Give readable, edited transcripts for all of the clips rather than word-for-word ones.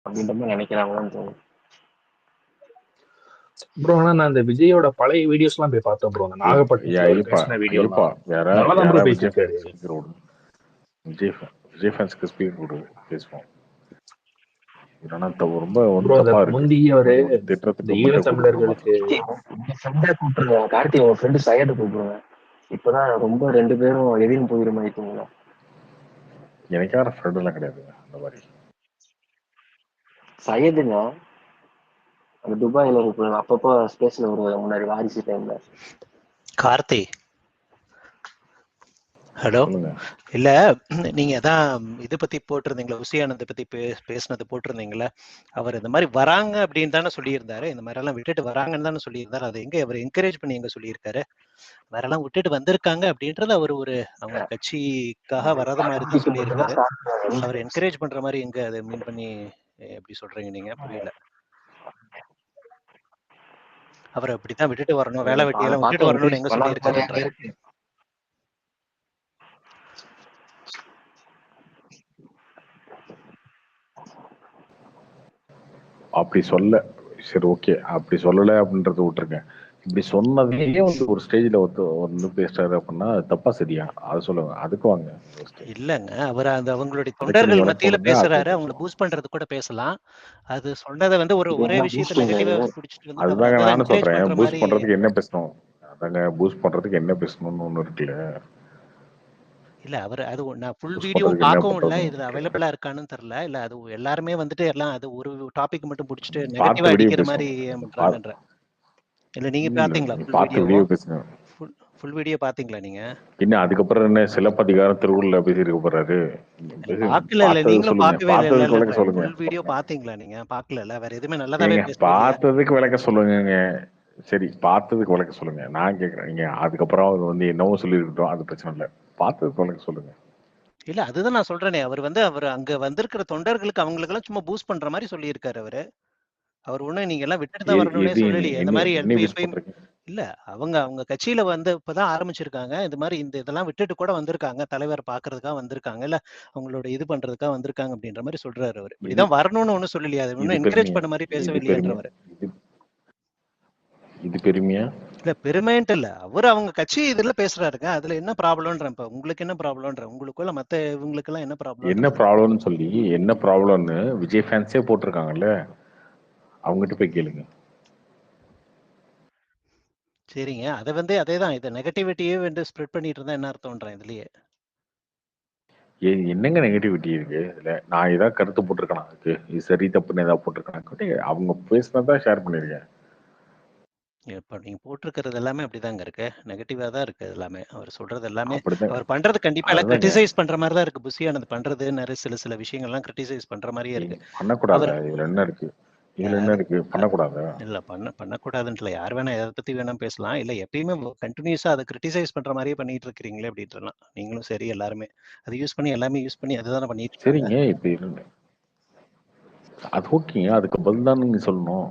அப்படின்ற மாதிரி நினைக்கிறாங்கன்னு தோணும். ப்ரோ ஆனா நான் இந்த விஜயோட பழைய வீடியோஸ் எல்லாம் போய் பார்த்தேன் ப்ரோ. அந்த நாகப்பட்டினத்துல பேசின வீடியோ நல்லாதான் ப்ரோ பேசியிருக்காரு. விஜய் ஃபேன்ஸ்க்கு ஸ்பீக்கர் கொடு பேசுவோம். ரொம்ப ப்ரோ தப்பா இருக்கு. முந்தி அவரு இந்த திட்டத்துக்கு ஈழ தமிழர்களுக்கு கார்த்தி உங்க ஃப்ரெண்டு சையதை கூப்பிடுவேன். இப்பதான் ரொம்ப 2 பேரும் எதிரும் போயிரும் ஆயிட்டீங்களா? எனக்கு யாரும் ஃப்ரெண்ட் எல்லாம் கிடையாது அந்த மாதிரி. சையதுங்க அந்த துபாயில கூப்பிடுவேன் அப்பப்போ ஸ்பேஸ்ல ஒரு முன்னாடி வாரிசு டைம்ல. கார்த்தி ஹலோ. இல்ல நீங்க அதான் இதை பத்தி போட்டிருந்தீங்களா, உசியானந்தை பத்தி பேசினது போட்டிருந்தீங்களா? அவர் இந்த மாதிரி வராங்க அப்படின்னு தானே சொல்லியிருந்தாரு, இந்த மாதிரி எல்லாம் விட்டுட்டு வராங்கன்னு தானே சொல்லியிருந்தாரு. அதை எங்க அவர் என்கரேஜ் பண்ணி எங்க சொல்லியிருக்காரு? வேற எல்லாம் விட்டுட்டு வந்திருக்காங்க அப்படின்றது அவர் ஒரு அவங்க கட்சிக்காக வராத மாதிரி தான் சொல்லியிருக்காரு. அவர் என்கரேஜ் பண்ற மாதிரி எங்க அதை மீன் பண்ணி எப்படி சொல்றீங்க நீங்க? புரியல. அவர் அப்படித்தான் விட்டுட்டு வரணும், வேலை வெட்டியெல்லாம் விட்டுட்டு வரணும்னு எங்க சொல்லியிருக்காரு? அப்படி சொல்ல சரி ஓகே, அப்படி சொல்லலை அப்படின்றத விட்டுருங்க. இப்படி சொன்னதையே ஒரு ஸ்டேஜ்ல வந்து பேசுறாரு அப்படின்னா தப்பா சரியா அதை சொல்லுங்க. அதுக்கு வாங்க. இல்லங்க, அவர் அந்த அவங்களுடைய தொண்டர்கள் மத்தியில பேசுறாரு, அவங்களை பூஸ்ட் பண்றது கூட பேசலாம். அது சொன்னதை வந்து ஒரே விஷயத்த நெகட்டிவா பிடிச்சிட்டு வந்து அதுதாங்க நானும் சொல்றேன். பூஸ்ட் பண்றதுக்கு என்ன பேசணும்? அதாங்க பூஸ்ட் பண்றதுக்கு என்ன பேசணும்னு ஒண்ணு இருக்குல்ல. இல்ல அவர் அது நான் ஃபுல் வீடியோவும் பார்க்கவும் இல்லை, இதுல அவைலபிளா இருக்கான்னு தெரியல. இல்ல அது எல்லாருமே வந்துட்டு எல்லாம் அது ஒரு டாபிக் மட்டும் பிடிச்சிட்டு நெகட்டிவா அடிக்கிற மாதிரி பண்றாங்கன்ற. இல்ல நீங்க பாத்தீங்களா ஃபுல் வீடியோ பாத்தீங்களா நீங்க? இன்னும் அதுக்கப்புறம் என்ன சிலப்பதிகாரம் திருக்குறள்ல பேசியிருக்க போறாரு? பாக்கல இல்ல, நீங்களும் பார்க்கவே இல்ல. ஃபுல் வீடியோ பாத்தீங்களா நீங்க? பாக்கல, வேற எதுவுமே நல்லதாவே பேசல. பார்த்ததுக்கு விளக்க சொல்லுங்க. சரி பார்த்ததுக்கு விளக்க சொல்லுங்க. நான் கேக்குறேன், நீங்க அதுக்கப்புறம் அவர் வந்து என்னவோ சொல்லியிருக்கட்டும், அது பிரச்சனை இல்லை. பார்த்ததுக்கு விளக்க சொல்லுங்க. இல்ல அதுதான் நான் சொல்றேனே, அவர் அங்க வந்திருக்கிற தொண்டர்களுக்கு அவங்களுக்கு எல்லாம் சும்மா பூஸ்ட் பண்ற மாதிரி சொல்லியிருக்காரு அவரு. அவர் ஒண்ணும் நீங்க எல்லாம் விட்டுட்டு தான் வரணும்னே சொல்லலையே. இந்த மாதிரி இல்ல அவங்க கட்சியில வந்து இப்பதான் ஆரம்பிச்சிருக்காங்க. இந்த மாதிரி இதெல்லாம் விட்டுட்டு கூட வந்திருக்காங்க, தலைவர் பாக்குறதுக்காக வந்திருக்காங்க, இல்ல அவங்களோட இது பண்றதுக்காக வந்திருக்காங்க அப்படின்ற மாதிரி சொல்றாரு அவரு. இப்படிதான் வரணும்னு ஒண்ணும் சொல்லலையா, அது ஒன்னும் என்கரேஜ் பண்ண மாதிரி பேசவே இல்லையன்றவர். இது பெருமையா? இல்ல பெருமைன்ட்டு இல்ல, அவரு அவங்க கட்சி இதுல பேசுறாருங்க. அதுல என்ன ப்ராப்ளம்ன்ற? இப்ப உங்களுக்கு என்ன ப்ராப்ளம்ன்ற? உங்களுக்குள்ள மத்த இவங்களுக்கு எல்லாம் என்ன ப்ராப்ளம்? என்ன ப்ராப்ளம்னு சொல்லி என்ன ப்ராப்ளம்னு விஜய் ஃபேன்ஸே போட்டிருக்காங்கல்ல, அவங்ககிட்ட போய் கேளுங்க. சரிங்க, அதை வந்து அதேதான், இதை நெகட்டிவிட்டியே வந்து ஸ்ப்ரெட் பண்ணிட்டு இருந்தா என்ன அர்த்தம்ன்றேன் இதுலயே. என்னங்க நெகட்டிவிட்டி இருக்கு இதுல? நான் ஏதாவது கருத்து போட்டிருக்கேன், அதுக்கு இது சரி தப்புன்னு ஏதாவது போட்டிருக்கேன்? அவங்க பேசினதான் ஷேர் பண்ணிருக்கேன். இப்ப நீங்க போட்டிருக்கிறது எல்லாமே அப்படிதாங்க இருக்கு, நெகட்டிவா தான் இருக்கு எல்லாமே. அவர் சொல்றது எல்லாமே, அவர் பண்றது கண்டிப்பா எல்லாம் கிரிட்டிசைஸ் பண்ற மாதிரி தான் இருக்கு. புஷியானது பண்றது நிறைய சில விஷயங்கள் எல்லாம் கிரிட்டிசைஸ் பண்ற மாதிரியே இருக்கு. பண்ணக்கூடாது. இதுல என்ன இருக்கு? இதுல என்ன இருக்கு? பண்ணக்கூடாது. இல்ல பண்ணக்கூடாதுன்னு யார் வேணா எதை பத்தி வேணா பேசலாம். இல்ல எப்பயுமே கண்டினியூஸா அதை கிரிட்டிசைஸ் பண்ற மாதிரியே பண்ணிட்டு இருக்கீங்களே அப்படின்ட்டு. நீங்களும் சரி எல்லாருமே அதை யூஸ் பண்ணி எல்லாமே யூஸ் பண்ணி அதுதானே பண்ணிட்டு சரிங்க. இப்ப இருங்க, அது ஓகேங்க, அதுக்கு பதில் தான் நீங்க சொல்லணும்.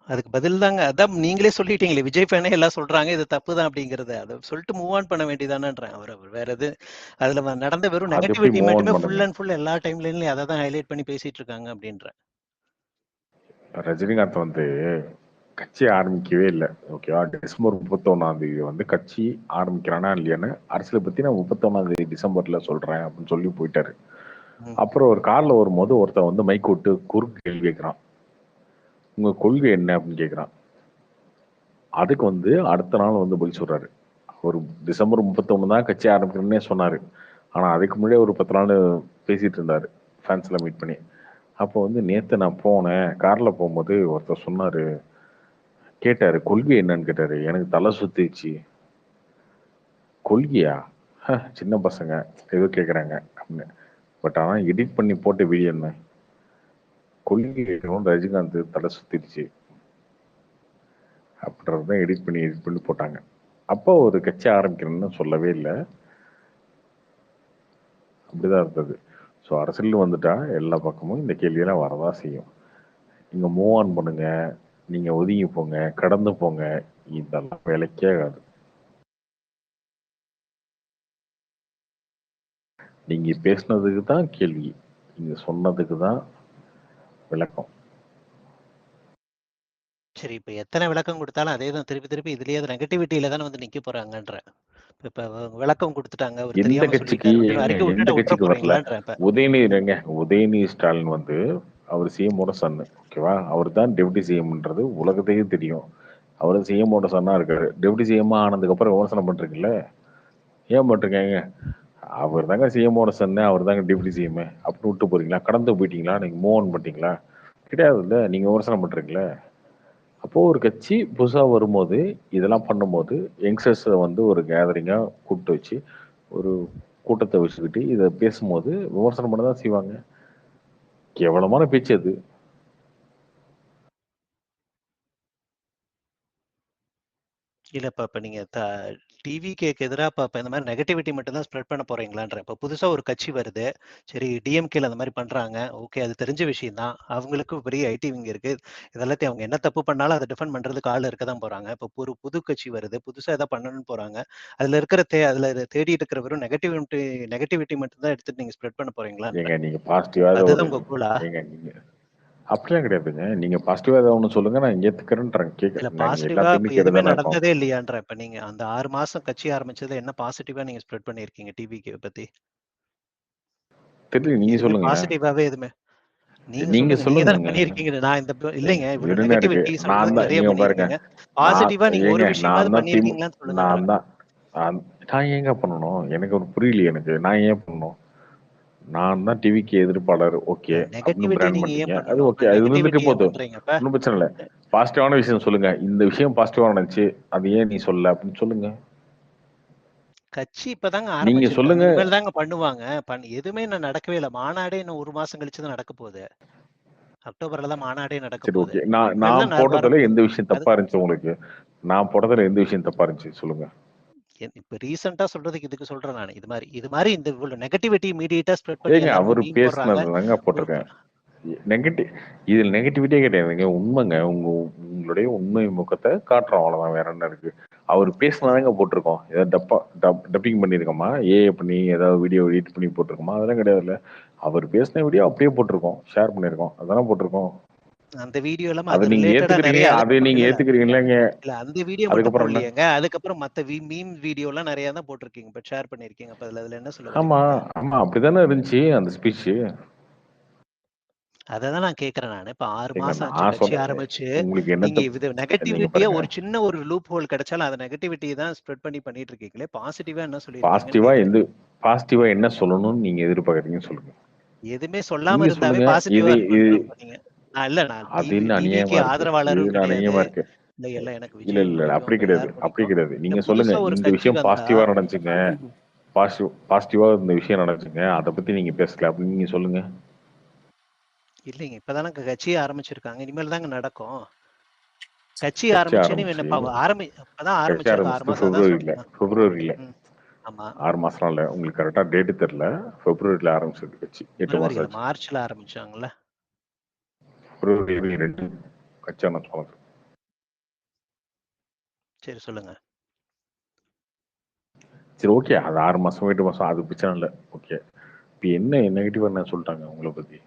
அதுக்கு பதில் தாங்க, அதான் நீங்களே சொல்லிட்டீங்களே, விஜய் ஃபேனே எல்லாம் சொல்றாங்க இது தப்பு தான் அப்படிங்கறத. அதை சொல்லிட்டு மூவ் ஆன் பண்ண வேண்டியதானன்றேன். அவர் வேற எது அதுல நடந்த வெறும் நெகட்டிவிட்டி மட்டுமே ஃபுல் அண்ட் ஃபுல் எல்லா டைம்லயும் அதை தான் ஹைலைட் பண்ணி பேசிட்டு இருக்காங்க அப்படின்ற. ரஜினிகாந்த் வந்து கட்சி ஆரம்பிக்கவே இல்லை, ஓகேவா? டிசம்பர் 31 வந்து கட்சி ஆரம்பிக்கிறானா இல்லையான்னு அரசியலை பத்தி நான் 31 டிசம்பர்ல சொல்றேன் அப்படின்னு சொல்லி போயிட்டாரு. அப்புறம் ஒரு கார்ல வரும்போது ஒருத்தன் வந்து மைக் விட்டு குறுக்கு கேள்வி கேட்கிறான், உங்க கொள்கை என்ன அப்படின்னு கேட்கிறான். அதுக்கு வந்து அடுத்த நாள் வந்து பதில் சொல்றாரு. ஒரு டிசம்பர் 31 தான் கட்சி ஆரம்பிக்கணும்னே சொன்னாரு. ஆனா அதுக்கு முன்னாடியே ஒரு 10 நாள் பேசிட்டு இருந்தாரு ஃபேன்ஸ்ல மீட் பண்ணி. அப்போ வந்து நேத்து நான் போனேன், கார்ல போகும்போது ஒருத்தர் சொன்னாரு, கேட்டாரு கொள்கை என்னன்னு கேட்டாரு. எனக்கு தலை சுத்திச்சு. கொள்கையா? சின்ன பசங்க ஏதோ கேட்குறாங்க அப்படின்னு. பட் ஆனால் எடிட் பண்ணி போட்ட வீடியோ என்ன? கொள்கை கேட்கணும் ரஜினிகாந்த் தலை சுத்திடுச்சு அப்படின்றதான் எடிட் பண்ணி போட்டாங்க. அப்போ ஒரு கட்சி ஆரம்பிக்கணும்னு சொல்லவே இல்லை, அப்படிதான் இருந்தது. ஸோ அரசியல் வந்துட்டா எல்லா பக்கமும் இந்த கேள்வியெல்லாம் வரதான் செய்யும். நீங்க மூவ் ஆன் பண்ணுங்க, நீங்க ஒதுங்கி போங்க, கடந்து போங்க, இதெல்லாம் வேலைக்கே ஆகாது. நீங்க பேசுனதுக்கு தான் கேள்வி, நீங்க சொன்னதுக்கு தான் விளக்கம். சரி, இப்ப எத்தனை விளக்கம் கொடுத்தாலும் அதே தான் திருப்பி திருப்பி இதுலயே நெகட்டிவிட்டியில தானே வந்து நிக்க போறாங்கன்ற. இப்ப விளக்கம் கொடுத்துட்டாங்க, அவர் எந்த தெரியாம கட்சிக்கு சொல்லிட்டாரு, அறிக்கை எந்த விட்டுட்டு விட்டுற கட்சிக்கு வரல? போறீங்களான்ற. இப்ப உதயநிதி ஸ்டாலின் வந்து அவர் சிஎமோட சன்னு, ஓகேவா? அவர் தான் டெப்டி சிஎம்ன்றது உலகத்தையே தெரியும். அவர் சிஎமோட சன்னா இருக்காரு. டெப்டி சிஎம் ஆனதுக்கு அப்புறம் விமர்சனம் பண்றீங்கல்ல, ஏன் பண்றீங்க? அவர் தாங்க சிஎமோட சன்னு, அவர் தாங்க டெப்டி சிஎம் அப்படின்னு விட்டு போறீங்களா? கடந்து போயிட்டீங்களா? நீங்க மூவ் ஆன் பண்ணிட்டீங்களா? கிடையாது இல்ல, நீங்க விமர்சனம் பண்றீங்களே. அப்போ ஒரு கட்சி புதுசா வரும்போது இதெல்லாம் பண்ணும்போது யங்ஸ்டர்ஸை வந்து ஒரு கேதரிங்கா கூப்பிட்டு வச்சு ஒரு கூட்டத்தை வச்சுக்கிட்டு இதை பேசும்போது விமர்சனம் பண்ணதான் செய்வாங்க. கேவலமான பேச்சு அது. இல்லப்பா, இப்ப நீங்க டிவிகேக்கு எதிராக இப்ப இந்த மாதிரி நெகட்டிவிட்டி மட்டும் தான் ஸ்ப்ரெட் பண்ண போறீங்களான்ற. இப்ப புதுசா ஒரு கட்சி வருது, சரி டிஎம்கேல அந்த மாதிரி பண்றாங்க, ஓகே, அது தெரிஞ்ச விஷயம் தான். அவங்களுக்கும் பெரிய ஐடி விங் இருக்கு, இதெல்லாத்தையும் அவங்க என்ன தப்பு பண்ணாலும் அதை டிஃபெண்ட் பண்றதுக்கு ஆள் இருக்க தான் போறாங்க. இப்ப ஒரு புது கட்சி வருது, புதுசா எதாவது பண்ணணும்னு போறாங்க, அதுல இருக்கிற அதுல தேடிட்டு இருக்கிற வெறும் நெகட்டிவிட்டி மட்டும் தான் எடுத்துட்டு நீங்க ஸ்ப்ரெட் பண்ண போறீங்களா? நீங்க பாசிட்டிவா அதுதான் உங்க கோலா? நீங்க அப்படிலாம் கிடையாதுங்க. நீங்க பாசிட்டிவா ஏதாவது ஒண்ணு சொல்லுங்க, நான் ஏத்துக்கிறேன்றேன். இல்ல, நாங்க பாசிட்டிவா எல்லாத்தையுமே இப்ப எதுவுமே கேட்டுதானே இருக்கோம். நடந்ததே இல்லையான்ற. இப்ப நீங்க அந்த 6 மாசம் கட்சி ஆரம்பிச்சதுல என்ன பாசிட்டிவா நீங்க ஸ்ப்ரெட் பண்ணிருக்கீங்க டிவிகே பத்தி? தெரியல, நீங்க எதுவுமே சொல்லுங்க. பாசிட்டிவாவே எதுவுமே நீங்க நீங்க சொல்லுங்க. நீங்க தான் சொல்லுங்க. பண்ணிருக்கீங்க. நான் இந்த இல்லைங்க, இவ்வளவு என்ன இருக்கு? நெகட்டிவிட்டி நான் சொல்றதுக்கு தான், நிறைய நீங்க பாருங்க, பண்ணிருக்கீங்க. பாசிட்டிவா நீங்க ஒரு விஷயமாவது நான் பண்ணிருக்கீங்களான்னு சொல்லுங்கன்ற. நான் ஏங்க பண்ணணும்? எனக்கு ஒரு புரியலையே. எனக்கு நான் ஏன் பண்ணணும்? நான் தான் டிவிக்கு எதிர்ப்பாளர், ஓகே அப்படின்னு நெகட்டிவிட்டி பிராண்ட் நீங்க பண்றீங்க, ஏன் அது பண்ணணும்? ஓகே, அது இருந்துட்டு நெகட்டிவிட்டி ஏன் போதும், பண்றீங்க? ஒன்றும் பிரச்சனை இல்லை. பாசிட்டிவான விஷயம் சொல்லுங்க. இந்த விஷயம் பாசிட்டிவா நடந்துச்சு, அது ஏன் நீ சொல்ல அப்படின்னு சொல்லுங்க. கட்சி இப்பதாங்க நீங்க ஆரம்பிச்சிருக்காங்க, சொல்லுங்க. இனிமேல் தாங்க பண்ணுவாங்க. எதுவுமே இன்னும் நடக்கவே இல்லை. மாநாடே இன்னும் 1 மாசம் கழிச்சு தான் நடக்க போகுது. அக்டோபர்ல தான் மாநாடே நடக்க சரி, போகுது. ஓகே. நான் இனிமேல் தான் போட்டதுல எந்த வரப்போகுது. விஷயம் அது தப்பா இருந்துச்சு உங்களுக்கு? நான் போட்டதுல எந்த விஷயம் தப்பா இருந்துச்சு சொல்லுங்க. இப்ப ரீசெண்டா சொல்றதுக்கு இதுக்கு சொல்றேன் நான். இது மாதிரி இந்த இவ்வளவு நெகட்டிவிட்டி இமீடியட்டா ஸ்ப்ரெட் பண்ணி ஏங்க எல்லாருமே அவரு மீம் போடுறாங்க. பேசுனது தாங்க போட்டிருக்கேன். நெகட்டிவ், இதுல நெகட்டிவிட்டியே கிடையாதுங்க. உண்மைங்க. உங்களுடைய உண்மை முகத்தை காட்டுறோம், அவ்வளவுதான். வேற என்ன இருக்கு? அவர் பேசினதாங்க போட்டிருக்கோம். ஏதாவது டப்பிங் பண்ணிருக்கோமா? பண்ணி ஏதாவது வீடியோ எடிட் பண்ணி போட்டிருக்கோமா? அதெல்லாம் கிடையாதுல்ல. அவர் பேசின வீடியோ அப்படியே போட்டிருக்கோம், ஷேர் பண்ணிருக்கோம், அதானே போட்டிருக்கோம். அந்த வீடியோ இல்லாம அதை அது நீங்க ரிலேட்டடா ஏத்துக்கிறீங்க, நிறைய அதை நீங்க இல்ல ஏத்துக்கிறீங்களா? இல்ல அந்த வீடியோ மட்டும் அதுக்கப்புறம் என்ன? போடலையேங்க. அதுக்கப்புறம் மத்த மீம் வீடியோ எல்லாம் நிறைய தான் போட்டிருக்கீங்க, பட் ஷேர் பண்ணிருக்கீங்க. அப்ப அதுல என்ன சொல்ல ஆமா, வரீங்க? ஆமா, அப்படித்தானே இருந்துச்சு அந்த ஸ்பீச். அததான் நான் கேக்குறேன் நானு. இப்ப 6 ஏங்க மாசம் ஆச்சு நான் கட்சி சொன்னேன், ஆரம்பிச்சு. உங்களுக்கு என்ன நீங்க இது நீங்க நெகட்டிவிட்டியா பாருங்க, ஒரு சின்ன ஒரு லூப் ஹோல் கிடைச்சாலும் அதை நெகட்டிவிட்டியை தான் ஸ்ப்ரெட் பண்ணிட்டு இருக்கீங்களே. பாசிட்டிவா என்ன சொல்லிருக்கீங்கன்னு கேக்குறேன். பாசிட்டிவா என்ன சொல்லணும்னு நீங்க எதிர்பார்க்கறீங்கன்னு சொல்லுங்க. எதுவுமே சொல்லாம நீங்க இருந்தாவே சொல்லுங்க. பாசிட்டிவா இது இது இருக்கும்ன்ற போறீங்க. நான் அது என்ன டிவிக்கு அநியாயமா இருக்கு? இது ஆதரவாளரும் என்ன கிடையாது. அநியாயமா இருக்கு? இல்ல எல்லாம் எனக்கு இல்ல விஜயும் இல்ல இல்ல, அப்படி பிடிக்கும், கிடையாது, எல்லாரும் அப்படி பிடிக்கும். கிடையாது. இல்ல நீங்க சொல்லுங்க, புதுசா ஒரு இந்த கட்சி விஷயம் வந்தா பாசிட்டிவா நடந்துச்சுங்க, பாசிட்டிவா இந்த விஷயம் நடந்துச்சுங்க, அதை பத்தி நீங்க பேசல அப்படின்னு நீங்க சொல்லுங்க. இல்லைங்க, இப்பதானே கட்சியே ஆரம்பிச்சிருக்காங்க, இனிமேல் தாங்க நடக்கும். கட்சி கட்சி ஆரம்பிச்சுன்னு ஆரம்பிச்சு இப்பதான் கட்சி ஆரம்பிச்சிருக்கு 6 ஆரம்பிச்சுட்டு மாசம் அதான் பிப்ரவரியில சொல்றேன். பிப்ரவரியில ஆமா. 6 மாசம் இல்ல, உங்களுக்கு கரெக்டா டேட்டு தெரியல. பிப்ரவரியில ஆரம்பிச்சது கட்சி. 8 மாசம் பிப்ரவரியில ஆச்சு. மார்ச்ல ஆரம்பிச்சாங்கல்ல. பிப்ரவரி 2 கட்சி ஆரம்பிச்சு. சரி, சொல்லுங்க. சரி, ஓகே, அது 6 மாசம் 8 மாசம் அது பிரச்சனை இல்லை, ஓகே. இப்போ என்ன நெகட்டிவா என்ன சொல்லிட்டாங்க உங்களை பத்தி?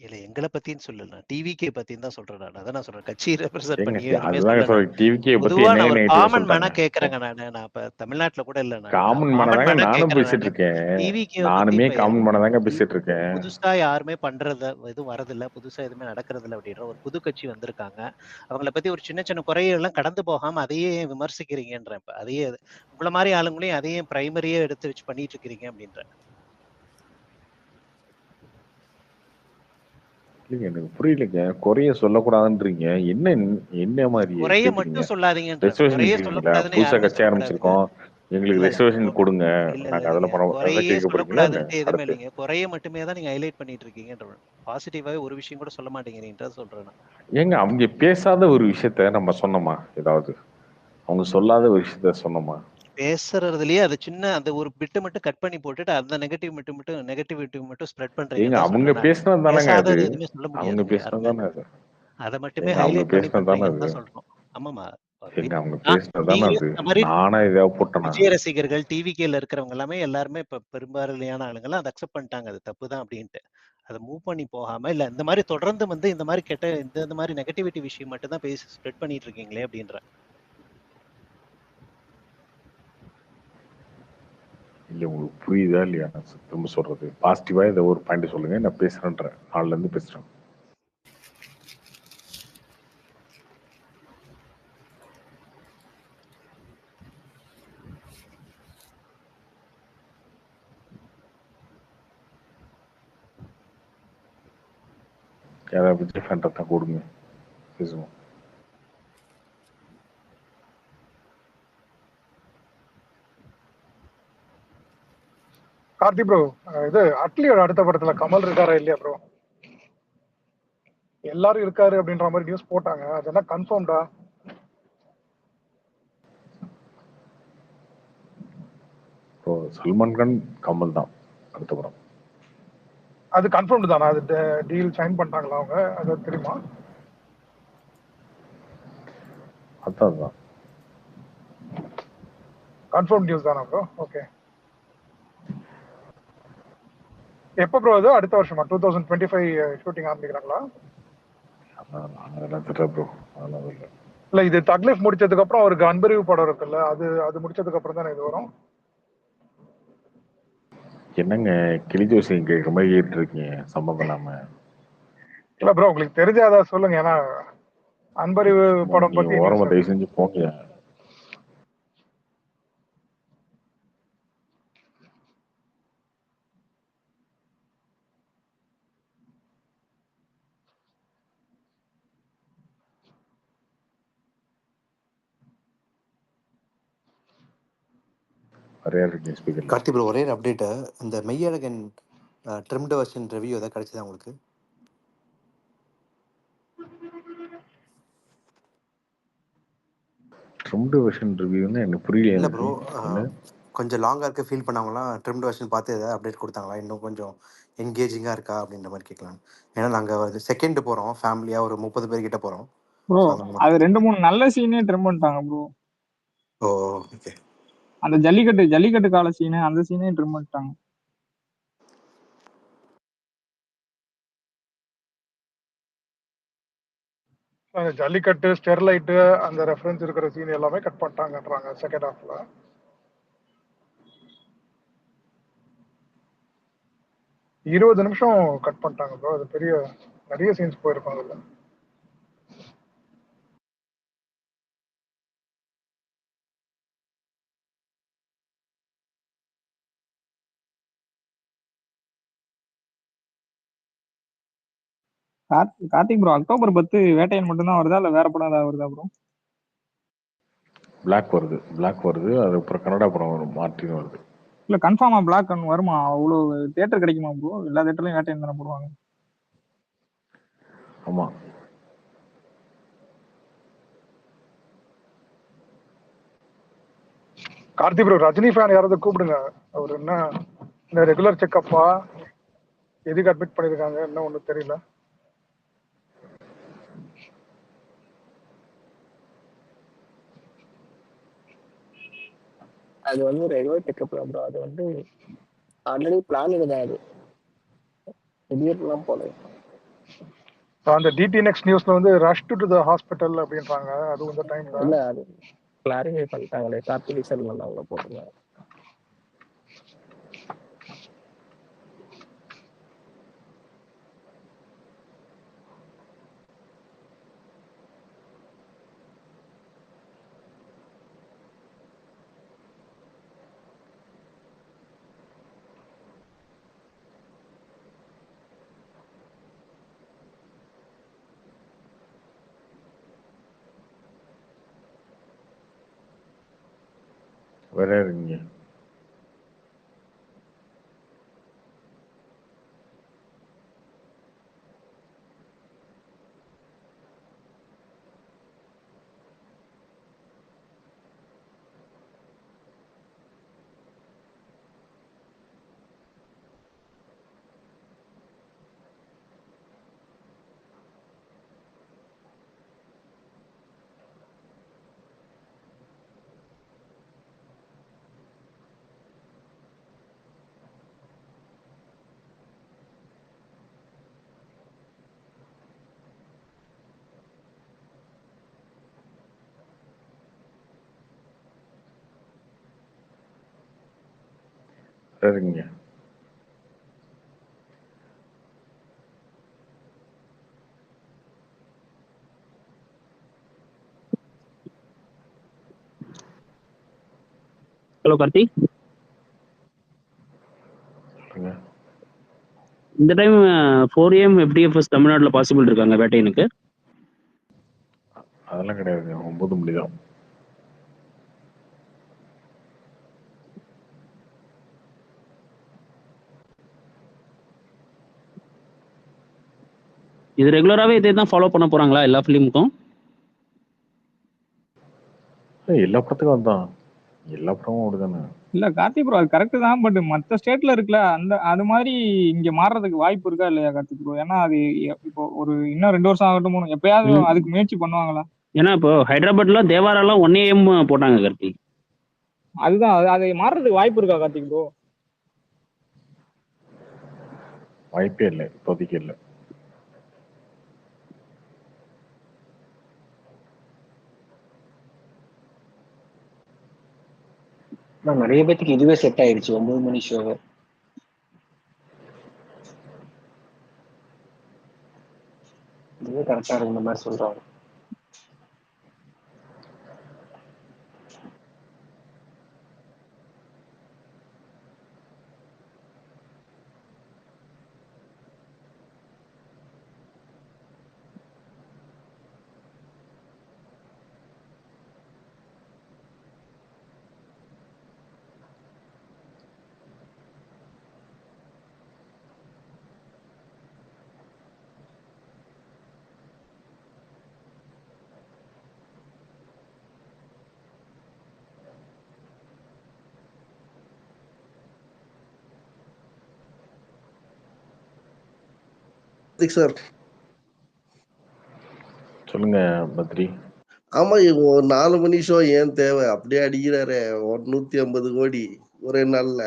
இல்ல, எங்களை பத்தின்னு சொல்லல, டிவிகே பத்தின்னு தான் சொல்றேன் நான். அதான் நான் சொல்றேன், கட்சி ரெப்ரசென்ட் ஏங்க பண்ணி எதுவுமே அதுதாங்க சொல்ல. சொல்றேன், டிவிக்கே பத்தி பொதுவா என்ன நான் ஒரு நெகட்டிவா காமன் மேனா சொல்லிட்டாங்க? கேக்குறேங்க. நான் இப்ப தமிழ்நாட்டுல கூட இல்ல, நான் காமன் மேனா காமன் தாங்க மேனா நானும் கேக்குறேன். பேசிட்டு இருக்கேன். டிவிகே பத்தி நானுமே இப்ப காமன் மேனா தாங்க பேசிட்டு இருக்கேன். புதுசா யாருமே பண்றத எதுவும் வரதில்ல, புதுசா எதுவுமே நடக்கிறது இல்ல அப்படின்ற ஒரு புது கட்சி வந்திருக்காங்க. அவங்கள பத்தி ஒரு சின்ன சின்ன குறையெல்லாம் கடந்து போகாம அதையே விமர்சிக்கிறீங்கன்றேன். இப்ப அதையே உங்களை மாதிரி ஆளுங்களையும் அதையே பிரைமரியே எடுத்து வச்சு பண்ணிட்டு இருக்கிறீங்க அப்படின்ற. இல்லைங்க, எனக்கு புரியலைங்க. குறைய சொல்லக்கூடாதுன்றீங்க. என்ன என்ன மாதிரி குறைய கேக்குறீங்க? மட்டும் சொல்லாதீங்கன்ற. ரெசர்வேஷன் குறைய கேக்குறீங்களா? சொல்லக்கூடாதுன்னு புதுசா யாருமே கட்சி சொல்லக்கூடாது. ஆரம்பிச்சிருக்கோம், எங்களுக்கு இல்ல ரெசர்வேஷன் கொடுங்க, இல்ல நாங்க அதெல்லாம் இல்லைங்க, பண்ண, அதான் குறையே கேட்க போறீங்களா என்ன சொல்லக்கூடாதுன்ட்டு எதுவுமே அடுத்து? இல்லைங்க. குறைய மட்டுமே தான் நீங்க ஹைலைட் பண்ணிட்டு இருக்கீங்கன்ற. பாசிட்டிவாவே ஒரு விஷயம் கூட சொல்ல மாட்டேங்கிறீங்கன்றத சொல்றேன் நான். ஏங்க அவங்க பேசாத ஒரு விஷயத்த நம்ம சொன்னோமா? ஏதாவது அவங்க சொல்லாத ஒரு விஷயத்த சொன்னோமா? பேசுறதுலயே அது சின்ன அந்த ஒரு பிட்டு மட்டும் கட் பண்ணி போட்டுட்டு அந்த நெகட்டிவிட்டி மட்டும் ஸ்ப்ரெட் ஏங்க பண்றீங்கன்னு தான் அவங்க சொல்றேன் நான். பேசினது தானேங்க அது. பேசாதது எதுவுமே சொல்ல அவங்க முடியாதுங்க பேசினது யாருமே. தானே அது. அதை மட்டுமே ஏங்க அவங்க ஹைலைட் பண்ணி பேசினது தானே பண்றீங்கன்னு அது. தான் சொல்றோம். ஆமாமா. ஏங்க அவங்க நான் பேசினது தானே நீங்க அது. சொன்ன மாதிரி நானா இதாவது போட்டேனா? விஜய் ரசிகர்கள் டிவிகேல இருக்கிறவங்க எல்லாருமே இப்ப பெரும்பாலான ஆளுங்கெல்லாம் அதை அக்செப்ட் பண்ணிட்டாங்க, அது தப்பு தான் அப்படின்ட்டு. அதை மூவ் பண்ணி போகாம இல்ல இந்த மாதிரி தொடர்ந்து வந்து இந்த மாதிரி கெட்ட இந்த மாதிரி நெகட்டிவிட்டி விஷயம் மட்டும் தான் பேசி ஸ்ப்ரெட் பண்ணிட்டு இருக்கீங்களே அப்படின்ற. இல்லை உங்களுக்கு புரியுதா இல்லையா நான் திரும்ப சொல்றது? பாசிட்டிவா இதை ஒரு பாயிண்ட் சொல்லுங்க, நான் பேசுறேன்றேன், நாள்ல இருந்து பேசுறேன். யாராவது விஜய் ஃபேன் தான் கொடுங்க, பேசுவோம். கார்த்தி ப்ரோ, இது அட்லியோட அடுத்த படத்துல கமல் இருக்காரா இல்லையா ப்ரோ? எல்லாரும் இருக்காரு அப்படின்ற மாதிரி நியூஸ் போட்டாங்க, அது என்ன கன்ஃபார்ம்டா? சல்மான் கான் கமல் தான் அடுத்த படம். அது கன்ஃபார்ம்டு தானா? அது டீல் சைன் பண்ணிட்டாங்களா அவங்க? அது தெரியுமா? அதான் கன்ஃபார்ம் நியூஸ் தானா ப்ரோ? ஓகே. எப்போ ப்ரோ அது? அடுத்த வருஷமா 2025 ஷூட்டிங் ஆரம்பிக்கிறாங்களா? அதெல்லாம் தெரியல ப்ரோ, அதெல்லாம் இல்லை. இல்ல இது தக்லீஃப் முடிச்சதுக்கு அப்புறம் அவருக்கு அன்பறிவு படம் இருக்குல்ல, அது முடிச்சதுக்கு அப்புறம் தானே இது வரும்? என்னங்க கிளி ஜோசியம் கேட்குற மாதிரி கேட்டு இருக்கீங்க சம்பந்தம் இல்லாம? இல்ல ப்ரோ, உங்களுக்கு தெரிஞ்சாதா சொல்லுங்க. ஏன்னா அன்பறிவு படம் பத்தி ஓரமா தயவு செஞ்சு போங்க. கார்த்தி ப்ரோ, ஒரே அப்டேட். இந்த மெய்யழகன் ட்ரிம்டு வெர்ஷன் ரிவ்யூ ஏதாவது கிடைச்சதா உங்களுக்கு? ட்ரிம்டு வெர்ஷன் ரிவ்யூன்னு எனக்கு புரியல. இல்லை ப்ரோ, கொஞ்சம் லாங்காக இருக்க ஃபீல் பண்ணவங்களாம் ட்ரிம்டு வெர்ஷன் பார்த்து ஏதாவது அப்டேட் கொடுத்தாங்களா? இன்னும் கொஞ்சம் என்கேஜிங்காக இருக்கா அப்படின்ற மாதிரி கேட்கலாம். ஏன்னா நாங்கள் செகண்ட் போகிறோம், ஃபேமிலியாக ஒரு 30 பேர்கிட்ட போகிறோம். ப்ரோ அது 2-3 நல்ல சீனே ட்ரிம் பண்ணிட்டாங்க ப்ரோ. ஓ ஓகே. அந்த ஜல்லிக்கட்டு கால சீனு, அந்த சீனே ட்ரிம் பண்ணிட்டாங்க. ஜல்லிக்கட்டு, ஸ்டெர்லைட்டு, அந்த ரெஃபரன்ஸ் இருக்கிற சீன் எல்லாமே கட் பண்ணிட்டாங்கன்றாங்க செகண்ட் ஹாஃப்ல. 20 நிமிஷம் கட் பண்ணிட்டாங்க ப்ரோ. அது பெரிய நிறைய சீன்ஸ் போயிருக்கும் அதுல. கார்த்திக் ப்ரோ, அக்டோபர் 10 வேட்டையன் மட்டும்தான் வருதா இல்ல வேற படம் ஏதாவது வருதா ப்ரோ? பிளாக் வருது. அது அப்புறம் கன்னடா படம் வரும், மார்டின் வருது. இல்ல கன்ஃபார்மா பிளாக் வருமா? அவ்வளவு தியேட்டர் கிடைக்குமா ப்ரோ? எல்லா தியேட்டர்லயும் வேட்டையன் தானே போடுவாங்க. ஆமா. கார்த்தி ப்ரோ, ரஜினி ஃபேன் யாராவது கூப்பிடுங்க. அவர் என்ன இந்த ரெகுலர் செக்கப்பா, எதுக்கு அட்மிட் பண்ணிருக்காங்க என்ன ஒன்றும் தெரியல. அது வந்து ரெகுலர் செக்கப் ப்ரோ. அது வந்து ஆல்ரெடி பிளான் தான். அது திடீர்லாம் போல. அந்த டிடி நெக்ஸ்ட் நியூஸ்ல வந்து ரஷ் டு தி ஹாஸ்பிட்டல் அப்படின்றாங்க. அது இந்த டைம்ல இல்ல, அது கிளாரிஃபை பண்ணிட்டாங்களே, கார்த்திகை செல்வன் அவங்க போட்டுருங்க. வேற இருங்க. சரிங்க. ஹலோ கார்த்திக், இந்த டைம் 4 AM FDFS தமிழ்நாட்டில் பாசிபிள் இருக்காங்க வேட்டையனுக்கு? அதெல்லாம் கிடையாது, 9 மணி தான். இது ரெகுலராகவே இதே தான் ஃபாலோ பண்ண போறாங்களா எல்லா ஃபிலிமுக்கும்? எல்லா படத்துக்கும் தான், எல்லா படமும் அப்படிதானே. இல்ல கார்த்திக் ப்ரோ அது கரெக்ட் தான். பட் மத்த ஸ்டேட்ல இருக்குல்ல அது மாதிரி இங்க மாறுறதுக்கு வாய்ப்பு இருக்கா இல்லையா கார்த்திக் ப்ரோ? ஏன்னா அது இப்போ ஒரு இன்னும் 2 வருஷம் ஆகட்டும், எப்பயாவது அதுக்கு முயற்சி பண்ணுவாங்களா? ஏன்னா இப்போ ஹைதராபாத்ல தேவாரெல்லாம் 1 AM போட்டாங்க கார்த்திக். அதுதான் அது மாறுறதுக்கு வாய்ப்பு இருக்கா கார்த்திக் ப்ரோ? வாய்ப்பே இல்லை, இப்போதைக்கு இல்லை. நிறைய பேத்துக்கு இதுவே செட் ஆயிடுச்சு 9 மணி ஷோவே. இதுவே கரெக்டா இருக்கு இந்த மாதிரி சொல்றாங்க. சார் சொல்லுங்க பத்ரி. ஆமா, 4 மணி ஷோ ஏன் தேவை? அப்படியே அடிக்கிறாரு 150 கோடி ஒரே நாள்ல.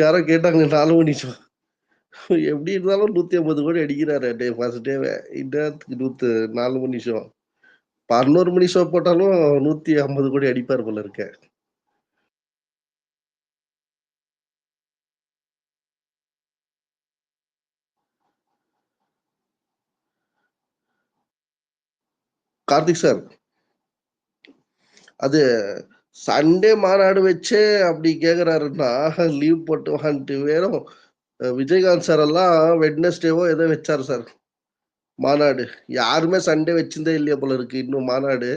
யாரோ கேட்டாங்க 4 மணி ஷோ எப்படி இருந்தாலும் 150 கோடி அடிக்கிறாரு ஃபர்ஸ்ட் டேவே. இன்னத்துக்கு 4 மணி ஷோ 11 மணி ஷோ போட்டாலும் 150 கோடி அடிப்பார் போல இருக்க. கார்த்திக் சார், அது சண்டே மாநாடு வச்சே அப்படி கேக்குறாருன்னா லீவ் போட்டு வந்துட்டு வேறும் விஜயகாந்த் சார் எல்லாம் வெட்னஸ்டேவோ ஏதோ வச்சாரு சார் மாநாடு. யாருமே சண்டே வச்சிருந்தே இல்லையா போல இருக்கு இன்னும் மாநாடு.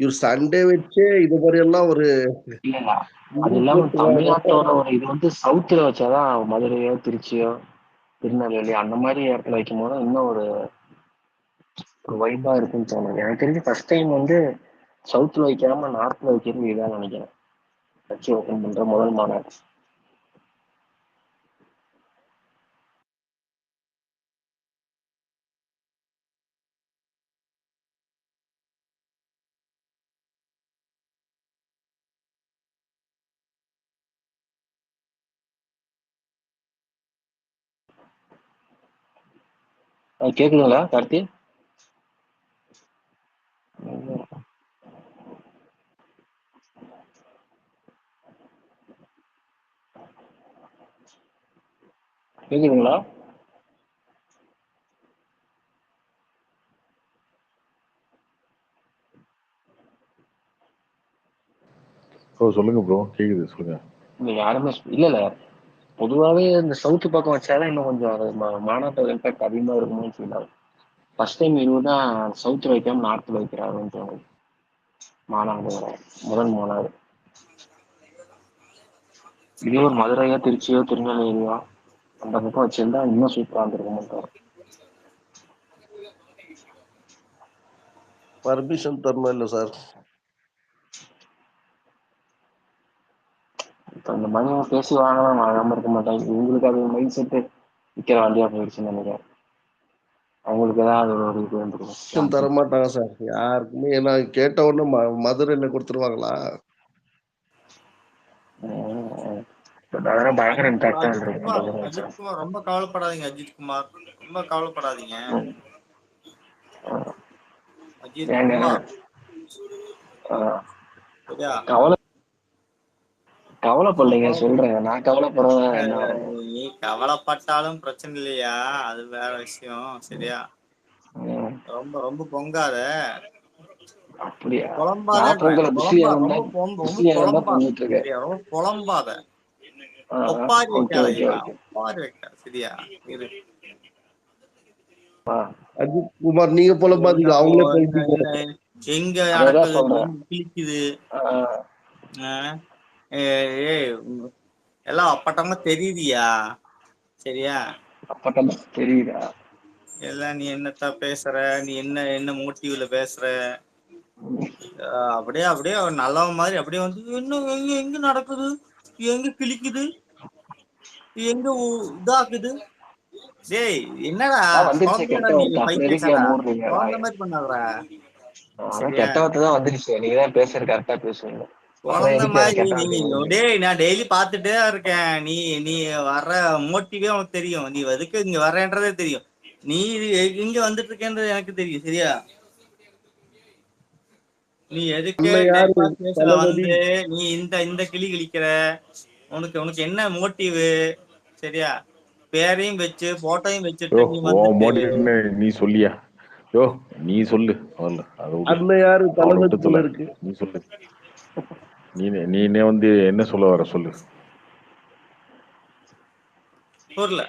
இவர் சண்டே வச்சே இது மாதிரி எல்லாம் ஒரு அது இல்லாம தமிழ்நாட்டோட ஒரு இது வந்து சவுத்துல வச்சாதான், மதுரையோ திருச்சியோ திருநெல்வேலி அந்த மாதிரி இடத்துல வைக்கும் போது இன்னும் ஒரு வைபா இருக்குன்னு தோணுது. எனக்கு தெரிஞ்சு ஃபர்ஸ்ட் டைம் வந்து சவுத்துல வைக்காம நார்த்ல வைக்கிறது இதான் நினைக்கிறேன். கட்சி ஓபன் பண்ற முதல் மாநாடு. கேக்குதுங்களா கார்த்தி? கேக்குதுங்களா? சொல்லுங்க ப்ரோ, கேக்குது சொல்லுங்க. யாருமே இல்ல பொதுவாகவே இந்த சவுத்து பக்கம் வச்சாதான் இன்னும் கொஞ்சம் அது மாநாட்டோட இம்பாக்ட் அதிகமா இருக்குமோன்னு ஃபீல் ஆகும். ஃபர்ஸ்ட் டைம் இவருதான் சவுத்துல வைக்காம நார்த்ல வைக்கிறாருன்னு தோணுது. மாநாடு முதல் மாநாடு. இதே ஒரு மதுரையோ திருச்சியோ திருநெல்வேலியோ அந்த பக்கம் வச்சிருந்தா இன்னும் சூப்பரா இருந்திருக்க மாட்டாரு. பர்மிஷன் தரணும் இல்ல சார்? அந்த மாதிரி பேசி வாங்கலாம், வாங்காம இருக்க மாட்டாங்க. இவங்களுக்கு அது மைண்ட் செட்டு விற்கிற வண்டியா போயிடுச்சுன்னு நினைக்கிறேன். அவங்களுக்கு ஏதாவது ஒரு இது வந்துருக்கும். தர மாட்டாங்க சார் யாருக்குமே. ஏன்னா கேட்ட உடனே மதுரையில கொடுத்துருவாங்களா? பயங்கர இம்பாக்டா அஜித் குமார் ரொம்ப கவலைப்படாதீங்க. அஜித் குமார் ரொம்ப கவலைப்படாதீங்க. அஜித் குமார் கவலை கவலைப்படலைங்க, சொல்றேன். நான் கவலைப்படுறதா என்ன வரும்? நீ கவலைப்பட்டாலும் பிரச்சனை இல்லையா, அது வேற விஷயம். சரியா, ரொம்ப ரொம்ப பொங்காத, அப்படியா? புலம்பாத, புலம்பாத பண்ணிட்டு இருக்கேன். சரியா, ரொம்ப புலம்பாத, ஒப்பாரி வைக்காதயா, ஒப்பாரி வைக்காத. சரியா, இரு அஜித் குமார், நீங்க புலம்பாதீங்க, அவங்களே புலம்பிங்க. எங்க நடக்குது, கிழிக்குது, எல்லாம் அப்பட்டமா தெரியுதியா? சரியா, அப்பட்டமா தெரியுதா? எல்லாம் நீ என்னத்தா பேசுற, நீ என்ன மோட்டிவ்ல பேசுற, அப்படியே அப்படியே நல்லவன் மாதிரி அப்படியே வந்து என்ன எங்க எங்க நடக்குது, எங்க கிழிக்குது, எங்க இதாக்குது. டேய் என்னடா குழந்தைடா, நீ பைத்தியக்காரா, குழந்தை மாதிரி பண்ணாதடா. கெட்டவத்தான் வந்துருச்சு. நீங்க தான் பேசுற கரெக்டா பேசுவீங்க. குழந்தை மாதிரி நீ. டேய் நான் டெய்லி பாத்துட்டே இருக்கேன், நீ நீ வர்ற மோட்டிவே உனக்கு தெரியும், நீ எதுக்கு இங்க வர்றேன்றதே தெரியும், நீ இங்க வந்துட்டு இருக்கேன்றது எனக்கு தெரியும். சரியா, நீ எதுக்கு டைம் பாஸ் பேசல வந்து நீ இந்த கிளி கிழிக்கிற, உனக்கு என்ன மோட்டிவ்? சரியா, பேரையும் வச்சு போட்டோயும் வச்சுட்டு நீ வந்து நீ சொல்லியா? யோ நீ சொல்லு. அதுல யாரு தளபதி இருக்கு? நீ சொல்லு. நீனே வந்து என்ன சொல்ல வர சொல்லு. புரியல.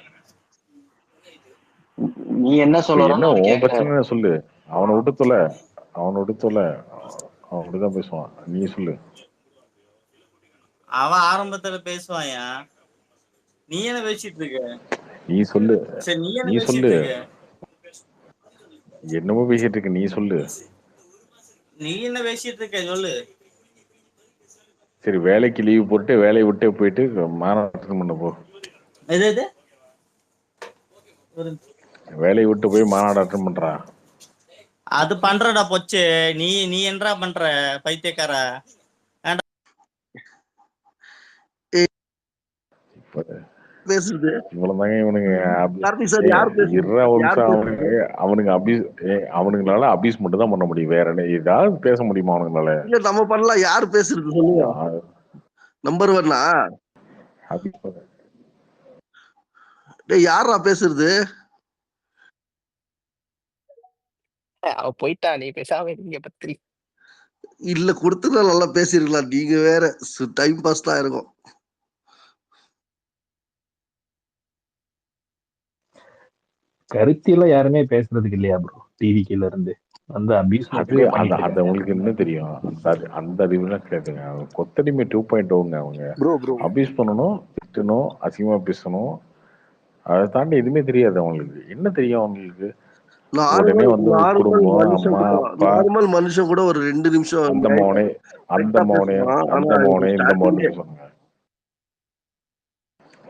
நீ என்ன சொல்ற? என்ன உன் பிரச்சனை சொல்லு. அவனை விட்டு தொலை, அவன் அப்படிதான் பேசுவான். நீ சொல்லு. அவன் ஆரம்பத்துல பேசுவாயா, நீ என்ன பேசிட்டு இருக்க? நீ சொல்லு. சரி, நீ என்ன நீ பேசிட்டு சொல்லு. இருக்க? என்னமோ பேசிட்டு இருக்க, நீ சொல்லு. நீ என்ன பேசிட்டு இருக்க சொல்லு. சரி, வேலைக்கு லீவ் போட்டு வேலையை விட்டு போயிட்டு மாநாட்டம் பண்ண போ. எது வேலையை விட்டு போய் மாநாடு அட்டன் பண்றா. அது பண்றடா பொச்சு. நீ என்னடா பண்ற பைத்தியக்கார? பேசுறது இவ்வளவுதாங்க இவனுங்க. அவனுங்களால அபியூஸ் மட்டும் தான் பண்ண முடியும், வேற என்ன ஏதாவது பேச முடியுமா அவனுங்களால? இல்ல நம்ம பண்ணலாம். யாரு பேசுறது சொல்லுங்க. நம்பர் 1 யாரா பேசுறது? அவ போயிட்டா, நீ பேசாம இருக்கீங்க பத்திரி. இல்ல கொடுத்துனா நல்லா பேசிருக்கலாம். நீங்க வேற டைம் பாஸ் தான் இருக்கும். கருத்தில யாருமே பேசுறதுக்கு இல்லையா ப்ரோ? டிவி கீழ இருந்து அந்த அபியூஸ் மட்டுமே பண்ணிட்டு இருக்காங்க. அது உங்களுக்கு என்ன தெரியும்? அந்த அறிவுலாம் கிடையாதுங்க. கொத்தடிமை 2.0ங்க. அவங்க அபியூஸ் பண்ணணும், திட்டணும், அசிங்கமா பேசணும், அதை தாண்டி எதுவுமே தெரியாது அவங்களுக்கு. என்ன தெரியும் அவங்களுக்கு? உடனே வந்து குடும்பம், அம்மா அப்பா, நார்மல் மனுஷன் கூட ஒரு 2 நிமிஷம் அந்த மோனே இந்த மோனே சொன்னாங்க.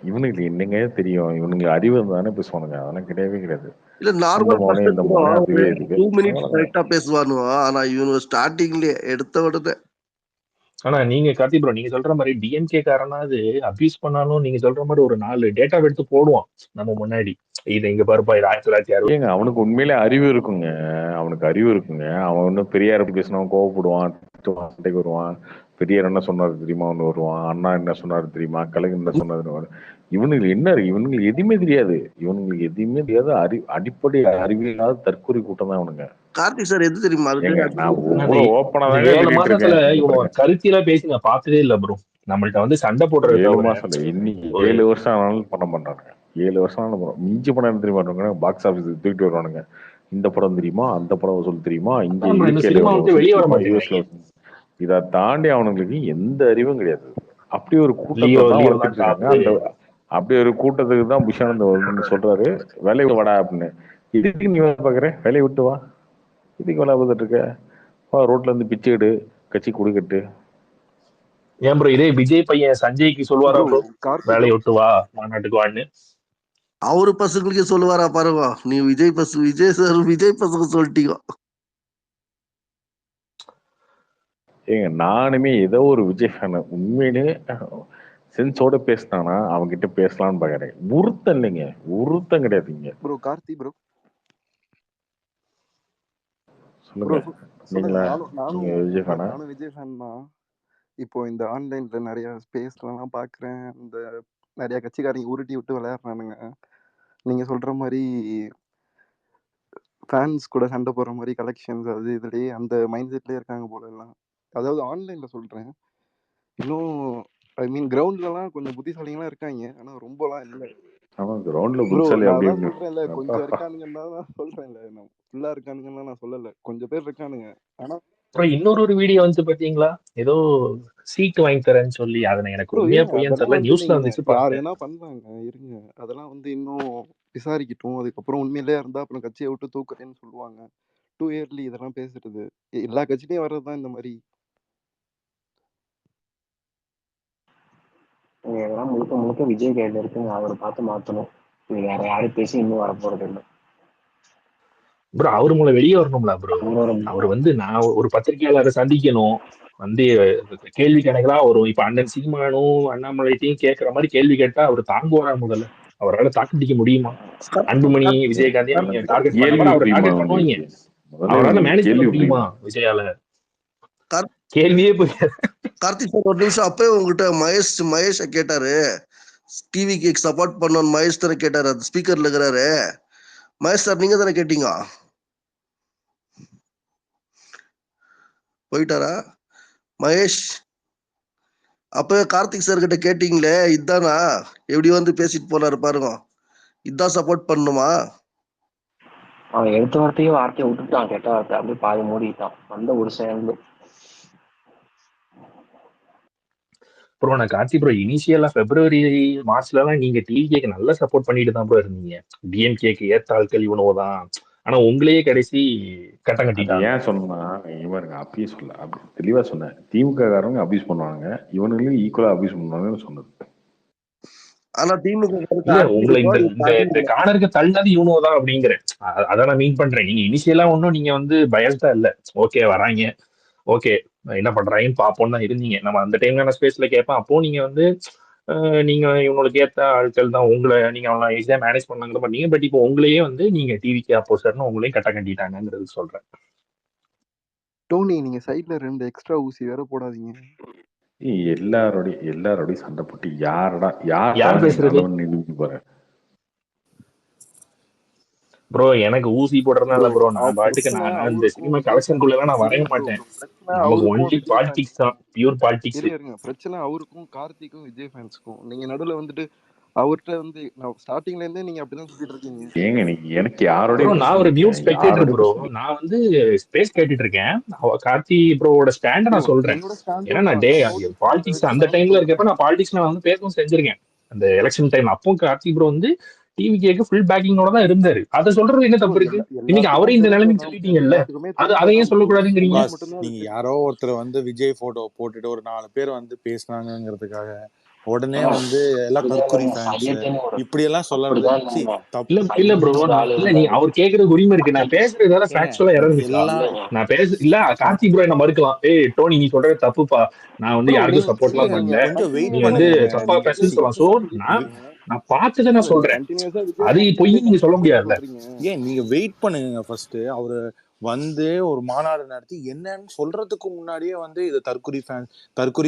இவனுக்கு என்னங்க தெரியும்? இவனுக்கு அறிவு தானே பேசுவானுங்க. அதெல்லாம் கிடையவே கிடையாது. இல்ல நார்மல் பர்சன் கூட 2 மினிட்ஸ் கரெக்டா பேசுவானுவா. ஆனா இவனு ஸ்டார்டிங்லயே எடுத்த உடனே. ஆனா நீங்க கார்த்தி ப்ரோ, நீங்க சொல்ற மாதிரி டிஎம்கே காரனாவது அபியூஸ் பண்ணாலும் நீங்க சொல்ற மாதிரி ஒரு 4 டேட்டா எடுத்து போடுவான் நம்ம முன்னாடி. இது இங்க பாருப்பா, இது 1960. ஏங்க அவனுக்கு உண்மையிலே அறிவு இருக்குங்க. அவன் இன்னும் பெரியார் பேசினவன் கோவப்படுவான், சண்டைக்கு வருவான். பெரியார் என்ன சொன்னாரு தெரியுமா ஒண்ணு வருவான், அண்ணா என்ன சொன்னாரு தெரியுமா, கலைஞர் என்ன சொன்னாரு. இவனுங்களுக்கு எதுவுமே தெரியாது. அடிப்படை அறிவியலாத தற்கொலை கூட்டம் தான் அவனுங்க. கார்த்திக் சார் எது தெரியுமா? ஓப்பனா 7 மாசத்துல இவன் கருத்தில பேசி நான் பார்த்ததே இல்ல ப்ரோ. நம்மள்ட்ட வந்து சண்டை போடுறது 7 மாசம் இன்னைக்கு 7 வருஷம் ஆனாலும் படம் பண்றாங்க. 7 வருஷம் ஆனாலும் மிஞ்சி படம் தெரியுமா, பாக்ஸ் ஆபீஸ் தூக்கிட்டு வருவானுங்க. இந்த படம் தெரியுமா, அந்த படம் சொல்லி தெரியுமா, இதை தாண்டி அவனுங்களுக்கு எந்த அறிவும் கிடையாது. அப்படி ஒரு கூட்டத்தை தான் வளர்த்துட்டு இருக்காங்க. அப்படி ஒரு கூட்டத்துக்கு தான் புஷானந்த் சொல்றாரு வேலையை வாடா அப்படின்னு. இதுக்கு நீ வேலை பாக்குற, வேலையை விட்டு வா. இதுக்கு வேலை பார்த்துட்டு இருக்க, ரோட்ல இருந்து பிச்சை எடு, கட்சி கொடுக்கட்டு. ஏன் ப்ரோ இதே விஜய் பையன் சஞ்சய்க்கு சொல்லுவாரா ப்ரோ, வேலையை விட்டு வா மாநாட்டுக்கு வான்னு? அவரு பசங்களுக்கு சொல்லுவாரா பாருங்க. நீ விஜய் பசங்க சொல்லிட்டீங்க. ஏங்க நானுமே ஏதோ ஒரு விஜய் ஃபேன் உண்மையிலே சென்ஸோட பேசினானா அவன்கிட்ட பேசலாம்னு பாக்குறேன். உருத்தம் இல்லைங்க, உருத்தம் கிடையாதுங்க. ப்ரோ கார்த்தி ப்ரோ சொல்லுங்க. நீங்களா? நானும் விஜய் ஃபேன் தான். இப்போ இந்த ஆன்லைன்ல நிறைய ஸ்பேஸ்லாம் பார்க்குறேன். இந்த நிறைய கட்சிக்காரங்க உருட்டி விட்டு விளையாடுறானுங்க. நீங்க சொல்ற மாதிரி ஃபேன்ஸ் கூட சண்டை போடுற மாதிரி கலெக்ஷன்ஸ் அது இதுலயே அந்த மைண்ட் செட்லயே இருக்காங்க போல எல்லாம். அதாவது ஆன்லைன்ல சொல்றேன். இன்னும் ஐ மீன் கிரவுண்ட்லலாம் கொஞ்சம் புத்திசாலிங்களாம் இருக்காங்க. ஆனா ரொம்பலாம் இல்லை அவன் கிரவுண்ட்ல ப்ரோ. புத்திசாலி நான் அப்படி தான் சொல்றேன்ல, கொஞ்சம் இருக்கானுங்கன்னு தான் நான் சொல்றேன்ல. நான் ஃபுல்லா இருக்கானுங்கன்னு நான் சொல்லல, கொஞ்சம் பேர் இருக்கானுங்க. ஆனா அப்புறம் இன்னொரு வீடியோ வந்து பாத்தீங்களா, ஏதோ சீட் வாங்கி தரேன்னு சொல்லி, அதை எனக்கு ப்ரோ உண்மையா இருங்க, பொய்யான்னு அதெல்லாம் தெரியல, வந்து நியூஸ்ல நீங்க வந்துச்சு யார் பார்த்தேன். என்ன பண்றாங்க இருங்க, அதெல்லாம் வந்து இன்னும் விசாரிக்கட்டும். அதுக்கப்புறம் உண்மையிலே இருந்தா அப்புறம் கட்சியை விட்டு தூக்குறேன்னு சொல்லுவாங்க. டூ இயர்லி இதெல்லாம் பேசுறது எல்லா கட்சியிலையும் வர்றதுதான் இந்த மாதிரி. இதெல்லாம் முழுக்க முழுக்க விஜய் கையில இருக்குங்க. அவரை பார்த்து மாத்தணும். இது வேற யாரும் பேசி இன்னும் வரப்போறது இல்லை. ப்ரோ அவர் மூலம் வெளியே வரணும்ல ப்ரோ. அவரோட அவர் வந்து நான் ஒரு பத்திரிகையாளரை சந்திக்கணும், வந்து கேள்வி கணக்கா வரும். இப்ப அண்ணன் சீமானும் அண்ணாமலைட்டையும் கேட்கற மாதிரி கேள்வி கேட்டா அவர் தாங்குவாரா? முதல்ல அவரால் தாக்கு பிடிக்க முடியுமா? அன்புமணி விஜயகாந்தையும் நீங்க டார்கெட் பண்ண கேள்வி மாதிரி அவரை எப்படிமா டார்கெட் பண்ணுவீங்க. உங்களுக்கு? முதல்ல அவரால் உங்களுக்கு மேனேஜ் பண்ண கேள்வி முடியுமா எப்படிமா? விஜயால? கேள்வியே கார்த்திக் சார் ஒரு நிமிஷம் அப்பவே உங்ககிட்ட மகேஷ கேட்டாரு, டிவிக்கு சப்போர்ட் பண்ணணும் மகேஷ் தானே கேட்டாரு. அது ஸ்பீக்கர்ல இருக்கிறாரு. மகேஷ் சார் நீங்க தானே கேட்டீங்க? போயிட்டாரா மகேஷ்? அப்ப கார்த்திக் சார் கிட்ட கேட்டீங்களே, இதானா எப்படி வந்து பேசிட்டு போனாரு பாருங்க, இதான் சப்போர்ட் பண்ணுமா? அவன் எடுத்த வார்த்தையை விட்டுட்டான், கெட்ட வார்த்தை அப்படியே பாதி மூடிட்டான் வந்த ஒரு சேர்ந்து. ப்ரோ நான் கார்த்தி ப்ரோ இனிஷியலா பிப்ரவரி மார்ச்ல எல்லாம் நீங்க டிவிகேக்கு நல்லா சப்போர்ட் பண்ணிட்டு தான் ப்ரோ இருந்தீங்க. டிஎம்கேக்கு ஏத்த ஆட்கள் இவனோ தான். ஆனா உங்களையே கடைசி கட்டம் அது கட்டிட்டாங்க. ஏன் சொன்னா இவனுங்க அப்பயே சொல்ல, அப்படி தெளிவா சொன்னேன். திமுக காரங்க அபியூஸ் பண்ணுவாங்க, இவனுங்களையும் ஈக்குவலா அபியூஸ் பண்ணுவாங்கன்னு சொன்னது. ஆனா திமுக இல்ல உங்களை இந்த கார்னருக்கு தள்ளாது இவனோ தான் அப்படிங்கிறேன். அதான் நான் மீன் பண்றேன். நீங்க இனிஷியலா ஒன்னும் நீங்க வந்து பயஸ்டா இல்ல, ஓகே வராங்க, ஓகே என்ன பண்றாங்கன்னு பாப்போம் தான் இருந்தீங்க. நம்ம அந்த டைம்ல ஸ்பேஸ்ல கேட்பேன். அப்போ நீங்க வந்து நீங்க இவங்களுக்கு ஏத்த ஆட்கள் தான், உங்களை நீங்க அவங்க ஈஸியா மேனேஜ் பண்ணாங்கிற பண்ணீங்க. பட் இப்போ உங்களையே வந்து நீங்க டிவிக்கு அப்போசர்னு உங்களையும் கட்ட கட்டிட்டாங்கிறது சொல்றேன். டோனி நீங்க சைட்ல 2 எக்ஸ்ட்ரா ஊசி வேற போடாதீங்க. எல்லாரோடையும் சண்டை போட்டு யார் பேசுறது நிரூபிக்க போறேன் ப்ரோ? எனக்கு ஊசி போடுறதுனால ப்ரோ நான் பாட்டுக்கு நான் இந்த சினிமா கலெக்ஷனுக்குள்ள நான் வரைய மாட்டேன். நமக்கு ஒன்லி பாலிடிக்ஸ் தான், பியூர் பாலிடிக்ஸ். இருங்க, பிரச்சனை அவருக்கும் கார்த்திக்கும் விஜய் ஃபேன்ஸ்க்கும். நீங்க நடுவுல வந்துட்டு அவர்கிட்ட வந்து நான் ஸ்டார்டிங்ல இருந்தே நீங்க அப்படிதான் சொல்லிட்டு இருக்கீங்க. ஏங்க நீங்க எனக்கு யாரோட நான் ஒரு மியூட் ஸ்பெக்டேட்டர் ப்ரோ. நான் வந்து ஸ்பேஸ் கேட்டுட்டு இருக்கேன். கார்த்தி ப்ரோவோட ஸ்டாண்ட நான் சொல்றேன். ஏன்னா நான் பாலிடிக்ஸ் அந்த டைம்ல இருக்கப்ப நான் பாலிடிக்ஸ்ல வந்து பேசவும் செஞ்சிருக்கேன். அந்த எலெக்ஷன் டைம் அப்போ கார்த்தி ப்ரோ வந்து டிவிகேக்கு ஃபுல் பேக்கிங்கோட தான் இருந்தாரு. அதை சொல்றது என்ன தப்பு இருக்கு? இன்னைக்கு அவரே இந்த நிலைமைக்கு சொல்லிட்டீங்கல்ல, அதையும் சொல்லக்கூடாதுங்கிறீங்க. நீங்க யாரோ ஒருத்தர் வந்து விஜய் போட்டோ போட்டுட்டு ஒரு 4 பேர் வந்து பேசுனாங்கிறதுக்காக உடனே வந்து எல்லாம் தற்கொலை ஃபேன்ஸ் இப்படி எல்லாம் சொல்றது இல்ல ப்ரோ. இல்ல நீ அவர் கேக்குறது உரிமை இருக்கு. நான் பேசுறதால ஃபேக்சுவலா இறங்குச்சா? நான் இல்ல கார்த்தி ப்ரோ என்ன மறுக்கலாம். டோனி நீ சொல்றது தப்புப்பா, நான் வந்து யாருக்கும் சப்போர்ட் எல்லாம் பண்ணல, நீ வந்து தப்பா பேசுன்னு சொல்லலாம். சோ நான் பார்த்துதான் நான் சொல்றேன், அது பொய் நீங்க சொல்ல முடியாதுல்ல. ஏன் நீங்க வெயிட் பண்ணுங்க. ஃபர்ஸ்ட் அவரு வந்து ஒரு மாநாடு நடத்தி என்னன்னு சொல்றதுக்கு முன்னாடியே வந்து இது தற்கொலை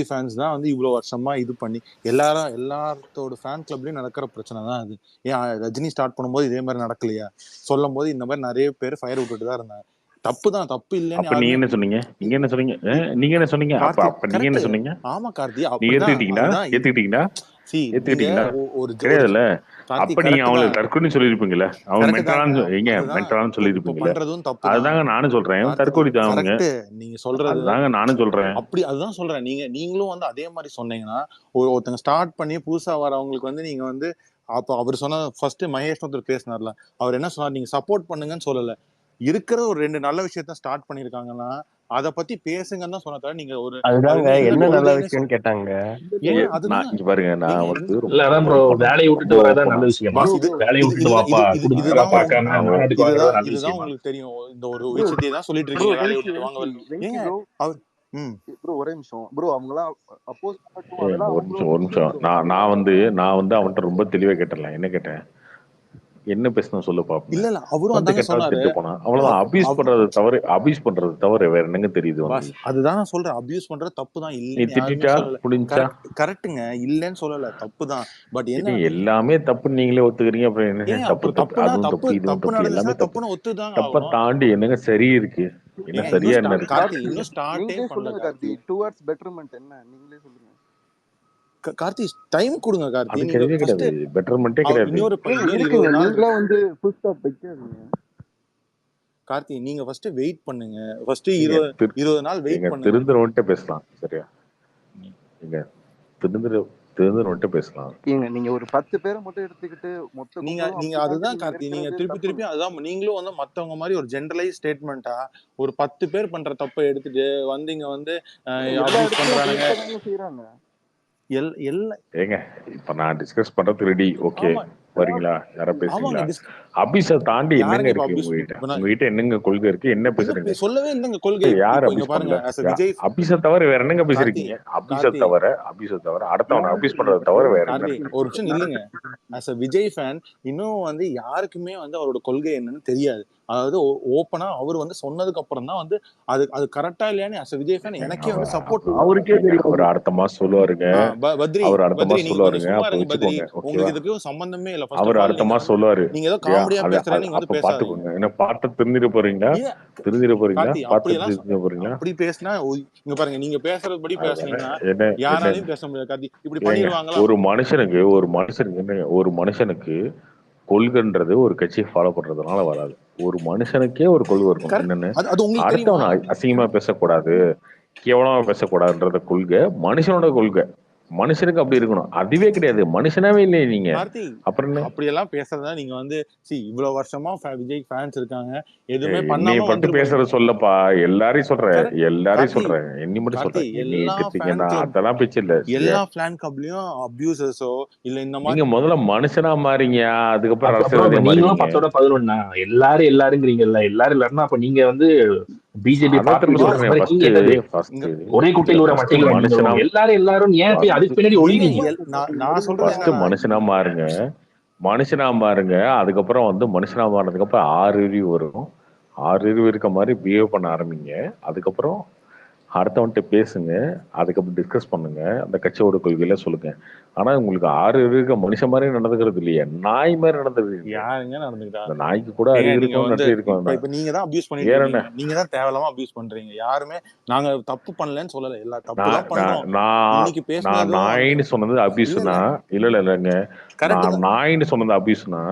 ஃபேன்ஸ் தான் வந்து இவ்வளவு வருஷமா இது பண்ணி எல்லாத்தோட ஃபேன் கிளப்லயும் நடக்கிற பிரச்சனை தான் அது. ஏன் ரஜினி ஸ்டார்ட் பண்ணும்போது இதே மாதிரி நடக்கலையா? சொல்லும் போது இந்த மாதிரி நிறைய பேர் ஃபயர் விட்டுட்டு தான் இருந்தாங்க. தப்பு இல்லன்னு நீங்க என்ன சொன்னீங்க? நீங்க என்ன சொன்னீங்க? ஆமா கார்த்தி, ஏத்துக்கிட்டீங்களா? கிடையாதுல்ல. அப்ப நீங்க அவங்களுக்கு தற்கொலை சொல்லிருப்பீங்கல்ல, அவங்க மென்டலான்னு சொல்லிருப்பீங்கல்ல. அதுதாங்க நானும் சொல்றேன், தற்கொலை தான் அவங்க. நீங்க சொல்றது அதுதாங்க நானும் சொல்றேன். அதுதான் சொல்றேன். நீங்களும் வந்து அதே மாதிரி சொன்னீங்கன்னா ஒருத்தங்க ஸ்டார்ட் பண்ணி புதுசா வரவங்களுக்கு வந்து நீங்க வந்து அப்ப அவர் சொன்ன ஃபர்ஸ்ட் மகேஷ் ஒருத்தர் பேசினார்ல, அவர் என்ன சொன்னார்? நீங்க சப்போர்ட் பண்ணுங்கன்னு சொல்லல, இருக்கிற ஒரு 2 நல்ல விஷயத்த ஸ்டார்ட் பண்ணிருக்காங்கன்னா அத பத்தி பேசுங்கன்னு தான் சொன்னதா. நீங்க ஒரு அதுதாங்க என்ன நல்ல விஷயம்னு கேட்டாங்க. இங்க பாருங்க, நான் வந்து இல்லதான் ப்ரோ, வேலையை விட்டுட்டு வரதா நல்ல விஷயமா? வேலையை விட்டுட்டு வாப்பா, குடும்பத்தை பார்க்காம நாட்டுக்கு வரதா நல்ல விஷயம். உங்களுக்கு தெரியும், இந்த ஒரு விஷயத்தை தான் சொல்லிட்டு இருக்கீங்க, வேலையை விட்டுட்டு வாங்க. அவர் ப்ரோ ஒரே நிமிஷம் ப்ரோ, அவங்களா அப்போஸ் ஒரு நிமிஷம் நான் வந்து அவன்கிட்ட ரொம்ப தெளிவா கேட்டல. என்ன கேட்டேன்? என்ன பேசணும் சொல்ல பாப்போம். இல்ல அவரும் வந்து அதாங்க கெட்டாலும் சொன்னாரு. திட்டு போனா அவ்வளவுதான். அபியூஸ் பண்றது தவிர வேற என்னங்க தெரியுது பாஸ் வந்து? அதுதான் நான் சொல்றேன், அபியூஸ் பண்றது தப்பு தான், நீ இல்லன்னு யாருமே திட்டா சொல்லல. புடிஞ்சா கரெக்டுங்க, இல்லன்னு சொல்லல, தப்பு தான். பட் என்ன எல்லாமே தப்புன்னு நீங்களே ஒத்துக்கிறீங்க. அப்புறம் என்ன ஏன் தப்பு அப்புறம் தப்பு தப்புனா அதுவும் தப்பு தப்பு இதுவும் தப்பு தப்பு எல்லாமே நடந்துச்சுன்னா தப்பு. தப்புன்னு ஒத்துதாங்க தப்ப ஆகணும். தாண்டி என்னங்க சரி இருக்கு? என்ன ஏங்க சரியா இன்னும் என்ன இருக்கு? கார்த்தி இன்னும் ஸ்டார்ட்டே நீங்களே பண்ணல சொல்லுங்க கார்த்தி. கார்த்தி, டுவர்ட்ஸ் பெட்டர்மென்ட் என்ன நீங்களே சொல்லுங்க. கார்த்தி டைம் கொடுங்க கார்த்தி. அது நீங்க கிடையவே ஃபர்ஸ்ட் கிடையாது, பெட்டர்மெண்ட்டே கிடையாது. இன்னொரு இருக்குங்க, 20 நாள் நீங்களா வந்து ஃபுல் ஸ்டாப் வைக்காதீங்க. கார்த்தி நீங்க ஃபர்ஸ்ட் வெயிட் பண்ணுங்க. ஃபர்ஸ்ட் 20 நாள் வெயிட் பண்ணுங்க. திருந்துறவன்ட்ட பேசலாம் சரியா? நீங்க திருந்துறவன்ட்ட பேசலாம். ஏங்க நீங்க ஒரு 10 பேரை மட்டும் எடுத்துக்கிட்டு மொத்த நீங்க அதுதான் கார்த்தி, நீங்க திருப்பி அதான் நீங்களும் வந்து மத்தவங்க மாதிரி ஒரு ஜெனரலைஸ் ஸ்டேட்மெண்டா ஒரு 10 பேர் பண்ற தப்பை எடுத்துட்டு வந்தீங்க வந்து அபியூஸ் பண்றானுங்க செய்யறாங்க. ஏங்க இப்ப நான் டிஸ்கஸ் பண்றதுக்கு ரெடி. ஓகே வரீங்களா? யாரா பேசுறீங்களா? அபியூஸை தாண்டி என்னங்க இருக்கு உங்ககிட்ட? உங்ககிட்ட என்னங்க கொள்கை இருக்கு? என்ன பேசுறீங்க? சொல்லவே இல்லைங்க கொள்கை. யார் அபியூஸ் பண்ணல? அபியூஸை தவிர வேற என்னங்க பேசுறீங்க? அபியூஸை தவிர அடுத்தவனை அபியூஸ் பண்றதை தவிர வேற என்ன இருக்கு? ஒரு நிமிஷம் இல்லைங்க. as a விஜய் ஃபேன் இன்னும் வந்து யாருக்குமே வந்து அவரோட கொள்கை என்னன்னு தெரியாது. அதாவது ஓப்பனா அவர் வந்து சொன்னதுக்கு அப்புறம் தான் வந்து அது கரெக்டா இல்லையான்னு as a விஜய் ஃபேன் எனக்கே வந்து சப்போர்ட் அவருக்கே தெரியும். அவர் அடுத்த மாசம் சொல்லுவாருங்க. பத்ரி அவர் அடுத்த மாசம் சொல்லுவாருங்க. அப்ப பத்ரி வச்சுக்கோங்க. உங்களுக்கு இதுக்கு சம்பந்தமே இல்ல. அவர் அடுத்த மாசம் சொல்லுவாரு. நீங்க ஏதோ காமெடியா பேசுறேன்னு நீங்க வந்து அப்ப பாத்துக்கோங்க. என்ன பாட்ட திருந்திர போறீங்களா? அப்படி பேசினா இங்க பாருங்க, நீங்க பேசுறது படி பேசுனீங்கன்னா யாராலையும் பேச முடியாது கார்த்தி. இப்படி பண்ணிடுவாங்களா? ஒரு மனுஷனுக்கு கொள்கைன்றது ஒரு கட்சியை ஃபாலோ பண்றதுனால வராது. ஒரு மனுஷனுக்கே ஒரு கொள்கை இருக்கும். என்னன்னு அடுத்தவனை அசிங்கமா பேசக்கூடாது, கேவலமா பேசக்கூடாதுன்றத கொள்கை மனுஷனோட கொள்கை. மனுஷனுக்கு அப்படி இருக்கணும். அதுவே கிடையாது, மனுஷனாவே இல்லையே நீங்க. அப்புறம் அப்படி எல்லாம் பேசுறதா நீங்க வந்து இவ்வளவு வருஷமா விஜய் ஃபேன்ஸ் இருக்காங்க, எதுவுமே பண்ணாம வந்து பேசுற சொல்லப்பா. எல்லாரையும் சொல்றேன் என்னி மட்டும் சொல்றேன். அதெல்லாம் பேச்சு இல்ல. எல்லா ஃபேன் கிளப்லயும் அபியூசர்ஸோ இல்ல இந்த மாதிரி. நீங்க முதல்ல மனுஷனா மாறீங்க, அதுக்கப்புறம் அரசியல்வாதியா நீங்களும் 10-11 எல்லாரும் இல்லன்னா அப்ப நீங்க வந்து பிஜேபி ஒரே குட்டையில் ஊற மாட்டீங்க. எல்லாரும் ஏன் அதுக்கு பின்னாடி ஒளிறீங்க? நான் சொல்றேன் மனுஷனா மாறுங்க. அதுக்கப்புறம் வந்து மனுஷனா மாறினதுக்கு அப்புறம் 6 அறிவு வரும். 6 அறிவு இருக்க மாதிரி பிஹேவ் பண்ண ஆரம்பிங்க. அதுக்கப்புறம் அடுத்தவன்ட்டு பேசுங்க. அதுக்கப்புறம் டிஸ்கஸ் பண்ணுங்க. அந்த கட்சியோட கொள்கையில சொல்லுங்க. ஆனா உங்களுக்கு 6 இருக்க மனுஷன் மாதிரி நடந்துக்கிறது இல்லையா? நாய் மாதிரி நடந்துருக்கு. யாருங்க நடந்துக்கிட்டா? அந்த நாய்க்கு கூட அறிவு இருக்கும், நன்றி இருக்கும். இப்ப நீங்க தான் அபியூஸ் பண்ணிருக்கீங்க. நீங்க தான் தேவையில்லாம அபியூஸ் பண்றீங்க. யாருமே நாங்க தப்பு பண்ணலன்னு சொல்லல. எல்லா தப்பு தான் பண்றோம். நான் நாயின்னு சொன்னது அபியூஸ்னா இல்லங்க. நான் நாயின்னு சொன்னது அபியூஸ்னா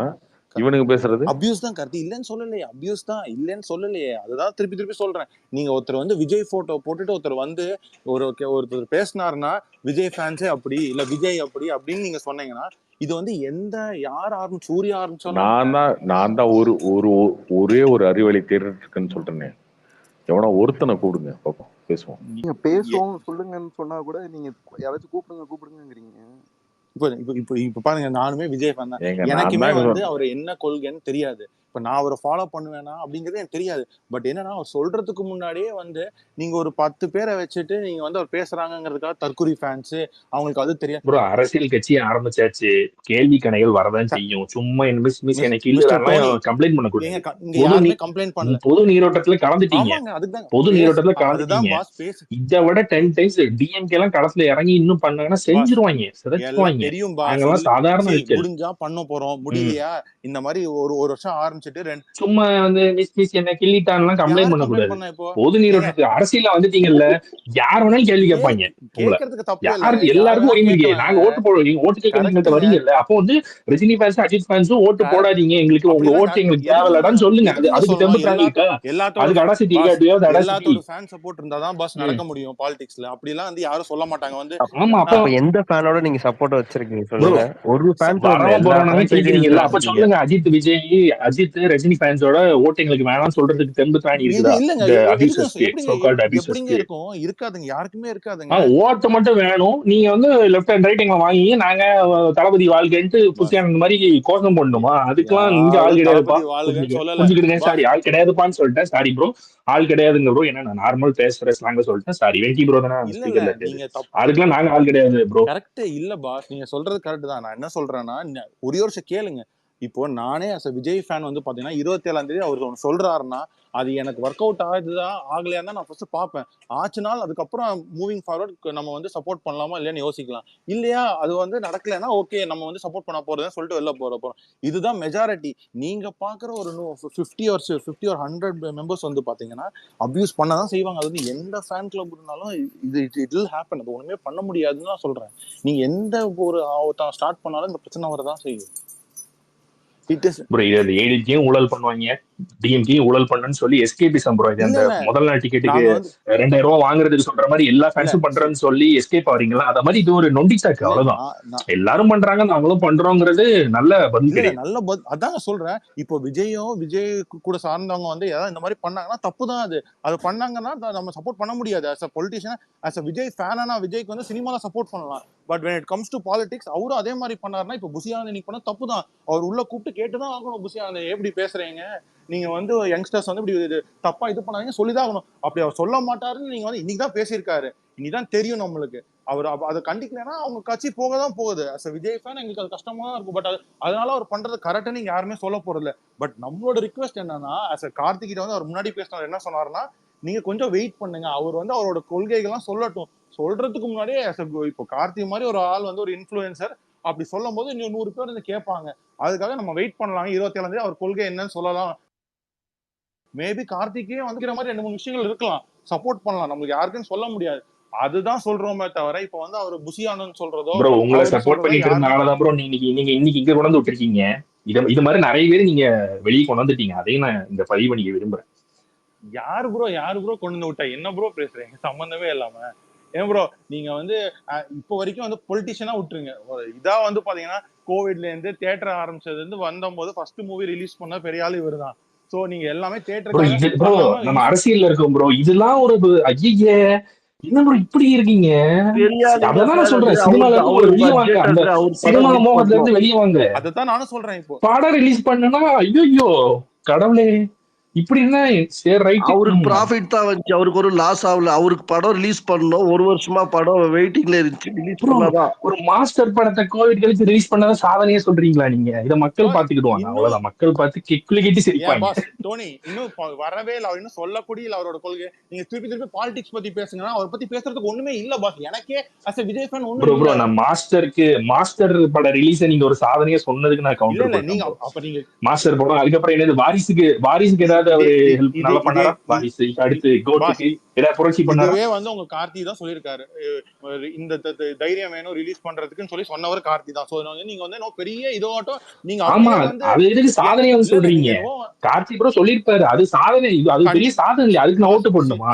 இவனுக்கு பேசுறது அபியூஸ் தான் கார்த்தி. இல்லன்னு சொல்லலையே, அபியூஸ் தான் இல்லன்னு சொல்லலையே. அதுதான் திருப்பி சொல்றேன். நீங்க ஒருத்தர் வந்து விஜய் போட்டோ போட்டுட்டு ஒருத்தர் வந்து ஒருத்தர் பேசினாருன்னா விஜய் ஃபேன்ஸே அப்படி இல்ல விஜய் அப்படி அப்படின்னு நீங்க சொன்னீங்கன்னா இது வந்து யார் சூர்யா ஆரம்பிச்சோம். நான் தான் ஒரே ஒரு அறிவலை தேடிட்டு இருக்குன்னு சொல்றேனே. எவனா ஒருத்தனை கூப்பிடுங்க பாப்போம், பேசுவோம். நீங்க பேசுவோம் சொல்லுங்கன்னு சொன்னா கூட நீங்க யாராச்சும் கூப்பிடுங்கிறீங்க. இப்ப பாருங்க, நானுமே விஜய் ஃபேன் தான். எனக்குமே வந்து அவர் என்ன கொள்கைன்னு தெரியாது. இப்ப நான் அவரை ஃபாலோ பண்ணுவேனா அப்படிங்கிறது எனக்கு தெரியாது. பட் என்னன்னா அவர் சொல்றதுக்கு முன்னாடியே வந்து நீங்க ஒரு 10 பேரை வச்சுட்டு நீங்க வந்து அவர் பேசுறாங்கிறதுக்காக தற்குறி ஃபேன்ஸ் அவங்களுக்கு அது தெரியாது. ப்ரோ அரசியல் கட்சி ஆரம்பிச்சாச்சு, கேள்வி கணைகள் வரதான் செய்யும். சும்மா கம்ப்ளைண்ட் பண்ணக்கூடாது. பொது நீரோட்டத்துல கலந்துட்டீங்க. இதை விட 10 டைம்ஸ் டிஎம்கே எல்லாம் களத்துல இறங்கி இன்னும் பண்ணாங்கன்னா செஞ்சிருவாங்க, சிதைச்சுவாங்க. சாதாரண முடிஞ்சா பண்ண போறோம், முடியலையா இந்த மாதிரி ஒரு வருஷம் ஆரம்பிச்சுட்டு சும்மா வந்து என்ன கிள்ளிட்டான்லாம் கம்ப்ளைண்ட் பண்ணக்கூடாது. பொது நீரோட்டத்துக்கு அரசியல வந்துட்டீங்கல்ல, யார் வேணாலும் கேள்வி கேட்பாங்க. எல்லாருக்கும் உரிமை இருக்கு. நாங்க ஓட்டு போடுவோம், நீங்க ஓட்டு கேட்கறீங்க வரீங்கல்ல. அப்போ வந்து ரஜினி ஃபேன்ஸ் அஜித் ஃபேன்ஸும் ஓட்டு போடாதீங்க, எங்களுக்கு உங்க ஓட்டு எங்களுக்கு தேவையில்லடான்னு சொல்லுங்க. அதுக்கு தெம்புறாங்க இருக்கா? அதுக்கு அடாசிட்டி எல்லாத்தோட ஃபேன் சப்போர்ட் இருந்தாதான் பாஸ் நடக்க முடியும் பாலிடிக்ஸ்ல. அப்படி எல்லாம் வந்து யாரும் சொல்ல மாட்டாங்க வந்து. ஆமா, அப்ப எந்த ஃபேனோட நீங்க சப்போர்ட் வச்சிருக்கீங்க சொல்லுங்க. ஒரு ஃபேன் கேக்குறீங்கல்ல, அப்ப சொல்லுங்க. அஜித் விஜய் அஜித் ரஜினி ஃபேன்ஸோட ஓட்டு எங்களுக்கு வேணாம்னு சொல்றதுக்கு தெம்பு தாண்டி இருக்குதா? இருக்காதுங்க, யாருக்குமே இருக்காதுங்க. ஓட்டு மட்டும் வேணும். நீங்க வந்து லெஃப்ட் அண்ட் ரைட் எங்க வாங்கி நாங்க தளபதி வாழ்க்கைன்ட்டு புத்தியான மாதிரி கோஷம் போடணுமா? அதுக்கெல்லாம் இங்க ஆள் கிடையாதுப்பா, புரிஞ்சுக்கிடுங்க. சாரி, ஆள் கிடையாதுப்பான்னு சொல்லிட்டேன். சாரி ப்ரோ, ஆள் கிடையாதுங்க ப்ரோ. ஏன்னா நான் நார்மல் பேசுற ஸ்லாங்க சொல்லிட்டேன். சாரி, வெங்கி ப்ரோ தானே. அதுக்கெல்லாம் நாங்க ஆள் கிடையாது ப்ரோ. கரெக்ட் இல்ல பாஸ், நீங்க சொல்றது கரெக்ட் தான். நான் என்ன சொல்றேன்னா ஒரே வருஷம் கேளுங்க. இப்போ நானே as a விஜய் ஃபேன் வந்து பாத்தீங்கன்னா 27ஆம் தேதி அவர் ஒன்று சொல்றாருன்னா அது எனக்கு ஒர்க் அவுட் ஆகுதா ஆகலையா தான் நான் ஃபர்ஸ்ட் பார்ப்பேன். ஆச்சுனால் அதுக்கப்புறம் மூவிங் ஃபார்வர்ட் நம்ம வந்து சப்போர்ட் பண்ணலாமா இல்லையான்னு யோசிக்கலாம். இல்லையா அது வந்து நடக்கலைன்னா ஓகே நம்ம வந்து சப்போர்ட் பண்ண போறதுன்னு சொல்லிட்டு வெளில போறோம். இதுதான் மெஜாரிட்டி. நீங்க பாக்குற ஒரு 50 or 100 மெம்பர்ஸ் வந்து பாத்தீங்கன்னா அபியூஸ் பண்ணதான் செய்வாங்க. அது வந்து எந்த ஃபேன் கிளப் இருந்தாலும் இட் வில் ஹேப்பன். அது ஒண்ணுமே பண்ண முடியாதுன்னு நான் சொல்றேன். நீங்க எந்த ஒரு ஸ்டார்ட் பண்ணாலும் இந்த பிரச்சனை வரதான் செய்யும். ப்ரோ இது ஏடிஜியும் ஊழல் பண்ணுவாங்க, டிஎம்கேயும் ஊழல் பண்ணுன்னு சொல்லி எஸ்கேபிசம் ப்ரோ. இது அந்த முதல் நாள் டிக்கெட்டுக்கு 2000 ரூபாய் வாங்குறதுக்கு சொல்ற மாதிரி எல்லா ஃபேன்ஸும் பண்றேன்னு சொல்லி எஸ்கேப் ஆவறீங்களா? அத மாதிரி இது ஒரு நொண்டி சாக்கு, அவ்வளவுதான். எல்லாரும் பண்றாங்க நாங்களும் பண்றோங்கிறது நல்ல பதில் கிடையாது. நல்ல அதான் சொல்றேன். இப்போ விஜய் கூட சார்ந்தவங்க வந்து ஏதாவது இந்த மாதிரி பண்ணாங்கன்னா தப்பு தான். அது பண்ணாங்கன்னா நம்ம சப்போர்ட் பண்ண முடியாது. as a politician, as a Vijay ஃபேனா விஜய்க்கு வந்து சினிமால சப்போர்ட் பண்ணலாம். But when it comes to politics அவரும் அதே மாதிரி பண்ணாருன்னா இப்போ புசியானந்த் நீ பண்ண தப்பு தான். அவர் உள்ள கூப்பிட்டு கேட்டுதான் ஆகணும். புசியானந்த் எப்படி பேசுறீங்க, நீங்க வந்து யங்ஸ்டர்ஸ் வந்து இப்படி தப்பா இது பண்ணாதீங்க சொல்லிதான் ஆகணும். அப்படி அவர் சொல்ல மாட்டாருன்னு நீங்க வந்து இன்னைக்குதான் பேசியிருக்காரு, இன்னைக்குதான் தெரியும் நம்மளுக்கு. அவர் அதை கண்டிக்கலைன்னா அவங்க கட்சி போகதான் போகுது. as a விஜய் ஃபேன் எங்களுக்கு அது கஷ்டமா தான் இருக்கும். பட் அதனால அவர் பண்றது கரெக்டா நீங்க யாருமே சொல்ல போறது இல்லை. பட் நம்மளோட ரிக்வெஸ்ட் என்னன்னா, as a கார்த்திக் கிட்ட வந்து அவர் முன்னாடி பேசினார் என்ன சொன்னாருன்னா, நீங்க கொஞ்சம் வெயிட் பண்ணுங்க, அவர் வந்து அவரோட கொள்கைகள்லாம் சொல்லட்டும். சொல்றதுக்கு முன்னாடியே இப்போ கார்த்திக் மாதிரி ஒரு ஆள் வந்து ஒரு இன்ஃபுளுசர் அப்படி சொல்லும் போது இன்னும் 100 பேர் வந்து கேட்பாங்க. அதுக்காக நம்ம வெயிட் பண்ணலாம். 27ஆம் தேதி அவர் கொள்கை என்னன்னு சொல்லலாம். மேபி கார்த்திகே வந்துக்கிற மாதிரி 2-3 விஷயங்கள் இருக்கலாம், சப்போர்ட் பண்ணலாம். நம்மளுக்கு யாருக்குன்னு சொல்ல முடியாது. அதுதான் சொல்றோமே தவிர இப்ப வந்து அவர் புசியானன்னு சொல்றதோ ப்ரோ உங்களை சப்போர்ட் பண்ணிட்டு இருந்தாலதான் ப்ரோ நீங்க இன்னைக்கு இங்க கொண்டு வந்து விட்டுருக்கீங்க. இது மாதிரி நிறைய பேர் நீங்க வெளியே கொண்டு வந்துட்டீங்க. அதையும் நான் இந்த பதிவு பண்ணிக்க விரும்புறேன். யாரு ப்ரோ கொண்டு வந்து விட்டா? என்ன ப்ரோ பேசுறீங்க சம்பந்தமே இல்லாம? ஏன் ப்ரோ நீங்க வந்து இப்போ வரைக்கும் வந்து பொலிட்டிஷியனா விட்டுருங்க. இதா வந்து பாத்தீங்கன்னா கோவிட்ல இருந்து தியேட்டர் ஆரம்பிச்சது இருந்து வந்தபோது ஃபர்ஸ்ட் மூவி ரிலீஸ் பண்ண பெரிய ஆள் இவர் தான். சோ நீங்க எல்லாமே தியேட்டர் ப்ரோ நம்ம அரசியல்ல இருக்கோம் ப்ரோ. இதெல்லாம் ஒரு ஐயே என்ன ப்ரோ இப்படி இருக்கீங்க? அதான் நான் சொல்றேன், சினிமால இருந்து வெளியே வாங்க, அந்த சினிமா மோகத்துல இருந்து வெளியே வாங்க. அதான் நானும் சொல்றேன். இப்போ படம் ரிலீஸ் பண்ணனா ஐயோ கடவுளே இப்படின்னா சரி ரைட். அவருக்கு ப்ராஃபிட் தான் வந்துச்சு, அவருக்கு ஒரு லாஸ் ஆகல. அவருக்கு படம் ரிலீஸ் பண்ணோம், 1 வருஷமா படம் வெயிட்டிங்ல இருந்துச்சு. ரிலீஸ் பண்ணாதான் ஒரு மாஸ்டர் படத்தை கோவிட் கழிச்சு ரிலீஸ் பண்ணாதான் சாதனையே சொல்றீங்களா நீங்க? இதை மக்கள் பாத்துக்கிடுவாங்க, அவ்வளவுதான். மக்கள் பார்த்து கிக்குல கேட்டு சிரிப்பாங்க. டோனி இன்னும் வரவே இல்லை, அவர் இன்னும் சொல்லக்கூடிய இல்லை அவரோட கொள்கை. நீங்க திருப்பி பாலிடிக்ஸ் பத்தி பேசுங்கன்னா அவர் பத்தி பேசுறதுக்கு ஒண்ணுமே இல்ல பாஸ். எனக்கே அஸ் விஜய் ஃபேன் ப்ரோ நான் மாஸ்டர் பட ரிலீஸ் நீங்க ஒரு சாதனையே சொன்னதுக்கு நான் கவுண்டர் பண்ணேன். நீங்க அப்ப நீங்க மாஸ்டர் படம் அதுக்கப்புறம் என்னது வாரிசுக்கு ஏதாவது அவரு ஹெல்ப் நல்லா பண்ணாரா? வாரிசு அடுத்து கோட்டுக்கு ஏதாவது புரட்சி பண்ணாரா? இதுவே வந்து உங்க கார்த்தி தான் சொல்லியிருக்காரு, இந்த தைரியம் வேணும் ரிலீஸ் பண்றதுக்குன்னு சொல்லி சொன்னவர் கார்த்தி தான். சோ நீங்க வந்து பெரிய இதோட்டம் நீங்க ஆமா அது எதுக்கு சாதனையா சொல்றீங்க? கார்த்தி ப்ரோ சொல்லிருப்பாரு அது சாதனை, அது பெரிய சாதனை இல்லையா? அதுக்கு நான் ஓட்டு போடணுமா?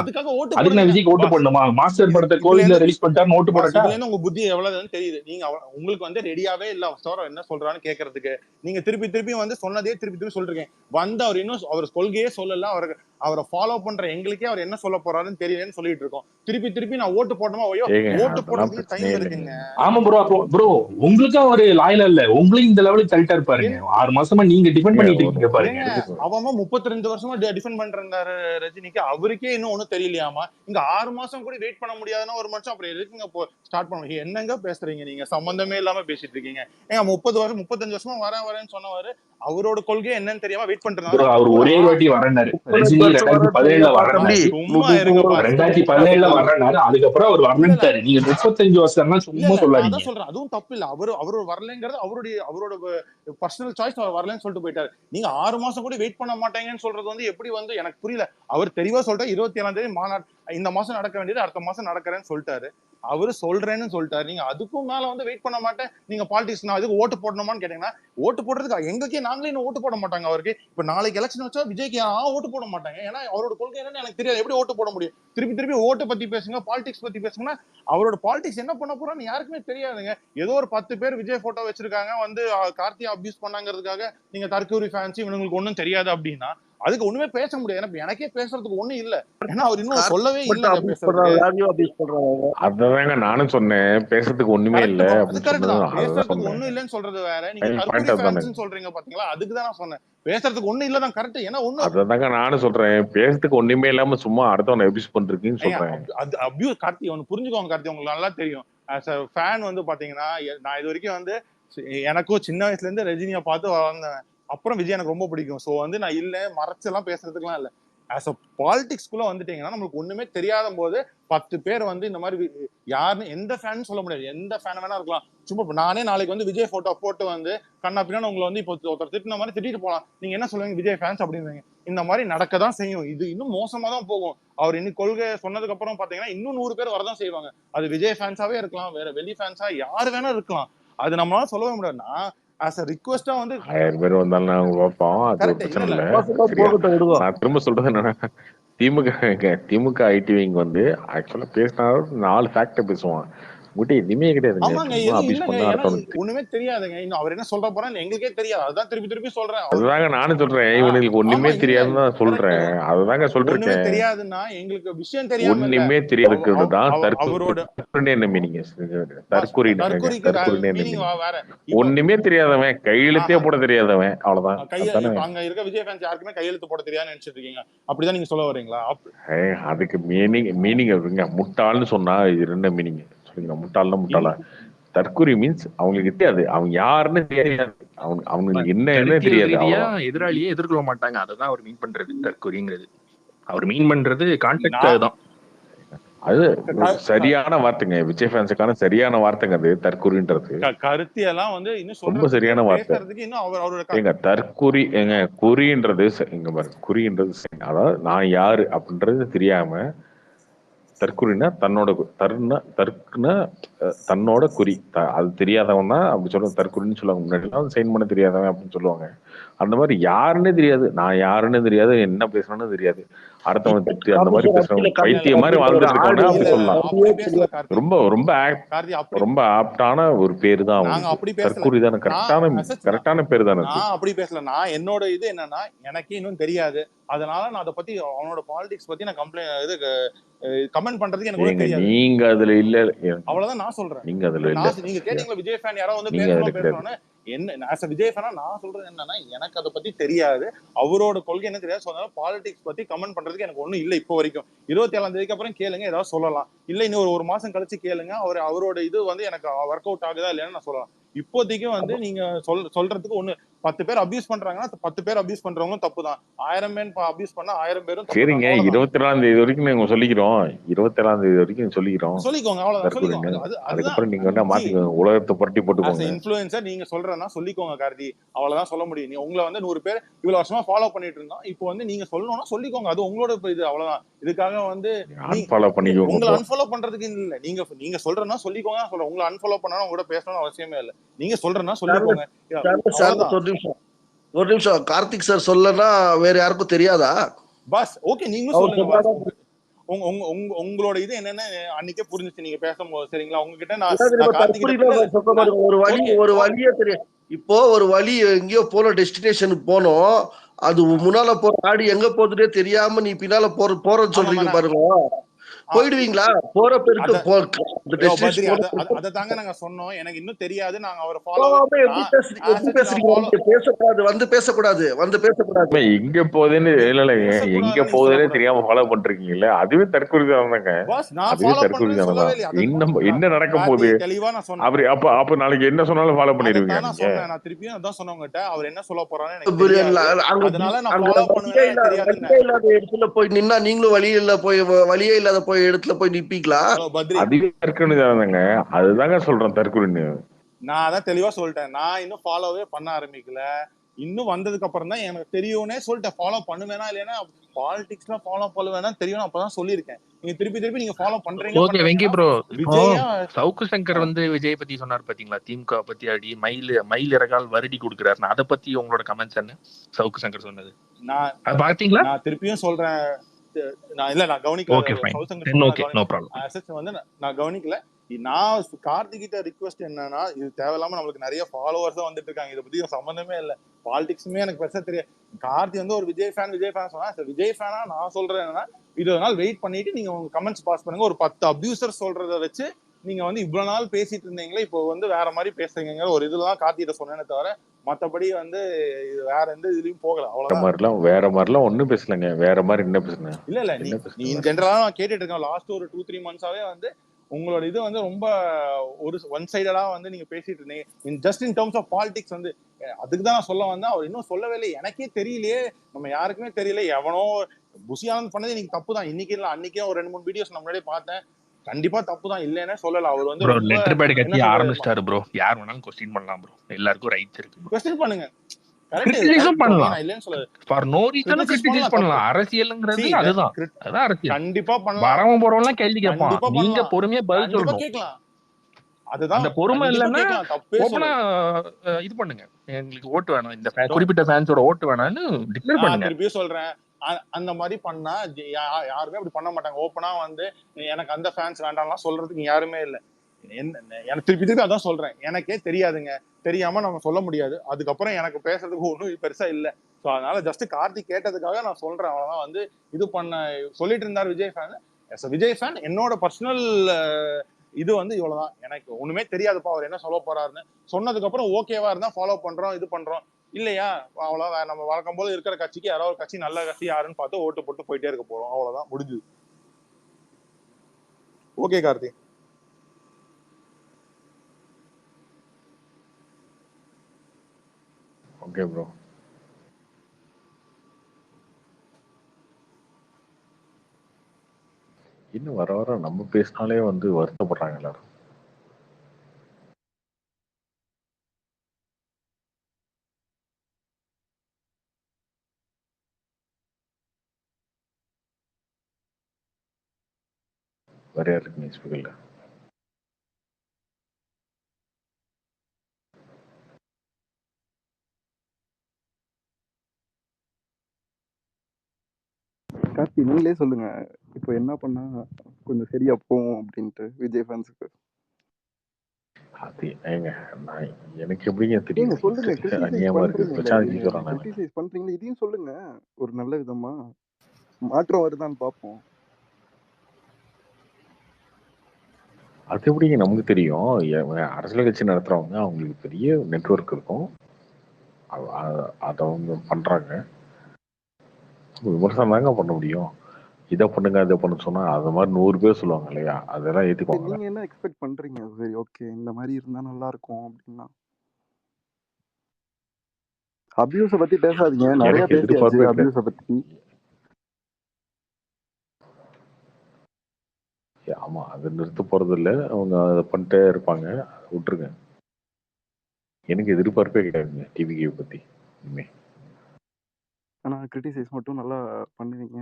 அதுக்கு நான் விஜய்க்கு ஓட்டு போடணுமா? மாஸ்டர் படத்தை கோவிட்ல ரிலீஸ் பண்ணிட்டாரு ஓட்டு போடட்டா? உங்க புத்தி எவ்வளவுன்னு தெரியுது. நீங்க உங்களுக்கு வந்து ரெடியாவே இல்ல சோரம் என்ன சொல்றான்னு கேட்கறதுக்கு. நீங்க திருப்பி வந்து சொன்னதே திருப்பி சொல்றீங்க. வந்து அவர் இன்னும் அவர் கொள்கையே சொல்லல, அவரை ஃபாலோ பண்ற எங்களுக்கே அவர் என்ன சொல்ல போறாருன்னு தெரியலன்னு சொல்லிட்டு இருக்கோம். திருப்பி நான் ஓட்டு போடணுமா? ஓட்டு போடுறதுக்கு டைம் இருக்குங்க. ஆமா ப்ரோ உங்களுக்கு ஒரு லாயல் இல்ல, உங்களுக்கு இந்த லெவலுக்கு தள்ளிட்டா இருப்பாருங்க. 6 மாசமா நீங்க டிஃபெண்ட் பண்ணிட்டு இருக்கீங்க பாருங்க. அவன் 32 வருஷமா டிஃபெண்ட் பண்றாரு ரஜினிக்கு, அவருக்கே இன்னும் ஒண்ணும் தெரியலையாமா. இங்க 6 மாசம் கூட வெயிட் பண்ண முடியாதுன்னா ஒரு மனுஷன் அப்புறம் எதுக்குங்க ஸ்டார்ட் பண்ணுங்க? என்னங்க பேசுறீங்க நீங்க? சம்பந்தமே இல்லாம பேசிட்டு இருக்கீங்க. ஏங்க 35 வருஷமா வரேன்னு சொன்னவாரு அவரோட கொள்கை என்னன்னு தெரியாம வெயிட் பண்றாரு. அவர் ஒரே வாட்டி வரேன்னாரு, ரஜினி 2017 வரேன்னாரு, சும்மா இருங்க 2017 வரேன்னாரு, அதுக்கப்புறம் அவர் வரலன்ட்டாரு. நீங்க 35 வருஷம்னா சும்மா சொல்லாதீங்க. சொல்றேன் அதுவும் தப்பு இல்ல. அவரு வரலங்கிறது அவரோட பர்சனல் சாய்ஸ். அவர் வரலன்னு சொல்லிட்டு போயிட்டாரு. நீங்க 6 மாசம் கூட வெயிட் பண்ண மாட்டேங்கன்னு சொல்றது வந்து எப்படி வந்து எனக்கு புரியல. அவர் தெளிவா சொல்லிட்டாரு 27ஆம் தேதி மாநாடு இந்த மாசம் நடக்க வேண்டியது அடுத்த மாசம் நடக்கிறேன்னு சொல்லிட்டாரு. அவரு சொல்றேன்னு சொல்லிட்டாரு. நீங்க அதுக்கும் மேல வந்து வெயிட் பண்ண மாட்டேன், நீங்க பாலிடிக்ஸ் நான் அதுக்கு ஓட்டு போடணுமான்னு கேட்டீங்கன்னா ஓட்டு போடுறதுக்கு எங்களுக்கே நாங்களே இன்னும் ஓட்டு போட மாட்டாங்க அவருக்கு. இப்ப நாளைக்கு எலெக்ஷன் வச்சா விஜய்க்கு ஓட்டு போட மாட்டாங்க. ஏன்னா அவரோட கொள்கை என்னன்னு எனக்கு தெரியாது. எப்படி ஓட்டு போட முடியும்? திருப்பி ஓட்டு பத்தி பேசுங்க, பாலிடிக்ஸ் பத்தி பேசுங்கன்னா அவரோட பாலிடிக்ஸ் என்ன பண்ண போறான்னு யாருக்குமே தெரியாதுங்க. ஏதோ ஒரு 10 பேர் விஜய் போட்டோ வச்சிருக்காங்க, வந்து கார்த்தியா அபியூஸ் பண்ணாங்கிறதுக்காக நீங்க தற்கூரி ஃபேன்ஸ் இவங்களுக்கு ஒண்ணும் தெரியாது அப்படின்னா அதுக்கு ஒண்ணுமே பேச முடியாது. எனக்கே பேசுறதுக்கு ஒண்ணும் இல்ல. ஏன்னா அவர் இன்னும் சொல்லவே இல்லை. அதாங்க நானும் சொன்னேன், பேசுறதுக்கு ஒண்ணுமே இல்ல. பேசுறதுக்கு ஒண்ணும் இல்லன்னு சொல்றது வேற, நீங்க தற்கூரி ஃபேன்ஸ் சொல்றீங்க பாத்தீங்களா? அதுக்கு தான் நான் சொன்னேன் பேசுறதுக்கு ஒண்ணும் இல்லதான் கரெக்ட். ஏன்னா ஒண்ணு அதாங்க நானும் சொல்றேன், பேசுறதுக்கு ஒண்ணுமே இல்லாம சும்மா அடுத்தவனை அபியூஸ் பண்றீங்கன்னு சொல்றேன். அபியூஸ் கார்த்தி ஒன்னு புரிஞ்சுக்கோங்க. கார்த்தி உங்களுக்கு நல்லா தெரியும், as a fan வந்து பாத்தீங்கன்னா நான் இது வரைக்கும் வந்து எனக்கும் சின்ன வயசுல இருந்து ரஜினியை பார்த்து வளர்ந்தேன். அப்புறம் விஜய் எனக்கு ரொம்ப பிடிக்கும். ஸோ வந்து நான் இல்ல மறைச்செல்லாம் பேசுறதுக்குலாம் இல்லை. ஆஸ் அ பாலிடிக்ஸ்குள்ள வந்துட்டீங்கன்னா நம்மளுக்கு ஒண்ணுமே தெரியாத போது 10 பேர் வந்து இந்த மாதிரி யாருன்னு எந்த ஃபேன் சொல்ல முடியாது. எந்த ஃபேன் வேணா இருக்கலாம். சும்மா நானே நாளைக்கு வந்து விஜய் போட்டோ போட்டு வந்து கண்ணா பின்னா உங்களை வந்து இப்போ ஒருத்தர் திட்டின மாதிரி திட்டிட்டு போலாம். நீங்க என்ன சொல்லுவீங்க? விஜய் ஃபேன்ஸ் அப்படின்னு. இந்த மாதிரி நடக்கதான் செய்யும். இது இன்னும் மோசமா தான் போகும். அவர் இன்னைக்கு கொள்கை சொன்னதுக்கு அப்புறம் பாத்தீங்கன்னா இன்னும் 100 பேர் வரதான் செய்வாங்க. அது விஜய் ஃபேன்ஸாவே இருக்கலாம், வேற வெளி ஃபேன்ஸா யாரு வேணா இருக்கலாம். அது நம்மளால சொல்லவே முடியாதுன்னா ஆஸ் அ ரிக்வெஸ்டா வந்து 1000 பேர் வந்தாலும் நாங்க பார்ப்போம். அது ஒரு பிரச்சனை இல்ல. சரியா? நான் திரும்ப சொல்றது என்னன்னா திமுக ஐடி விங் வந்து ஆக்சுவலா பேசினா 4 ஃபேக்டர் பேசுவான். உங்ககிட்ட எதுவுமே கிடையாதுங்க. ஆமாங்க, சும்மா அபியூஸ் இல்லங்க, பண்ணா ஏன்னா அடுத்தவனுக்கு ஒண்ணுமே தெரியாதுங்க. இன்னும் அவர் என்ன சொல்ற போறான்னு எங்களுக்கே தெரியாது. அதுதான் திருப்பி திருப்பி சொல்றேன். அதுதாங்க நானும் சொல்றேன். இவனுக்கு ஒண்ணுமே தெரியாதுன்னு தான் சொல்றேன். அதுதாங்க ஒண்ணுமே சொல்றேன். தெரியாதுன்னா எங்களுக்கு விஷயம் தெரியாம இல்ல. ஒண்ணுமே தெரியாதுக்கு தான் அவரோட தற்கொலை என்ன மீனிங்? தற்கொலை மீனிங் வேற. ஒண்ணுமே தெரியாதவன், கையெழுத்தே போட தெரியாதவன், அவ்வளவுதான். அங்க இருக்க விஜய் ஃபேன்ஸ் யாருக்குமே கையெழுத்து போட தெரியாதுன்னு நினைச்சிட்டு இருக்கீங்க. அப்படிதான் நீங்க சொல்ல வரீங்களா? அதுக்கு மீனிங் இருக்குங்க. முட்டாள்னு சொன்னா இது ரெண்டு மீனிங். முட்டாள்னா முட்டாளா? தற்கொலை மீன்ஸ் அவங்களுக்கு தெரியாது, அவங்க யாருன்னு தெரியாது, அவங்களுக்கு என்ன தெரியாது. எதிராளியே எதிர்கொள்ள மாட்டாங்க. அதுதான் அவர் மீன் பண்றது தற்கொலைங்கிறது. அவர் மீன் பண்றது கான்டெக்ட் அதுதான். அது சரியான வார்த்தைங்க. விஜய் ஃபேன்ஸுக்கான சரியான வார்த்தைங்க அது தற்கொலைன்றது. கருத்தியெல்லாம் வந்து இன்னும் ரொம்ப சரியான வார்த்தை. எங்க தற்கொலை எங்க குறின்றது இங்க பாருங்க, குறின்றது அதாவது நான் யாரு அப்படின்றது தெரியாம தற்குறினா தன்னோட குறி அது தெரியாதவன் தான் அப்படி சொல்லுவாங்க. தற்குறின்னு சொல்லுவாங்க. முன்னாடி சைன் பண்ண தெரியாதவன் அப்படின்னு சொல்லுவாங்க. அந்த மாதிரி யாருன்னே தெரியாது, நான் யாருன்னு தெரியாது, என்ன பேசணும்னு தெரியாது, அடுத்தவன் திட்டு அந்த மாதிரி பேசுறவங்க பைத்திய மாதிரி வாழ்ந்துட்டு இருக்காங்க அப்படி சொல்லலாம். ரொம்ப ரொம்ப ரொம்ப ஆப்டான ஒரு பேரு தான் அவங்க. தற்குறி தானே கரெக்டான பேரு தானே. நான் அப்படி பேசல. நான் என்னோட இது என்னன்னா எனக்கு இன்னும் தெரியாது, அதனால நான் அதை பத்தி அவனோட பாலிடிக்ஸ் பத்தி நான் கமெண்ட் பண்றதுக்கு எனக்கு தெரியாது. நீங்க அதுல இல்ல, அவ்வளவுதான் நான் சொல்றேன். நீங்க அதுல இல்ல. நீங்க கேட்டீங்களா விஜய் ஃபேன் யாராவது வந்து பேசணும்னு? என்ன ஆஸ் அ விஜய் ஃபேனா நான் சொல்றது என்னன்னா எனக்கு அதை பத்தி தெரியாது, அவரோட கொள்கை என்ன தெரியாது. சொன்னாலும் பாலிடிக்ஸ் பத்தி கமெண்ட் பண்றதுக்கு எனக்கு ஒண்ணும் இல்லை இப்போ வரைக்கும். 27ஆம் தேதிக்கு அப்புறம் கேளுங்க, ஏதாவது சொல்லலாம். இல்ல இன்னும் ஒரு மாசம் கழிச்சு கேளுங்க, அவரோட இது வந்து எனக்கு ஒர்க் அவுட் ஆகுதா இல்லையான்னு நான் சொல்லலாம். இப்போதைக்கு வந்து நீங்க சொல்றதுக்கு ஒண்ணு 10 பேர் அபியூஸ் பண்றாங்கன்னா 10 பேர் அபியூஸ் பண்றவங்க தப்பு தான். 1000 பேர் அபியூஸ் பண்ணா 1000 பேரும் சரிங்க. 24ஆம் தேதி வரைக்கும் நாங்க சொல்லிக்கிறோம். 27ஆம் தேதி வரைக்கும் சொல்லிக்கிறோம். சொல்லிக்கோங்க, அவ்வளவுதான். அதுக்கப்புறம் நீங்க வேணா மாத்திக்கோங்க, உலகத்தை புரட்டி போட்டுக்கோங்க. இன்ஃப்ளூயன்சர் நீங்க சொல்றேன்னா சொல்லிக்கோங்க கார்த்தி, அவ்வளவுதான் சொல்ல முடியும். நீ உங்களை வந்து 100 பேர் இவ்வளவு வருஷமா ஃபாலோ பண்ணிட்டு இருந்தோம், இப்போ வந்து நீங்க சொல்லணும்னா சொல்லிக்கோங்க, அது உங்களோட இது, அவ்வளவுதான். இதுக்காக வந்து உங்களை அன்ஃபாலோ பண்றதுக்கு இல்ல, நீங்க சொல்றேன்னா சொல்லிக்கோங்க. சொல்றேன் உங்களை அன்ஃபாலோ பண்ணா உங்களோட பேசணும்னு அவசியமே இல்லை. நீங்க சொல்றேன்னா சொல்லிக்கோங்க. ஒரு நிமிஷம், கார்த்திக் சார் சொல்லனா வேற யாருக்கும் தெரியாதா? பாஸ் ஓகே, நீங்க சொல்லுங்க. உங்களோட இது என்னன்னு அன்னைக்கே புரிஞ்சுச்சு நீங்க பேசும்போது, சரிங்களா? உங்ககிட்ட நான் ஒரு வழியே தெரியும். இப்போ ஒரு வழி எங்கேயோ போன டெஸ்டினேஷனுக்கு போனோம், அது முன்னால போற ஆடி எங்க போகுதுன்னே தெரியாம நீ பின்னால போறன்னு சொல்றீங்க பாருங்க, போயிடுவீங்களா? போற பேருக்கு அததாங்க நாங்க சொன்னோம். எனக்கு இன்னும் தெரியாது, நாங்க அவரை பேசக்கூடாது, வந்து பேசக்கூடாது எங்க போகுதுன்னு எங்க போகுதுன்னு தெரியாம ஃபாலோ பண்றீங்கல்ல, அதுவே தற்கொலை தானங்க. அதுவே தற்கொலை தானதான். என்ன நடக்க போகுது அப்படி? அப்ப நாளைக்கு என்ன சொன்னாலும் ஃபாலோ பண்ணிடுவீங்க. நான் திருப்பியும் அதான் சொன்னவங்ககிட்ட அவர் என்ன சொல்ல போறான்னு, அதனால நான் ஃபாலோ பண்ணுவேன். இடத்துல போய் நின்னா நீங்களும் வழியே இல்லாத போய் இடத்துல போய் நிப்பீங்களா? அதுவே தற்கொலை தானங்க. அதுதாங்க சொல்றேன் தற்கொலைன்னு. நான் அதான் தெளிவா சொல்லிட்டேன். நான் இன்னும் ஃபாலோவே பண்ண ஆரம்பிக்கல. இன்னும் வந்ததுக்கு அப்புறம் தான் எனக்கு தெரியும்னே சொல்லிட்டேன். ஃபாலோ பண்ணுவேனா இல்லையா, பாலிடிக்ஸ்ல ஃபாலோ பண்ணுவேனா தெரியும், அப்பதான் சொல்லியிருக்கேன். நீங்க திருப்பி நீங்க ஃபாலோ பண்றீங்க. ஓகே வெங்கி ப்ரோ, சவுக்கு சங்கர் வந்து விஜய் பத்தி சொன்னார் பாத்தீங்களா, திமுக பத்தி அடி மயில் இறகால் வருடி கொடுக்குறாரு. அதை பத்தி உங்களோட கமெண்ட்ஸ் என்ன? சவுக்கு சங்கர் சொன்னது நான் பாத்தீங்களா? நான் திருப்பியும் சொல்றேன், நான் கவனிக்கல. நான் கார்த்திகிட்ட ரிக்வெஸ்ட் என்னன்னா, இது தேவையில்லாம நம்மளுக்கு நிறைய ஃபாலோவர்ஸ் தான் வந்துட்டு இருக்காங்க, இதை பத்தி சம்பந்தமே இல்ல, பாலிடிக்ஸுமே எனக்கு பெருசா தெரியாது. கார்த்தி வந்து ஒரு விஜய் ஃபேன் சொன்னா, விஜய் ஃபேனா நான் சொல்றேன் என்னன்னா, 20 நாள் வெயிட் பண்ணிட்டு நீங்க உங்க கமெண்ட்ஸ் பாஸ் பண்ணுங்க. ஒரு 10 அபியூசர் சொல்றதை வச்சு நீங்க வந்து இவ்வளவு நாள் பேசிட்டு இருந்தீங்களே, இப்போ வந்து வேற மாதிரி பேசுறீங்க ஒரு இதுலதான் கார்த்திகிட்ட சொன்னேனே தவிர மத்தபடி வந்து வேற எந்த இதுலயும் போகல. அவ்வளவுதான். வேற மாதிரிலாம் ஒண்ணும் பேசலங்க. வேற மாதிரி என்ன பேசுனேன்? இல்ல நீ ஜெனரலா நான் கேட்டுட்டு இருக்கேன் லாஸ்ட் ஒரு 2-3 மந்த்ஸாவே வந்து உங்களோட இது வந்து ரொம்ப ஒரு ஒன் சைடடா வந்து நீங்க பேசிட்டு இருந்தீங்க. Just in terms of politics வந்து அதுக்கு தான் நான் சொல்ல வந்தேன். அவர் இன்னும் சொல்லவே இல்லை, எனக்கே தெரியலையே, நம்ம யாருக்குமே தெரியல. எவனோ புஷி ஆனந்த் பண்ணது இன்னைக்கு தப்பு தான். இன்னைக்கு இல்லை, அன்னைக்கே ஒரு 2-3 வீடியோஸ் நம்ம முன்னாடியே பார்த்தேன். கண்டிப்பா தப்பு தான், இல்லைன்னே சொல்லல. அவர் வந்து ரொம்ப லெட்டர் பேட் கட்சி என்ன ஆரம்பிச்சிட்டாரு ப்ரோ. யார் வேணாலும் கொஸ்டின் பண்ணலாம் ப்ரோ, எல்லாருக்கும் ரைட்ஸ் இருக்கு. கொஸ்டின் பண்ணுங்க, கிரிட்டிசைஸும் பண்ணலாம். நான் இல்லைன்னு சொல்லல, ஃபார் நோ ரீசன் கிரிட்டிசைஸ் பண்ணலாம். அரசியல்ங்கிறது அதுதான், அதான் அரசியல். கண்டிப்பா பண்ணலாம். வரவன் போறவன்லாம் கேள்வி கேட்பான், நீங்க பொறுமையா பதில் சொல்லணும். கேட்கலாம், அதுதான் அந்த பொறுமை இல்லைன்னா தப்பே ஓப்பனா இது பண்ணுங்க, எங்களுக்கு ஓட்டு வேணும், இந்த குறிப்பிட்ட ஃபேன்ஸோட ஓட்டு வேணும்னு டிக்ளேர் பண்ணுங்க. திருப்பியும் சொல்றேன், அந்த மாதிரி பண்ணா யாருமே அப்படி பண்ண மாட்டாங்க. ஓப்பனா வந்து எனக்கு அந்த ஃபேன்ஸ் வேண்டாம்லாம் சொல்றதுக்கு யாருமே இல்லை. எனக்கு திருப்பி அதான் சொல்றேன், எனக்கே தெரியாதுங்க, தெரியாம நம்ம சொல்ல முடியாது. அதுக்கப்புறம் எனக்கு பேசுறதுக்கு ஒன்றும் பெருசா இல்லை. ஸோ அதனால ஜஸ்ட் கார்த்திக் கேட்டதுக்காக நான் சொல்றேன், அவ்வளவுதான். வந்து இது பண்ண சொல்லிட்டு இருந்தார் விஜய் ஃபேன். விஜய் ஃபேன் என்னோட பர்சனல் இது வந்து இவ்வளவுதான். எனக்கு ஒண்ணுமே தெரியாதுப்பா அவர் என்ன சொல்ல போறாருன்னு சொன்னதுக்கு அப்புறம் ஓகேவா இருந்தா ஃபாலோ பண்றோம், இது பண்றோம். இல்லையா அவ்வளவுதான். நம்ம வழக்கம் போது இருக்கிற கட்சிக்கு யாராவது ஒரு கட்சி நல்ல கட்சி யாருன்னு பார்த்து ஓட்டு போட்டு போயிட்டே இருக்க போறோம், அவ்வளவுதான், முடிஞ்சுது. ஓகே கார்த்திக். Okay bro. இன்னும் வர வர நம்ம பேசினாலே வந்து வருத்தப்படுறாங்க எல்லாரும். வேற யாருக்கு நீ ஸ்பீக்கர்ல கார்த்தி நீங்களே சொல்லுங்க, இப்போ என்ன பண்ணா கொஞ்சம் சரியா போகும் அப்படின்ட்டு விஜய் ஃபேன்ஸுக்கு. அது ஏங்க நான் எனக்கு எப்படிங்க தெரியும்? சொல்லுங்க, அநியாயமா இருக்கு, கிரிட்டிசைஸ் பண்றீங்களா, இதையும் சொல்லுங்க ஒரு நல்ல விதமா, மாற்றம் வருதான்னு பார்ப்போம். அது எப்படிங்க நமக்கு தெரியும்? அரசியல் கட்சி நடத்துறவங்க அவங்களுக்கு பெரிய நெட்வொர்க் இருக்கும், அதை அவங்க பண்றாங்க. விமர்சனம் தாங்க பண்ண முடியும். இதை பண்ணுங்க அதை பண்ண சொன்னா அது மாதிரி 100 பேர் சொல்லுவாங்க இல்லையா, அதெல்லாம் ஏத்துக்குவாங்க. நீங்க என்ன எக்ஸ்பெக்ட் பண்றீங்க? சரி ஓகே, இந்த மாதிரி இருந்தா நல்லா இருக்கும் அப்படின்னா. அபியூஸ பத்தி பேசாதீங்க, நிறைய பேசியாச்சு அபியூஸ பத்தி. ஆமா, அது நிறுத்த போறது இல்லை, அவங்க அதை பண்ணிட்டே இருப்பாங்க, விட்டுருங்க. எனக்கு எதிர்பார்ப்பே கிடையாதுங்க டிவிகே பத்தி. ஆனா கிரிட்டிசைஸ் மட்டும் நல்லா பண்ணுவீங்க.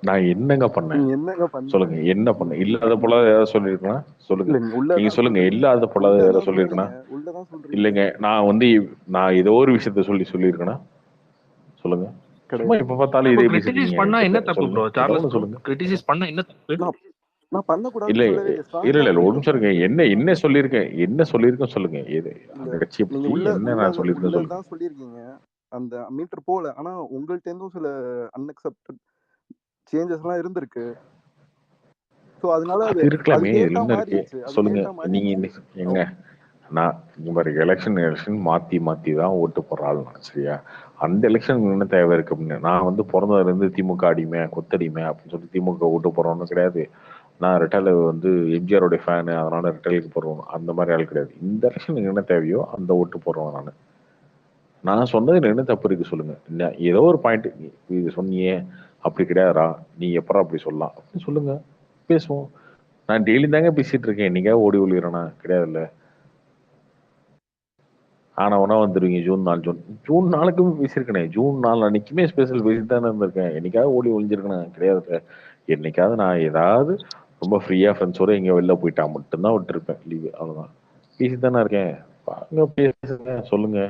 நான் என்னங்க பண்ணேன்? சொல்லுங்க, என்ன பண்ண? இல்லாத போல ஏதாவது சொல்லிருக்கேனா? சொல்லுங்க, நீங்க சொல்லுங்க. இல்லாத போல ஏதாவது சொல்லிருக்கேனா? இல்லைங்க, நான் ஏதோ ஒரு விஷயத்த சொல்லியிருக்கேனா? சொல்லுங்க. சும்மா இப்ப பார்த்தாலும் இதே கிரிட்டிசைஸ் பண்ணா என்ன தப்பு ப்ரோ? சார்லஸ் சொல்லுங்க, கிரிட்டிசைஸ் பண்ணா என்ன தப்பு? நான் பண்ண கூடாது இல்ல ஒரு நிமிஷம் இருங்க. என்ன சொல்லிருக்கேன் சொல்லுங்க. அந்த கட்சியை பத்தி என்ன நான் சொல்லிருக்கேன் சொல்லுங்க. சொல்லிருக்கீங்க அந்த மீட்டர் போல. ஆனா உங்கள்ட்ட இருந்தும் சில அன்அக்செப்டட் சேஞ்சஸ் எல்லாம் இருந்திருக்கு. சோ அதனால அது இருக்கலாமே, என்ன இருக்கு சொல்லுங்க. நீங்க எங்க நான் இந்த மாதிரி எலெக்ஷன் மாத்தி தான் ஓட்டு போடுற ஆள் நான், சரியா? அந்த எலெக்ஷன் என்ன தேவை இருக்கு அப்படின்னு. நான் வந்து பிறந்ததுல இருந்து திமுக அடிமை கொத்தடிமை அப்படின்னு சொல்லி திமுக ஓட்டு போடுறோன்னு கிடையாது. நான் ரிட்டைல வந்து எம்ஜிஆரோட ஃபேனு, அதனால ரிட்டைலுக்கு போடுறோம், அந்த மாதிரி ஆள் கிடையாது. இந்த எலெக்ஷன் என்ன தேவையோ அந்த ஓட்டு போடுறோம். நான் சொன்னதுல என்ன தப்பு இருக்கு சொல்லுங்க. ஏதோ ஒரு பாயிண்ட் இது சொன்னியே, அப்படி கிடையாதுரா, நீ எப்பறம் அப்படி சொல்லலாம் அப்படின்னு சொல்லுங்க, பேசுவோம். நான் டெய்லி தாங்க பேசிட்டு இருக்கேன், என்னைக்காவது ஓடி ஒளிகிறேனா? கிடையாது. இல்ல ஆனவனா வந்துருவீங்க. ஜூன் 4க்குமே பேசியிருக்கேன். ஜூன் 4 அன்னைக்குமே ஸ்பெஷல் பேசிட்டு தானே இருந்திருக்கேன். என்னைக்காவது ஓடி ஒளிஞ்சிருக்கேன்? கிடையாது. என்னைக்காவது நான் ஏதாவது ரொம்ப ஃப்ரீயா ஃப்ரெண்ட்ஸோட எங்க வெளில போயிட்டா மட்டும்தான் விட்டுருப்பேன் லீவு, அவ்வளவுதான். பேசி தானே இருக்கேன், பாருங்க, பேசுங்க, சொல்லுங்க.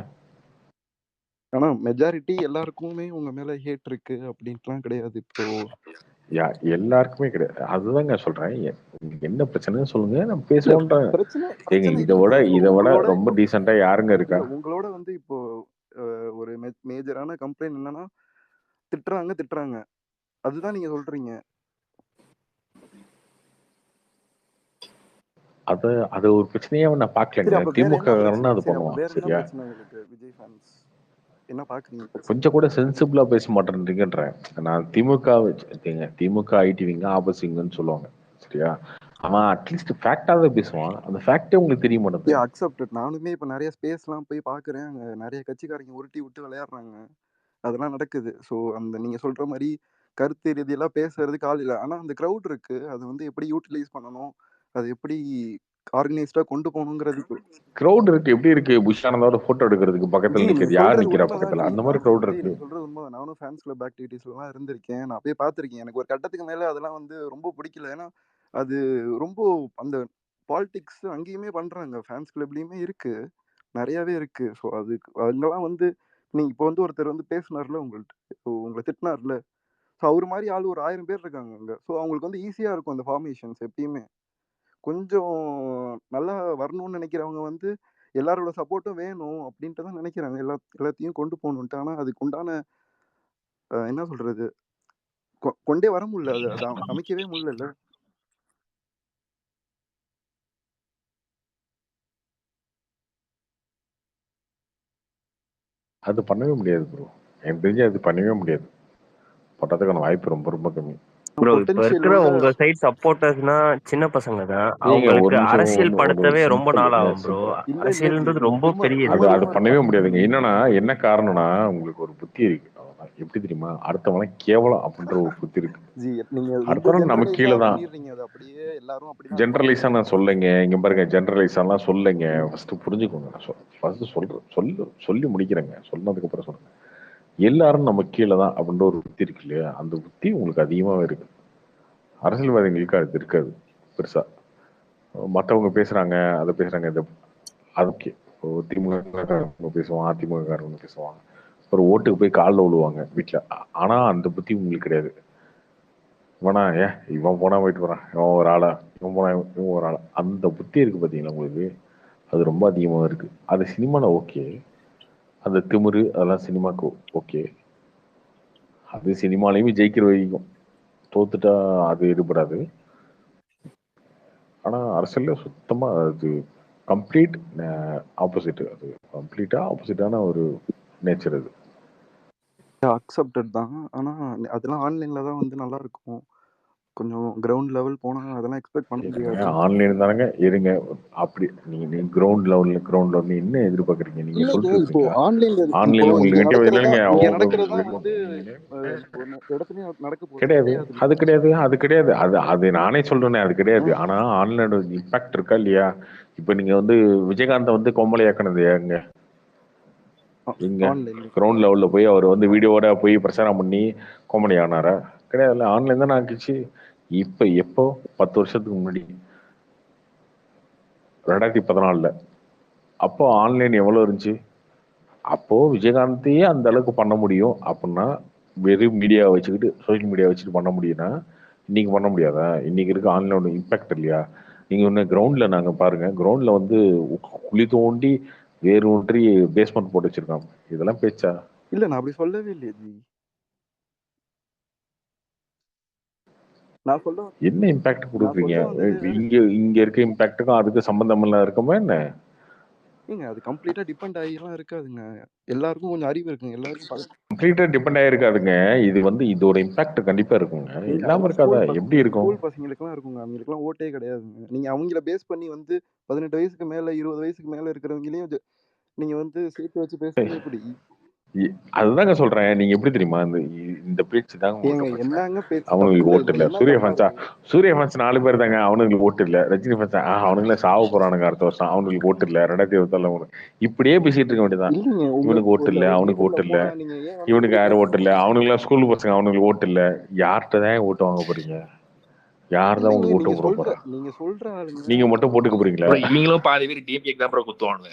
ஆனா மெஜாரிட்டி எல்லாருக்குமே உங்க மேல ஹேட் இருக்கு அப்படின்ட்டுலாம் கிடையாது. இப்போ எல்லாருக்குமே கிடையாது, அதுதாங்க சொல்றேன். என்ன பிரச்சனைன்னு சொல்லுங்க, நம்ம பேசுவோம்ன்றேன். இதை விட ரொம்ப டீசெண்டா யாருங்க இருக்கா? உங்களோட வந்து இப்போ ஒரு மேஜரான கம்ப்ளைண்ட் என்னன்னா திட்டுறாங்க, அதுதான் நீங்க சொல்றீங்க. அது ஒரு பிரச்சனையாவே நான் பாக்கலங்க. திமுக அது பண்ணுவான், சரியா? விஜய் ஃபேன்ஸ் என்ன பாக்குறீங்க? கொஞ்சம் கூட சென்சிபிளா பேச மாட்டேன்றீங்கன்றேன் நான். திமுக ஐடிவிங்க ஆபசிங்கன்னு சொல்லுவாங்க, சரியா? சரியா? அவன் அட்லீஸ்ட் ஃபேக்டாவே பேசுவான். அந்த ஃபேக்டே உங்களுக்கு தெரிய மாட்டேங்குது. அக்செப்டட். நானுமே இப்ப நிறைய ஸ்பேஸ்லாம் போய் பாக்குறேன். அங்க நிறைய கட்சிக்காரங்க உருட்டி விட்டு விளையாடுறாங்க. அதெல்லாம் நடக்குது. ஸோ அந்த நீங்க சொல்ற மாதிரி கருத்து ரீதியெல்லாம் பேசுறதுக்கு ஆள் இல்லை. ஆனா அந்த க்ரௌட் இருக்கு, அது வந்து எப்படி யூட்டிலைஸ் பண்ணணும், அது எப்படி ஆர்கனைஸ்டா கொண்டு போகணுங்கிறதுக்கு க்ரௌட் இருக்கு. எப்படி இருக்கு? புஷ் ஆனந்தோட போட்டோ எடுக்கிறதுக்கு பக்கத்துல நீங்க நிக்கிறது யார் சொல்றது நிக்கிறா உண்மைதான் பக்கத்துல? ஜி. அந்த மாதிரி க்ரௌட் இருக்கு. நீங்க சொல்றது உண்மைதான். நானும் ஃபேன்ஸ் கிளப் ஆக்டிவிட்டீஸ்லாம் இருந்திருக்கேன். நான் போய் பார்த்திருக்கேன். எனக்கு ஒரு கட்டத்துக்கு மேல அதெல்லாம் வந்து ரொம்ப பிடிக்கல. ஏன்னா அது ரொம்ப அந்த பாலிடிக்ஸ் அங்கேயுமே பண்றாங்க. ஃபேன்ஸ் கிளப்லயுமே இருக்கு, நிறையவே இருக்கு. ஸோ அதுக்கு அங்கெல்லாம் வந்து நீங்க இப்போ வந்து ஒருத்தர் வந்து பேசினார்ல உங்கள்கிட்ட, உங்களை திட்டினார்ல, ஸோ அவர் மாதிரி ஆள் ஒரு 1000 பேர் இருக்காங்க அங்க. ஸோ அவங்களுக்கு வந்து ஈஸியா இருக்கும் அந்த ஃபார்மேஷன்ஸ். எப்பயுமே கொஞ்சம் நல்லா வரணும்னு நினைக்கிறவங்க வந்து எல்லாரோட சப்போர்ட்டும் வேணும் அப்படின்ட்டு தான் நினைக்கிறாங்க, எல்லாத்தையும் கொண்டு போகணுன்ட்டு. ஆனா அதுக்கு உண்டான என்ன சொல்றது, கொண்டே வர முடியல, அது அமைக்கவே முடியல. அது பண்ணவே முடியாது ப்ரோ. எனக்கு தெரிஞ்சு அது பண்ணவே முடியாது. பண்றதுக்கான வாய்ப்பு ரொம்ப ரொம்ப கம்மி. ப்ரோ இப்ப இருக்கிற உங்க சைட் சப்போர்ட்டர்ஸ்னா சின்ன பசங்க தான். நீங்க ஒரு அவங்களுக்கு நிமிஷம் அரசியல் படுத்தவே ரொம்ப சிம்பிள் நாள் ஆகும் ப்ரோ. அரசியல்ன்றது ரொம்ப பெரிய அது அது பண்ணவே முடியாதுங்க. என்னன்னா என்ன காரணம்னா உங்களுக்கு ஒரு புத்தி இருக்கு. அவ்வளவுதான். எப்படி தெரியுமா? அடுத்தவன கேவலம் அப்படின்ற ஒரு புத்தி இருக்கு. அடுத்தவன் நம்ம கீழே தான். ஜென்ரலைஸா நான் சொல்லுங்க. இங்க பாருங்க, ஜென்ரலைஸாலாம் சொல்லுங்க. ஃபர்ஸ்ட் புரிஞ்சுக்கோங்க. ஃபர்ஸ்ட் சொல்லி முடிக்கிறேங்க. சொன்னதுக்கு அப்புறம் சொல்லுங்க. எல்லாரும் நம்ம கீழே தான் அப்படின்ற ஒரு புத்தி இருக்கு இல்லையா? அந்த புத்தி உங்களுக்கு அதிகமாவே இருக்கு. அரசியல்வாதிகளுக்கு அது இருக்காது பெருசா. மற்றவங்க பேசுறாங்க, அதை பேசுறாங்க, இதை அதுக்கு திமுக பேசுவான், அதிமுக காரங்க பேசுவான், ஒரு ஓட்டுக்கு போய் காலில் விழுவாங்க வீட்டுல. ஆனா அந்த புத்தி உங்களுக்கு கிடையாது. இவனா இவன் போனா போயிட்டு வரான், இவன் ஒரு ஆளா, இவன் போனா இவன் ஒரு ஆளா, அந்த புத்தி இருக்கு பாத்தீங்களா உங்களுக்கு? அது ரொம்ப அதிகமா இருக்கு. அது சினிமால ஓகே, அந்த திமிரு அதெல்லாம் சினிமாக்கு ஓகே. அது சினிமாலையுமே ஜெயிக்கிற வரைக்கும், தோத்துட்டா அது எடுபடாது. ஆனா அரசியல்ல சுத்தமா அது கம்ப்ளீட் ஆப்போசிட். அது கம்ப்ளீட்டா ஆப்போசிட்டான ஒரு நேச்சர் அது. அக்செப்டட் தான். ஆனா அதெல்லாம் ஆன்லைன்ல தான் வந்து நல்லா இருக்கும். கொஞ்சம் கிரவுண்ட் லெவல் போனா அதெல்லாம் எக்ஸ்பெக்ட் பண்ண முடியாது. ஆன்லைன் தானங்க இருங்க. அப்படி நீங்க கிரவுண்ட் லெவல்ல என்ன எதிர்பார்க்குறீங்க? நீங்க சொல்லிட்டு ஆன்லைன்ல உங்களுக்கு இல்லைங்க கிடையாது. அது கிடையாது, அது கிடையாது, அது அது நானே சொல்றேனே, அது கிடையாது. ஆனா ஆன்லைனோட இம்பாக்ட் இருக்கா இல்லையா? இப்ப நீங்க வந்து விஜயகாந்த் வந்து கொம்பளையாக்குனது எங்க கிரவுண்ட் லெவல்ல போய் அவர் வந்து வீடியோட போய் பிரச்சாரம் பண்ணி காமெடி ஆனாரா? கிடையாதுல்ல. ஆன்லைன் தான் ஆக்கிச்சு. இப்ப எப்போ 10 வருஷத்துக்கு முன்னாடி 2014 அப்போ ஆன்லைன் எவ்வளவு இருந்துச்சு? அப்போ விஜயகாந்தையே அந்த அளவுக்கு பண்ண முடியும் அப்படின்னா, வெறும் மீடியா வச்சுக்கிட்டு, சோசியல் மீடியா வச்சுட்டு பண்ண முடியும்னா இன்னைக்கு பண்ண முடியாதா? இன்னைக்கு இருக்க ஆன்லைனோட இம்பாக்ட் இல்லையா? நீங்க ஒண்ணு கிரவுண்ட்ல நாங்க பாருங்க, கிரவுண்ட்ல வந்து குழி தோண்டி வேறு ஒன்றி பேஸ்மெண்ட் போட்டு வச்சிருக்காங்க. இதெல்லாம் பேச்சா? இல்ல, நான் அப்படி சொல்லவே இல்லையே ஜி. நான் சொல்ல என்ன இம்பாக்ட் கொடுக்குறீங்க? இங்க இருக்க இம்பாக்ட்டுக்கும் அதுக்கு சம்பந்தம் எல்லாம் இருக்குமா என்ன? ஏங்க அது கம்ப்ளீட்டா டிபெண்ட் ஆகிலாம் இருக்காதுங்க. எல்லாருக்கும் கொஞ்சம் அறிவு இருக்குங்க. எல்லாருக்கும் கம்ப்ளீட்டா டிபெண்ட் ஆயிருக்காதுங்க. இது வந்து இதோட இம்பாக்ட் கண்டிப்பா இருக்குங்க. இல்லாம இருக்காதா? எப்படி இருக்கும்? ஸ்கூல் பசங்களுக்குலாம் இருக்குங்க. அவங்களுக்குலாம் ஓட்டே கிடையாதுங்க. நீங்க அவங்கள பேஸ் பண்ணி வந்து 18 வயசுக்கு மேல 20 வயசுக்கு மேல இருக்கிறவங்களையும் நீங்க வந்து சேர்த்து வச்சு பேசுறது எப்படி? அதுதாங்க சொல்றேன். நீங்க எப்படி தெரியுமா? இந்த பேச்சு தாங்க என்னங்க பேச்சு? அவனுங்களுக்கு ஓட்டு இல்ல. சூரிய ஃபேன்ஸ் 4 பேர் தாங்க. அவனுங்களுக்கு ஓட்டு இல்ல. ரஜினி ஃபேன்ஸ் அவனுங்களே சாவ போறானுங்க அடுத்த வருஷம். அவனுங்களுக்கு ஓட்டு இல்ல. 2024 இப்படியே பேசிட்டு இருக்க வேண்டியதான். இவனுக்கு ஓட்டு இல்ல, அவனுக்கு ஓட்டு இல்ல, இவனுக்கு யாரும் ஓட்டு இல்ல, அவனுக்கு எல்லாம் ஸ்கூல் பசங்க, அவனுக்கு ஓட்டு இல்ல. யார்கிட்ட தான் ஓட்டு வாங்க போறீங்க? யார்தான் உங்களுக்கு ஓட்டு போட போறா? நீங்க சொல்ற நீங்க மட்டும் போட்டுக்க போறீங்களா? இவங்களும் பாதி பேர் டிஎம்கே தான் ப்ரோ குத்துவானுங்க.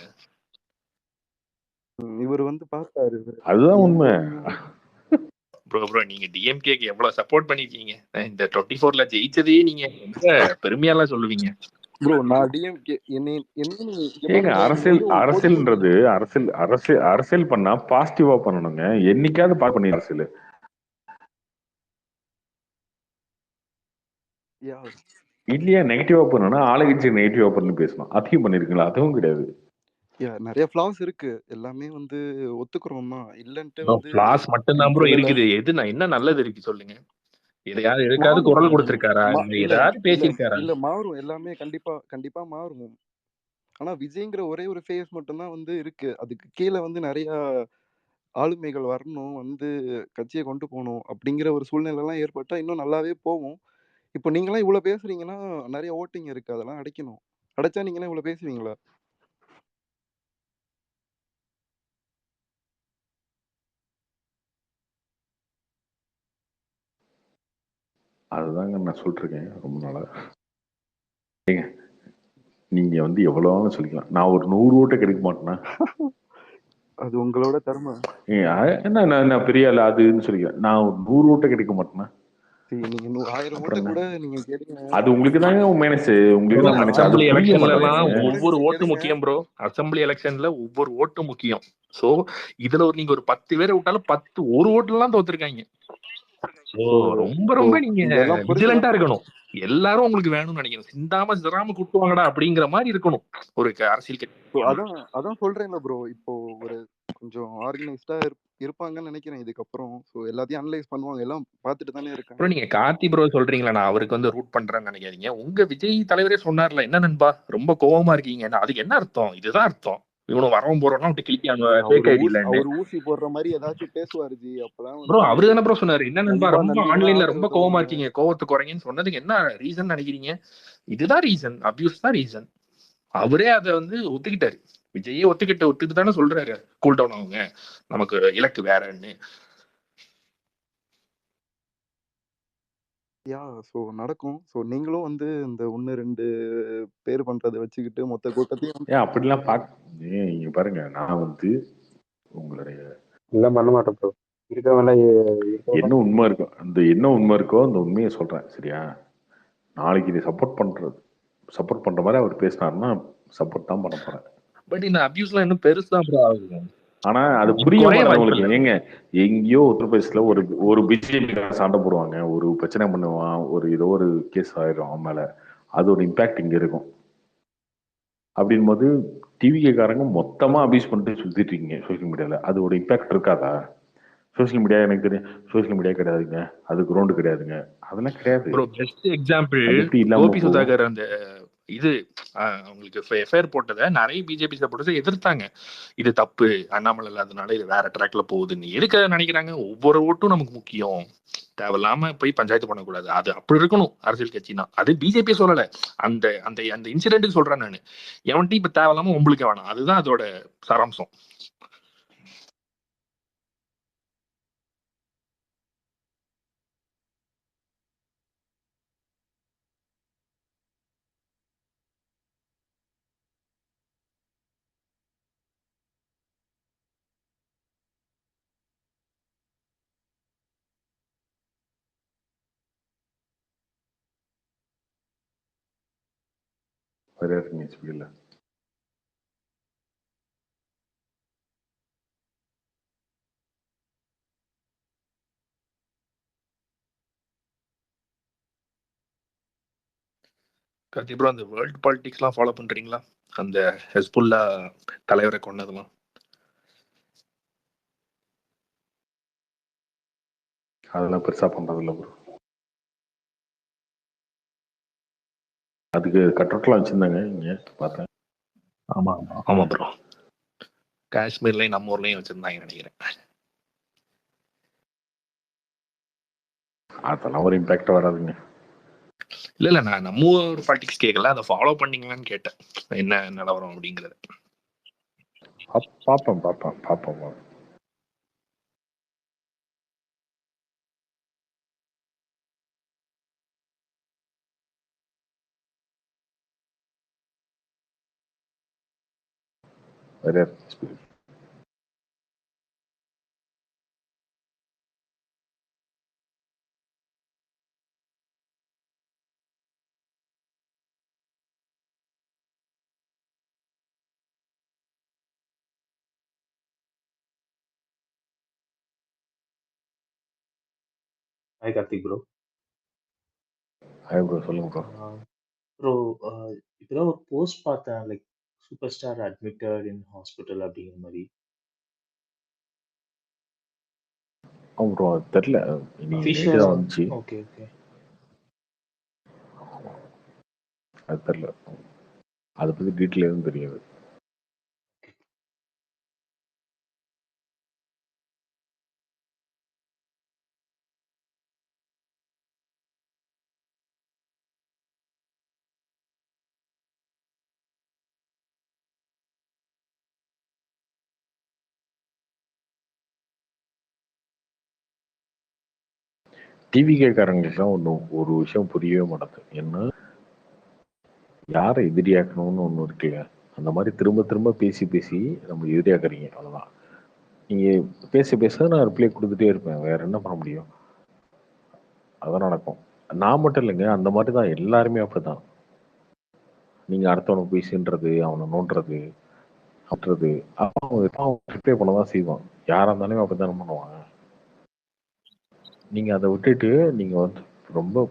இவர் வந்து பார்த்தாரு. அதுதான் உண்மை. ப்ரோ நீங்க டிஎம்கேக்கு எவ்வளவு சப்போர்ட் பண்ணிருக்கீங்க. இந்த 24ல ஜெயிச்சதே நீங்க பெருமையாலாம் சொல்லுவீங்க. ப்ரோ நான் டிஎம்கே ஏங்க அரசியல்ன்றது அரசியல் பண்ணா பாசிட்டிவா பண்ணணுங்க. என்னைக்காவது பண்ணி அரசியல் இல்லையா? நெகட்டிவா பண்ணணும்னா ஆளுங்கட்சி நெகட்டிவா பண்ணி பேசணும். அதையும் பண்ணிருக்கீங்களா? அதுவும் கிடையாது. நிறைய ஃப்ளாஸ் இருக்கு. எல்லாமே வந்து ஒத்துக்குறோம் தான். இல்லன்ட்டு வந்து ஃப்ளாஸ் மட்டும் தான் ப்ரோ இருக்குது. எது என்ன நல்லது இருக்கு சொல்லுங்க. எதையாவது எதுக்காவது மாறும் குரல் கொடுத்திருக்காரா, இல்ல இல்ல ஏதாவது இல்ல பேசியிருக்காரா? இல்ல மாறும் எல்லாமே கண்டிப்பா கண்டிப்பா மாறும். ஆனா விஜய்ங்கிற ஒரே ஒரு ஃபேஸ் மட்டும்தான் வந்து இருக்கு. அதுக்கு கீழ வந்து நிறைய ஆளுமைகள் வரணும், வந்து கட்சிய கொண்டு போணும் அப்படிங்கிற ஒரு சூழ்நிலைலாம் ஏற்பட்டா இன்னும் நல்லாவே போகும். இப்போ நீங்கலாம் இவ்வளவு பேசுறீங்கன்னா நிறைய ஓட்டிங் இருக்கு, அதெல்லாம் அடைக்கணும். அடைச்சா நீங்களாம் இவ்வளவு பேசுவீங்களா? அதுதாங்க நான் சொல்லிருக்கேன் ரொம்ப நாளா. ஏங்க நீங்க வந்து எவ்வளவு சொல்லிக்கலாம், நான் ஒரு 100 ஓட்டை கிடைக்க மாட்டேன்னா? அது உங்களோட திறமை. என்ன நான் பெரிய ஆள் அதுன்னு சொல்லிக்கிறேன், நான் ஒரு 100 ஓட்டை கிடைக்க மாட்டேன்னா? நீங்க 1000 அப்புறம் ஓட்டு என்ன? கூட நீங்க கேளுங்க. அது உங்களுக்கு தாங்க மைனஸ், உங்களுக்கு ப்ரோ தான் மைனஸ். அது அசம்பிளி புரிய எலெக்ஷன்ல எல்லாம் மாட்டேங்குது. 1000 கூட ஒவ்வொரு நீங்க ஓட்டு கேளுங்க. முக்கியம் ப்ரோ. அசம்பிளி எலெக்ஷன்ல ஒவ்வொரு ஓட்டு முக்கியம். சோ இதுல நீங்க ஒரு 10 பேரை விட்டாலும் 10 ஒரு ஓட்டுலாம் தோத்துருக்காங்க. சோ ரொம்ப ரொம்ப நீங்க இதெல்லாம் விஜிலண்டா புரிஞ்சுதான் இருக்கணும். எல்லாரும் உங்களுக்கு வேணும்னு நினைக்கணும். சிந்தாம சிதறாம கூட்டுவாங்கடா அப்படிங்கிற மாதிரி இருக்கணும் ஒரு அரசியல் கட்சி. அதான் அதான் சொல்றேன்ல ப்ரோ, இப்போ ஒரு கொஞ்சம் ஆர்கனைஸ்டா இருப்பாங்கன்னு நினைக்கிறேன் இதுக்கப்புறம். ஸோ எல்லாத்தையும் அனலைஸ் பண்ணுவாங்க, எல்லாம் பார்த்துட்டு தானே இருக்காங்க. ப்ரோ நீங்க கார்த்தி ப்ரோ சொல்றீங்களா, நான் அவருக்கு வந்து ரூட் பண்றேன்னு நினைக்காதீங்க. உங்க விஜய் தலைவரே சொன்னார்ல, என்ன நண்பா ரொம்ப கோவமா இருக்கீங்க, அதுக்கு என்ன அர்த்தம்? இதுதான் அர்த்தம். இவனும் வரவும் போறோம்னா விட்டு கிளிக்காங்க ஃபேக் ஐடியிலன்னு. அவர் ஊசி போடுற மாதிரி ஏதாச்சும் பேசுவாரு ஜி, அப்பதான் ப்ரோ வந்து அவரு தானே ப்ரோ சொன்னாரு, என்ன நண்பா நண்பா ரொம்ப நண்பிகளா ஆன்லைன்ல ரொம்ப ஆதரவு கோவமா தருங்க. இருக்கீங்க, கோவத்தை குறைங்கன்னு சொன்னதுக்கு என்ன ரீசன் நினைக்கிறீங்க? இதுதான் ரீசன், அபியூஸ் தான் ரீசன். அவரே அதை வந்து ஒத்துக்கிட்டாரு. விஜயே ஒத்துக்கிட்டு தானே சொல்றாரு கூல் டவுன் ஆகுங்க, நமக்கு இலக்கு வேறன்னு. யா ஸோ நடக்கும். ஸோ நீங்களும் வந்து இந்த 1-2 பேர் பண்றதை வச்சுக்கிட்டு மொத்த கூட்டத்தையும் ஏன் அப்படிலாம் இங்க பாருங்க, நான் வந்து உங்களுடைய எல்லாம் பண்ண மாட்டோம் ப்ரோ. இருக்கவங்க என்ன உண்மை இருக்கோ என்ன உண்மை இருக்கோ அந்த உண்மையை சொல்றேன், சரியா? நாளைக்கு இதை சப்போர்ட் பண்ற மாதிரி அவர் பேசினாருன்னா சப்போர்ட் தான் பண்ண போறேன். பட் இந்த அபியூஸ்லாம் இன்னும் பெருசுதான் ப்ரோ ஆகும். ஆனா அது புரிய மாட்டேங்குது உங்களுக்கு. ஏங்க எங்கேயோ உத்தரப்பிரதேசல ஒரு பிஜேபி சண்டை போடுவாங்க, ஒரு பிரச்சனை பண்ணுவான், ஏதோ ஒரு கேஸ் ஆயிடும் அவன் மேல, அதோட இம்பாக்ட் இங்க இருக்கும். அப்படின் போது டிவிக்காரங்க மொத்தமா அபியூஸ் பண்ணிட்டு சுத்திட்டு இருக்கீங்க சோசியல் மீடியால, அதோட இம்பாக்ட் இருக்காதா? சோசியல் மீடியா எனக்கு தெரியும், சோசியல் மீடியா கிடையாதுங்க, அது கிரவுண்டு கிடையாதுங்க, அதெல்லாம் கிடையாது. ப்ரோ பெஸ்ட் எக்ஸாம்பிள் இல்லாம கோபி சுதாகர் அந்த இது அவங்களுக்கு எஃப்ஐஆர் போட்டதை நிறைய பிஜேபி சப்போர்ட்டர்ஸ் எதிர்த்தாங்க. இது தப்பு, அண்ணாமலை இல்லாதனால இது வேற ட்ராக்ல போகுதுன்னு. எதுக்க நினைக்கிறாங்க, ஒவ்வொரு ஓட்டும் நமக்கு முக்கியம், தேவையில்லாம போய் பஞ்சாயத்து பண்ணக்கூடாது, அது அப்படி இருக்கணும் அரசியல் கட்சினா. அது பிஜேபி சொல்லல, அந்த அந்த அந்த இன்சிடென்ட்டுக்கு சொல்றேன் நான். எவன்ட்டி இப்ப தேவையில்லாம உங்களுக்கு வேணாம், அதுதான் அதோட சாராம்சம். இல்ல கார்த்தி ப்ரோ அந்த வேர்ல்ட் பாலிடிக்ஸ்லாம் ஃபாலோ பண்றீங்களா? அந்த ஹெஸ்புல்லா தலைவரை கொண்டதெல்லாம் அதெல்லாம் பெருசா பண்றது இல்லை ப்ரோ. அதுக்கு கட்டோட்டெல்லாம் வச்சிருந்தாங்க இங்க பார்த்தேன். ஆமா ஆமா ப்ரோ, காஷ்மீர்லயும் நம்ம ஊர்லயும் வச்சிருந்தாங்க நினைக்கிறேன். அதெல்லாம் ஒரு இம்பாக்ட் வராதுங்க. இல்ல நான் நம்ம ஊர் பாலிடிக்ஸ் கேட்கல, அதை ஃபாலோ பண்ணீங்களான்னு கேட்டேன், என்ன நிலவரம் அப்படிங்கறது. பாப்போம். வேற Hi Karthik bro. Hi bro, சொல்லுங்க ப்ரோ. ப்ரோ இப்பதான் ஒரு போஸ்ட் பார்த்தேன், லைக் சூப்பர் ஸ்டார் அட்மிட்டட் இன் ஹாஸ்பிட்டல் அப்படிங்கிற மாதிரி. ப்ரோ அது தெரியல. இன்னைக்கு நைட்டு அஃபிஷியலா தான் வந்துச்சு. Okay okay. அது தெரியல. அதை பத்தி டீட்டெயில் எதுவும் தெரியாது. டிவிகேக்காரங்களுக்குலாம் ஒரு விஷயம் புரியவே மாட்டேங்குது. என்ன யாரை எதிரியாக்கணும்னு ஒன்று இருக்குல்ல, அந்த மாதிரி திரும்ப திரும்ப பேசி பேசி நம்ம எதிரியாக்குறீங்க. அவ்வளோதான். நீங்கள் பேச பேச நான் ரிப்ளை கொடுத்துட்டே இருப்பேன். வேற என்ன பண்ண முடியும்? அதான் நடக்கும். நான் மட்டும் இல்லைங்க, அந்த மாதிரி தான் எல்லாருமே அப்படிதான். நீங்கள் அடுத்தவனை போய் சென்றது, அவனை நோண்டுறது, அட்டுறது, அவன் ரிப்ளை பண்ண தான் செய்வான். யாராக இருந்தாலும் அப்படி தானே பண்ணுவாங்க. நீங்கள் அதை விட்டுட்டு நீங்கள் வந்து ரொம்ப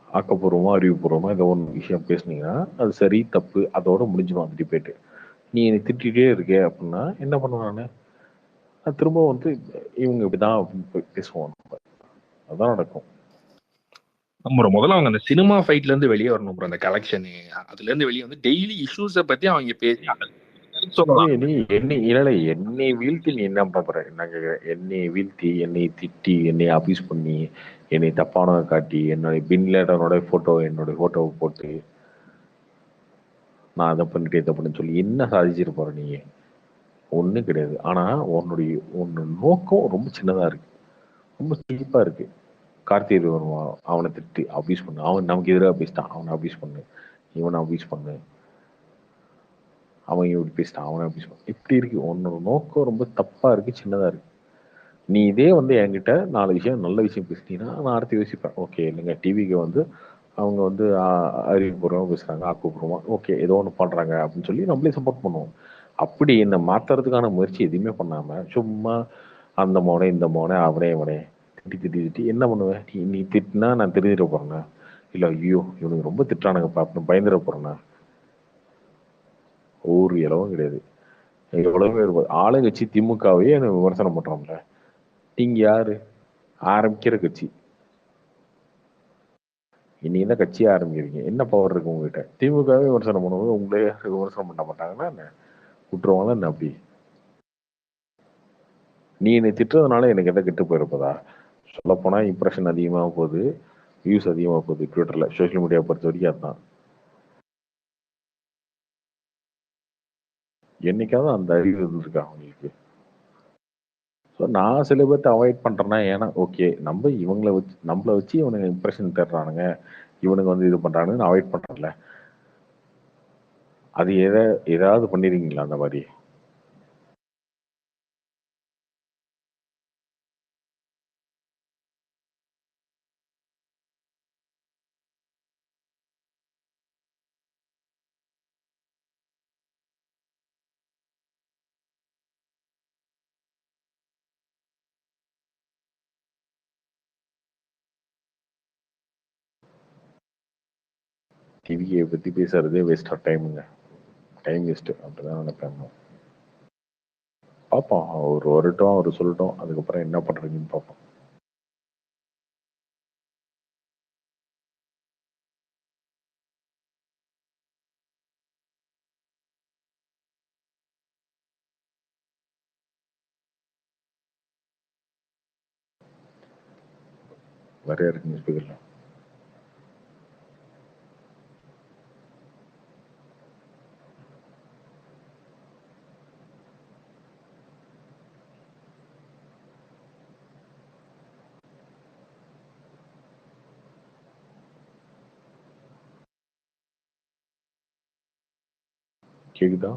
ஆக்கப்பூர்வமாக அறிவுபூர்வமாக ஏதோ ஒன்று விஷயம் பேசுனீங்கன்னா அது சரி தப்பு அதோட முடிஞ்சிடும் அந்த டிபேட்டு. நீ என்னை திட்டிகிட்டே இருக்கே அப்படின்னா என்ன பண்ணுவான்? அது திரும்ப வந்து இவங்க இப்படிதான் அப்படின்னு பேசுவாங்க. அதான் நடக்கும். முதல்ல அவங்க அந்த சினிமா ஃபைட்ல இருந்து வெளியே வரணும் ப்ரோ. அந்த கலெக்ஷன் அதுல இருந்து வெளியே வந்து டெய்லி இஷ்யூஸை பத்தி அவங்க பேசி என்னை வீழ்த்தி நீ என்ன பண்ற? நான் கேட்கிறேன். என்னை வீழ்த்தி, என்னை திட்டி, என்னை அபியூஸ் பண்ணி, என்னை தப்பானதை காட்டி, என்னுடைய பின்லேடனோட என்னுடைய போட்டோவை போட்டு நான் அதை பண்ணிட்டு இதை பண்ணு சொல்லி என்ன சாதிச்சிட்டு போற நீ? ஒன்றும் கிடையாது. ஆனா உன்னோட நோக்கம் ரொம்ப சின்னதா இருக்கு, ரொம்ப சீப்பா இருக்கு. கார்த்திகை வருவான், அவனை திட்டி அபியூஸ் பண்ணு, அவன் நமக்கு எதிராக பேசிட்டான், அவனை அபியூஸ் பண்ணு, இவனை அபியூஸ் பண்ணு, அவன் இப்படி பேசிட்டான், அவனை அபியூஸ் பண்ணு, இப்படி இருக்கு. உன்னோட நோக்கம் ரொம்ப தப்பா இருக்கு, சின்னதா இருக்கு. நீ இதே வந்து என்கிட்ட 4 விஷயம் நல்ல விஷயம் பேசிட்டீங்கன்னா நான் அடுத்து யோசிப்பேன். ஓகே இல்லைங்க, டிவிக்கு வந்து அவங்க வந்து அறிவுபூர்வமாக பேசுறாங்க, ஆக்கப்பூர்வமாக ஓகே ஏதோ ஒன்று பண்றாங்க அப்படின்னு சொல்லி நம்மளே சப்போர்ட் பண்ணுவோம். அப்படி என்னை மாத்துறதுக்கான முயற்சி எதுவுமே பண்ணாம சும்மா அந்த மோனே இந்த மோனே அவனே திட்டி திட்டி திட்டி என்ன பண்ணுவேன்? நீ திட்டினா நான் தெரிஞ்சிட போறேன்னா, இல்லை ஐயோ இவனுக்கு ரொம்ப திட்டானுங்கப்பா அப்படின்னு பயந்துட போறேன்னா? ஒரு இலவும் கிடையாது. எவ்வளவு இருப்பாது ஆளுங்கட்சி திமுகவே என்ன விமர்சனம் பண்றோம்ல. நீங்க யாரு? ஆரம்பிக்கிற கட்சி. இன்னைக்கு தான் கட்சியே ஆரம்பிக்கிறீங்க. என்ன பவர் இருக்கு உங்ககிட்ட? திமுகவே விமர்சனம் பண்ணும்போது உங்களே விமர்சனம் பண்ண மாட்டாங்கன்னா என்ன விட்டுருவாங்களா என்ன? அப்படி நீ என்னை திட்டுறதுனால எனக்கு எதை கெட்டு போயிருப்பதா? சொல்லப்போனா இம்ப்ரெஷன் அதிகமாக போகுது, வியூஸ் அதிகமாக போகுது ட்விட்டர்ல, சோசியல் மீடியா பொறுத்த வரைக்கும் அதுதான். என்னைக்காவது அந்த அறிவு இருந்திருக்கா அவங்களுக்கு? ஸோ நான் சில பேர்த்த அவாய்ட் பண்றேன்னா ஏன்னா ஓகே நம்ம நம்மளை வச்சு இவனுங்க இம்ப்ரெஷன் தர்றானுங்க, இவனுங்க வந்து இது பண்றானுன்னு அவாய்ட் பண்றேன்ல. அது ஏதாவது பண்ணிருக்கீங்களா அந்த மாதிரி? டிவியை பத்தி பேசுறதே வேஸ்ட் ஆஃப் டைமுங்க. டைம் வேஸ்ட் அப்படிதான் நினைப்பேன். பார்ப்போம், அவர் வரட்டும், அவர் சொல்லட்டும், அதுக்கப்புறம் என்ன பண்றீங்கன்னு பார்ப்போம். வேற யாருக்கு நியூஸ் பேப்பர்ல கேக்குதா?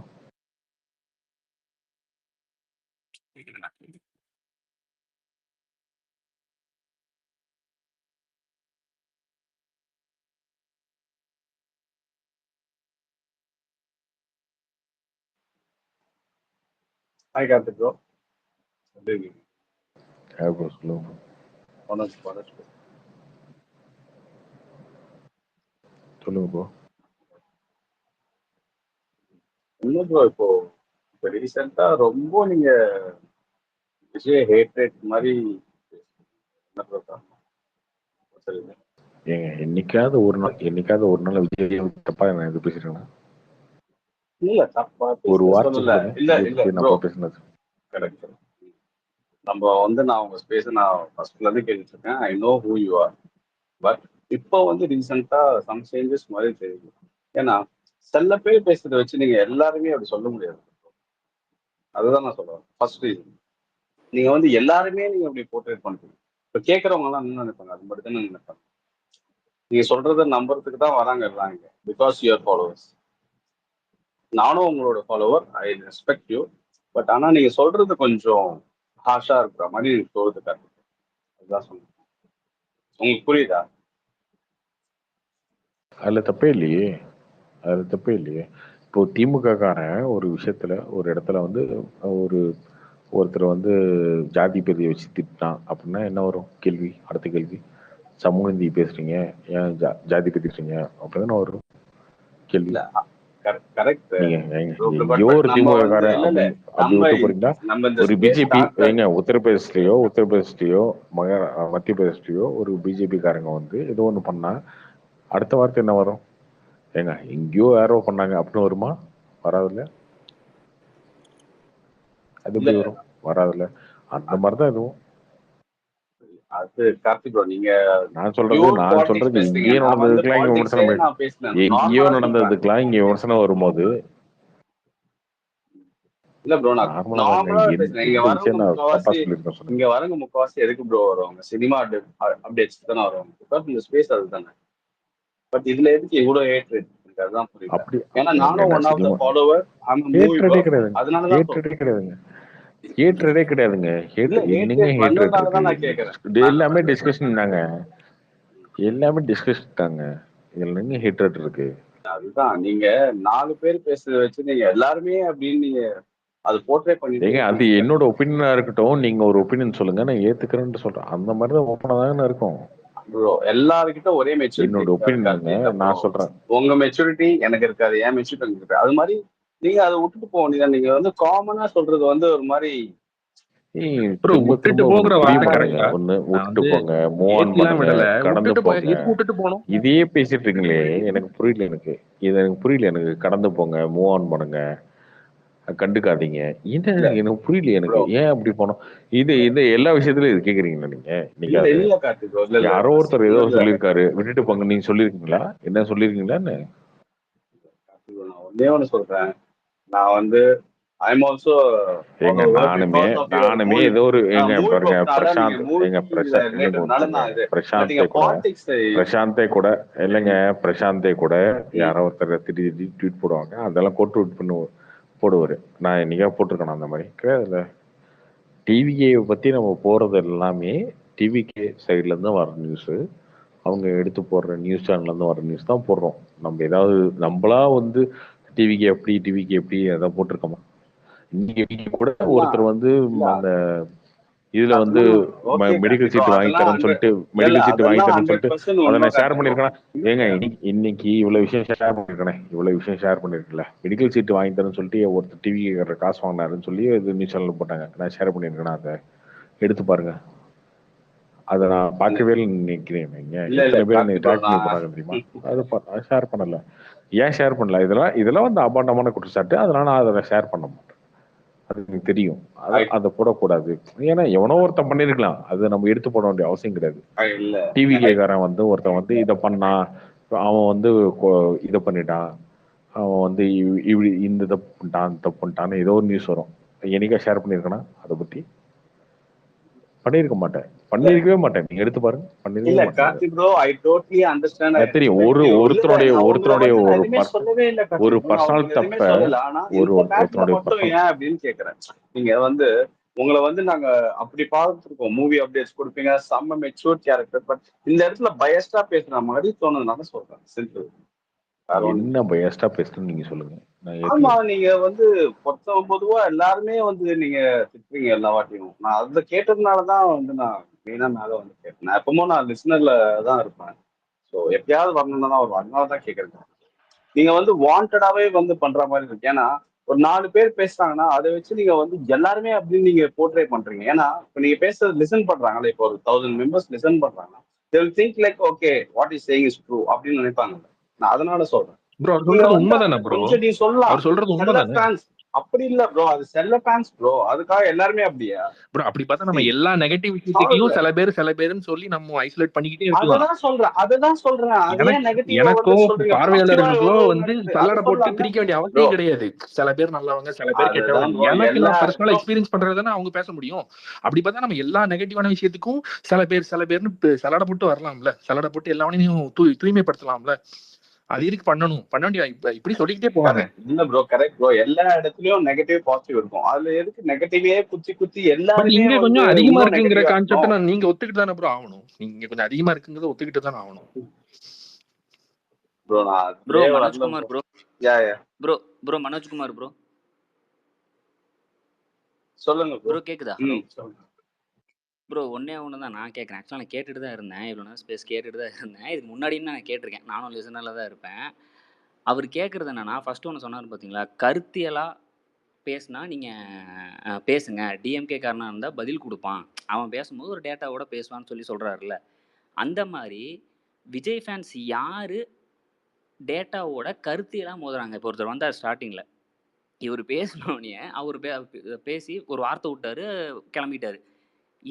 ஹாய் கார்த்திக் ப்ரோ, எப்படி இருக்கீங்க? சொல்லுங்க. சொல்லுங்க ப்ரோ. இல்லை ப்ரோ, இப்போ ரீசெண்டா ரொம்ப நீங்க விஜய் ஹேட்ரேட் மாதிரி என்ன சொல்றாங்க சொல்லுங்க. ஏங்க என்னைக்காவது ஒரு நாள் விஜய் தப்பா நான் எது பேசுறேன்னா இல்ல தப்பா ஒரு பேச வார்த்தை சொல்லல. சொல்லுங்க இல்ல விஜய் இல்ல பத்தி ப்ரோ, நான் பேசுனது. கரெக்ட். நம்ம வந்து நான் உங்க ஸ்பேஸ் நான் ஃபர்ஸ்ட்ல இருந்து கேட்டுட்டு இருக்கேன். I know who you are. But இப்போ வந்து ரீசெண்டா சம் சேஞ்சஸ் மாதிரி தெரியுது. ஏன்னா சில பேர் பேசுறதை வச்சு நீங்க எல்லாருமே அப்படி சொல்ல முடியாது. அதுதான் நான் சொல்றேன். ஃபர்ஸ்ட் ரீசன், நீங்க வந்து எல்லாருமே நீங்க அப்படி போர்ட்ரேட் பண்றீங்க. இப்போ கேட்கறவங்க எல்லாம் என்ன நினைப்பாங்க? அது மட்டும் தான் நினைப்பாங்க. நீங்க சொல்றதை நம்புறதுக்கு தான் வராங்க எல்லாம் இங்க. Because your followers. நானும் உங்களோட follower, I respect you. But ஆனா நீங்க சொல்றது கொஞ்சம் ஹார்ஷா இருக்கிற மாதிரி எனக்கு தோணுது. அதுதான் சொல்றேன். உங்களுக்கு புரியுதா? அதுல தப்பே இல்லையே. இப்போ திமுக காரன் ஒரு விஷயத்துல ஒரு இடத்துல வந்து ஒருத்தர் வந்து ஜாதி பெரிய வச்சு திட்டான் அப்படின்னா என்ன வரும் கேள்வி? அடுத்த கேள்வி, சமூக நீதி பேசுறீங்க, ஏன் ஜாதி பேசுறீங்க அப்படின்னு வரும் கேள்வி. கரெக்ட். நீங்க எங்கேயோ ஒரு திமுக காரன் அப்படி விட்டு போறீங்களா? ஒரு பிஜேபி ஏங்க உத்தரப்பிரதேஷ்லயோ மத்திய பிரதேஷ்லயோ ஒரு பிஜேபி காரங்க வந்து ஏதோ ஒண்ணு பண்ணா அடுத்த வார்த்தை என்ன வரும்? ஏங்க எங்கேயோ யாரோ பண்ணாங்க அப்படின்னு வருமா? வராதுல்ல. அது எப்படி வரும்? வராதுல்ல. அந்த மாதிரிதான் இதுவும். அது கார்த்திக் ப்ரோ, நீங்க நான் சொல்றது இங்கேயோ நடந்ததுக்கெல்லாம் இங்க விமர்சனம், எங்கேயோ நடந்ததுக்கெல்லாம் இங்க விமர்சனம் வரும்போது இல்ல ப்ரோ, நான் நார்மலா பேசுறேன். இங்க வரவங்க முக்காவாசி எதுக்கு ப்ரோ வருவாங்க? சினிமா அப்டேட்ஸ் தானே வருவாங்க. பிகாஸ் இந்த ஸ்பேஸ் அதுதானே. பட் இதுல எதுக்கு இவ்வளவு ஹேட்ரேட்? எனக்கு அதுதான் புரியல. ஏன்னா நானும் ஒன் ஆஃப் த ஃபாலோவர். அதனாலதான் ஹேட்ரடே கிடையாதுங்க. எல்லாமே டிஸ்கஷன் தாங்க. இதுல என்ன ஹேட்ரட் இருக்கு? அதுதான் நீங்க 4 பேர் பேசுறத வச்சு நீங்க எல்லாருமே அப்படின்னு நீங்க அது போர்ட்ரேட் பண்ணிட்டீங்க. அது என்னோட ஒப்பீனியனா இருக்கட்டும், நீங்க ஒரு ஒப்பீனியன் சொல்லுங்க, நான் ஏத்துக்கிறேன்னு சொல்றேன். அந்த மாதிரிதான் ஓப்பனா தானே இருக்கும் ப்ரோ. எல்லாருக்கிட்ட ஒரே மெச்சூரிட்டி. என்னோட ஒப்பீனியன் நான் சொல்றேன். உங்க மெச்சூரிட்டி எனக்கு இருக்காது, என் மெச்சூரிட்டி எனக்கு இருக்காது. அது மாதிரி நீங்க அதை விட்டுட்டு போக, நீங்க வந்து காமனா சொல்றது வந்து ஒரு மாதிரி விட்டுட்டு போகிற ஒண்ணு விட்டுட்டு போங்க, மூவ் ஆன் பண்ணுங்க, கடந்து போங்க. இதையே பேசிட்டு இருக்கீங்களே, எனக்கு புரியல. எனக்கு கடந்து போங்க, மூவ் ஆன் பண்ணுங்க, கண்டுக்காதீங்க. எனக்கு புரியல. எனக்கு ஏன் அப்படி போனோம்? இது எல்லா விஷயத்துலயும் இது கேக்குறீங்களா நீங்க? யாரோ ஒருத்தர் ஏதோ சொல்லியிருக்காரு, விட்டுட்டு போங்க. நீங்க சொல்லிருக்கீங்களா? என்ன சொல்லிருக்கீங்களான்னு ஒன்னே ஒண்ணு சொல்றேன். நான் வந்து நானுமே ஏதோ ஒரு பிரசாந்தே கூட யாரோ ஒருத்தர் திடீர்னு ட்வீட் போடுவாங்க, அதெல்லாம் போடுவாரு. நான் என்னைக்கா போட்டிருக்கேன் அந்த மாதிரி கிடையாதுல்ல. டிவிகே பத்தி நம்ம போறது எல்லாமே டிவிகே சைட்ல இருந்து வர நியூஸ், அவங்க எடுத்து போடுற நியூஸ் சேனல்ல இருந்து வர நியூஸ் தான் போடுறோம். நம்ம ஏதாவது நம்மளா வந்து டிவிக்கு எப்படி எதாவது போட்டிருக்கோமா? இன்னைக்கு கூட ஒருத்தர் வந்து அந்த இதுல வந்து மெடிக்கல் சீட் வாங்கி தரேன்னு சொல்லிட்டு அதை நான் ஷேர் பண்ணிருக்கேன். ஏங்க இன்னைக்கு இவ்வளவு விஷயம் ஷேர் பண்ணிருக்கேன். மெடிக்கல் சீட் வாங்கி தரேன்னு சொல்லிட்டு ஒருத்தர் டிவி காசு வாங்கினாருன்னு சொல்லி நியூஸ் சேனல் போட்டாங்க. நான் ஷேர் பண்ணிருக்கேன். அதை எடுத்து பாருங்க. அதை நான் பார்க்கவே நினைக்கிறேன். இத்தனை பேர் ட்ராக் பண்ணி போறாங்க தெரியுமா? அது ஷேர் பண்ணல. ஏன் ஷேர் பண்ணல? இதெல்லாம் வந்து அபாண்டமான குற்றச்சாட்டு. அதனால நான் அதை ஷேர் பண்ண மாட்டேன். அது எனக்கு தெரியும். அதை போடக்கூடாது. ஏன்னா எவனோ ஒருத்தன் பண்ணிருக்கலாம், அது நம்ம எடுத்து போட வேண்டிய அவசியம் கிடையாது. டிவி கேக்காரன் வந்து ஒருத்தன் வந்து இதை பண்ணா, அவன் வந்து இதை பண்ணிட்டான், அவன் வந்து இந்த தப்பு பண்ணிட்டான்னு ஏதோ ஒரு நியூஸ் வரும். என்னைக்கா ஷேர் பண்ணிருக்கேனா? அதை பத்தி பண்ணிருக்கவே மாட்டேன். நீங்க எடுத்து பாருங்க. தெரியும். ஒருத்தருடைய ஒரு பர்சனல் தப்ப அப்படின்னு கேக்குறேன். நீங்க வந்து உங்களை வந்து நாங்க அப்படி பார்த்துருக்கோம். மூவி அப்டேட்ஸ் கொடுப்பீங்க, செம்ம மெச்சூர் கேரக்டர். பட் இந்த இடத்துல பயஸ்டா பேசுற மாதிரி தோணுதுனால சொல்றேன். சிம்பிள். என்ன பயஸ்டா பேசுறேன்னு நீங்க சொல்லுங்க. ஆமா, நீங்க வந்து பொதுவா எல்லாருமே வந்து நீங்க திட்டுறீங்க எல்லா வாட்டியும். நான் அதை கேட்டதுனாலதான் வந்து நான் மெயினா மேல வந்து கேட்டேன். நான் எப்பவும் நான் லிஸ்னர்ல தான் இருப்பேன். ஸோ எப்பயாவது வரணும்னா தான் ஒரு அதனால தான் கேட்கறேன். நீங்க வந்து வாண்டடாவே வந்து பண்ற மாதிரி இருக்கு. ஏன்னா ஒரு 4 பேர் பேசுறாங்கன்னா அதை வச்சு நீங்க வந்து எல்லாருமே அப்படின்னு நீங்க போர்ட்ரே பண்றீங்க. ஏன்னா இப்ப நீங்க பேசுறது லிசன் பண்றாங்கல்ல, இப்போ ஒரு 1000 மெம்பர்ஸ் லிசன் பண்றாங்கன்னா they will think like okay what is saying is true அப்படின்னு நினைப்பாங்க. நான் அதனால சொல்றேன். ப்ரோ அவர் நீங்க சொல்றது வந்து உண்மைதானே ப்ரோ? கொஞ்சம் நீ சொல்லலாம் அவர் சொல்றது செல்ல உண்மைதானே ஃபேன்ஸ், அப்படி இல்ல ப்ரோ, அது செல்ல ஃபேன்ஸ் ப்ரோ, அதுக்காக எல்லாருமே அப்படியா? ப்ரோ? அப்படி பார்த்தா நம்ம See, எல்லா நெகட்டிவ் solve விஷயத்தையும் சில பேருன்னு சொல்லி நம்ம ஐசோலேட் பண்ணிக்கிட்டே இருக்கலாம். அதுதான் சொல்றேன். அதே நெகட்டிவ் எனக்கோ வந்து சொல்றீங்க. பார்வையாளர்களுக்கோ பாசிட்டிவா வந்து நடக்குது, சல்லடை அது போட்டு சொல்லலாம்ல பிரிக்க வேண்டிய ப்ரோ. அவசியம் கிடையாது. சில பேர் நல்லவங்க, சில பேர் கெட்டவங்க. அதுதான் ப்ரோ எனக்கு எல்லா நான் பர்சனலா ப்ரோ. எக்ஸ்பீரியன்ஸ் பண்றதுதானே அவங்க பேச முடியும். அப்படி பார்த்தா நம்ம எல்லா நெகட்டிவான விஷயத்துக்கும் சில பேர்னு சல்லடை போட்டு வரலாம்ல, சல்லடை போட்டு எல்லாவனையும் தூய்மைப்படுத்தலாம்ல. அது எதுக்கு பண்ணணும்? பண்ண வேண்டிய இப்படி சொல்லிக்கிட்டே போவாங்க. இல்ல ப்ரோ, கரெக்ட் ப்ரோ, எல்லா இடத்துலயும் நெகட்டிவ் பாசிட்டிவ் இருக்கும். அதுல எதுக்கு நெகட்டிவே குத்தி பட் எல்லாருமே இங்க வந்து கொஞ்சம் அதிகமா இன்னும் இருக்குங்கிற நெகட்டிவா கான்செப்ட் இருக்கணும்? நீங்க ஒத்துக்கிட்டு தானே ப்ரோ ஆகணும். நீங்க கொஞ்சம் அதிகமா இருக்குங்கிறத ஒத்துக்கிட்டு தானே ஆகணும் ப்ரோ. நான் ப்ரோ அதுலயே வரல Manojkumar bro. Bro yeah bro Manojkumar bro சொல்லுங்க ப்ரோ. ப்ரோ கேக்குதா? ஹலோ சொல்லுங்க ப்ரோ. ஒன்னே ஒன்று தான் நான் கேட்குறேன். ஆக்சுவலாக நான் கேட்டுட்டு தான் இருந்தேன், இவ்வளோ நேரம் ஸ்பேஸ் கேட்டுட்டு தான் இருந்தேன். இதுக்கு முன்னாடியும் நான் கேட்டிருக்கேன், நானும் லிசனரில் தான் இருப்பேன். அவர் கேட்குறது என்னன்னா, ஃபர்ஸ்ட் ஒன்று சொன்னார் பார்த்தீங்களா, கருத்தியலாக பேசுனா நீங்கள் பேசுங்க, டிஎம்கே காரனாக இருந்தால் பதில் கொடுப்பான், அவன் பேசும்போது ஒரு டேட்டாவோட பேசுவான்னு சொல்லி சொல்கிறாருல்ல. அந்த மாதிரி விஜய் ஃபேன்ஸ் யார் டேட்டாவோட கருத்தியலாக மோதுறாங்க? இப்போ ஒருத்தர் வந்தார் ஸ்டார்டிங்கில், இவர் பேசினோடனே அவர் பேசி ஒரு வார்த்தை விட்டாரு, கிளம்பிட்டாரு.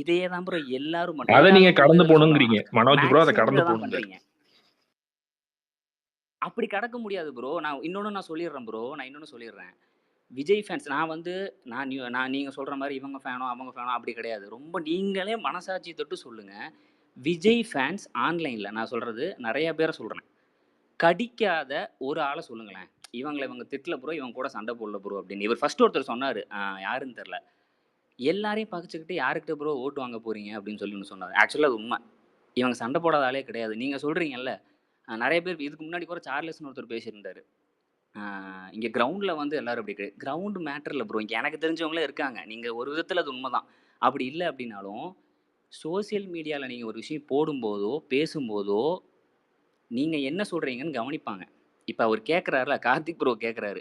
இதே தான் ப்ரோ எல்லாரும் அதை எல்லா நீங்க கடந்து மீடியாவிலும் போகணுங்கிறீங்க. சொல்லலாம். மனோஜ் ப்ரோ அதை மேக்ஸிமம் கடந்து இதை தான் போகணுங்க. பண்றீங்க. அப்படி கடக்க முடியாது ப்ரோ. நான் சொல்லிடுறேன் ப்ரோ. நான் இன்னொன்று சொல்லிடுறேன். விஜய் ஃபேன்ஸ் நான் நீங்க சொல்ற மாதிரி இவங்க ஃபேனோ அவங்க ஃபேனோ அப்படி கிடையாது. ரொம்ப நீங்களே மனசாட்சி தொட்டு சொல்லுங்க. விஜய் ஃபேன்ஸ் ஆன்லைன்ல நான் சொல்றது நிறைய பேரை சொல்றேன், கடிக்காத ஒரு ஆளை சொல்லுங்களேன். இவங்க திட்டல ப்ரோ, இவங்க கூட சண்டை போடல ப்ரோ அப்படின்னு. இவர் ஃபர்ஸ்ட் ஒருத்தர் சொன்னாரு, யாருன்னு தெரியல, எல்லாரையும் பகிச்சுக்கிட்டு யாருக்கிட்ட ப்ரோ ஓட்டு வாங்க போறீங்க அப்படின்னு சொல்லி ஒன்று சொன்னார். ஆக்சுவலாக அது உண்மை. இவங்க சண்டை போடாத ஆளே கிடையாது. நீங்கள் சொல்கிறீங்கல்ல, நிறைய பேர் இதுக்கு முன்னாடி கூட சார்லஸ்னு ஒருத்தர் பேசியிருந்தாரு, இங்கே கிரவுண்டில் வந்து எல்லாரும் அப்படி கிடையாது. கிரவுண்டு மேட்டர் இல்லை ப்ரோ. இங்கே எனக்கு தெரிஞ்சவங்களே இருக்காங்க. நீங்கள் ஒரு விதத்தில் அது உண்மை தான். அப்படி இல்லை அப்படின்னாலும் சோசியல் மீடியாவில் நீங்கள் ஒரு விஷயம் போடும்போதோ பேசும்போதோ நீங்கள் என்ன சொல்கிறீங்கன்னு கவனிப்பாங்க. இப்போ அவர் கேட்குறாருல, கார்த்திக் ப்ரோ கேட்குறாரு,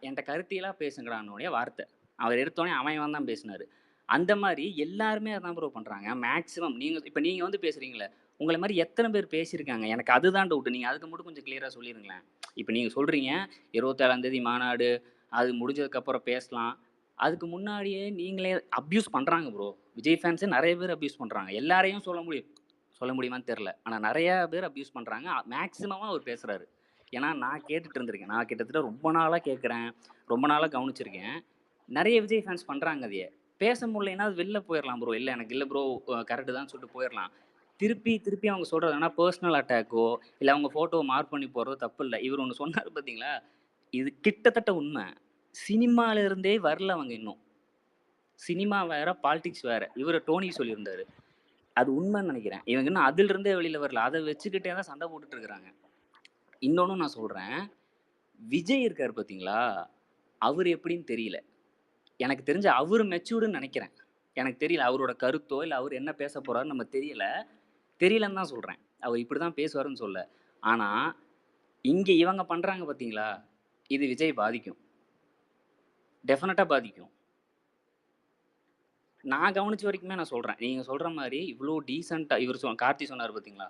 என்கிட்ட கருத்தியெல்லாம் பேசுங்கிறானோடைய வார்த்தை, அவர் எடுத்தோடனே அவன் தான் பேசினார். அந்த மாதிரி எல்லாருமே அதான் ப்ரோ பண்ணுறாங்க மேக்ஸிமம். நீங்கள் வந்து பேசுகிறீங்களே, உங்களை மாதிரி எத்தனை பேர் பேசியிருக்காங்க? எனக்கு அதுதான் டவுட்டு. நீங்கள் அதுக்கு மட்டும் கொஞ்சம் கிளியராக சொல்லிடுங்களேன். இப்போ நீங்கள் சொல்கிறீங்க 27ஆம் தேதி மாநாடு, அது முடிஞ்சதுக்கப்புறம் பேசலாம். அதுக்கு முன்னாடியே நீங்களே அப்யூஸ் பண்ணுறாங்க ப்ரோ. விஜய் ஃபேன்ஸே நிறைய பேர் அப்யூஸ் பண்ணுறாங்க. எல்லாரையும் சொல்ல முடியுமான்னு தெரில, ஆனால் நிறையா பேர் அப்யூஸ் பண்ணுறாங்க. மேக்ஸிமமாக அவர் பேசுகிறாரு. ஏன்னா நான் கேட்டுட்டு இருந்திருக்கேன், நான் கிட்டத்தட்ட ரொம்ப நாளாக கேட்குறேன், ரொம்ப நாளாக கவனிச்சிருக்கேன். நிறைய விஜய் ஃபேன்ஸ் பண்ணுறாங்க. அதையே பேச முடியலைன்னா வெளில போயிடலாம் ப்ரோ. இல்லை எனக்கு இல்லை ப்ரோ, கரெக்டு தான் சொல்லிட்டு போயிடலாம். திருப்பி அவங்க சொல்கிறது என்ன, பர்சனல் அட்டாக்கோ இல்லை அவங்க ஃபோட்டோவை மார்க் பண்ணி போடுறதோ தப்பு இல்லை. இவர் ஒன்று சொன்னார் பார்த்தீங்களா, இது கிட்டத்தட்ட உண்மை. சினிமாவிலேருந்தே வரல அவங்க இன்னும். சினிமா வேற, பாலிடிக்ஸ் வேற. இவர் டோனி சொல்லியிருந்தாரு, அது உண்மைன்னு நினைக்கிறேன். இவங்க இன்னும் அதிலிருந்தே வெளியில் வரல. அதை வச்சுக்கிட்டே தான் சண்டை போட்டுட்டு இருக்கிறாங்க. இன்னொன்று நான் சொல்கிறேன், விஜய் இருக்கார் பார்த்தீங்களா, அவர் எப்படின்னு தெரியல. எனக்கு தெரிஞ்ச அவர் மெச்சூர்டுன்னு நினைக்கிறேன். எனக்கு தெரியல அவரோட கருத்தோ இல்லை அவர் என்ன பேச போகிறாருன்னு நம்ம தெரியலன்னு தான் சொல்கிறேன். அவர் இப்படி தான் பேசுவாருன்னு சொல்ல. ஆனால் இங்கே இவங்க பண்ணுறாங்க பார்த்தீங்களா, இது விஜய் பாதிக்கும், டெஃபினட்டாக பாதிக்கும். நான் கவனிச்ச வரைக்குமே நான் சொல்கிறேன், நீங்கள் சொல்கிற மாதிரி இவ்வளோ டீசெண்டாக இவர் கார்த்தி சொன்னார் பார்த்தீங்களா,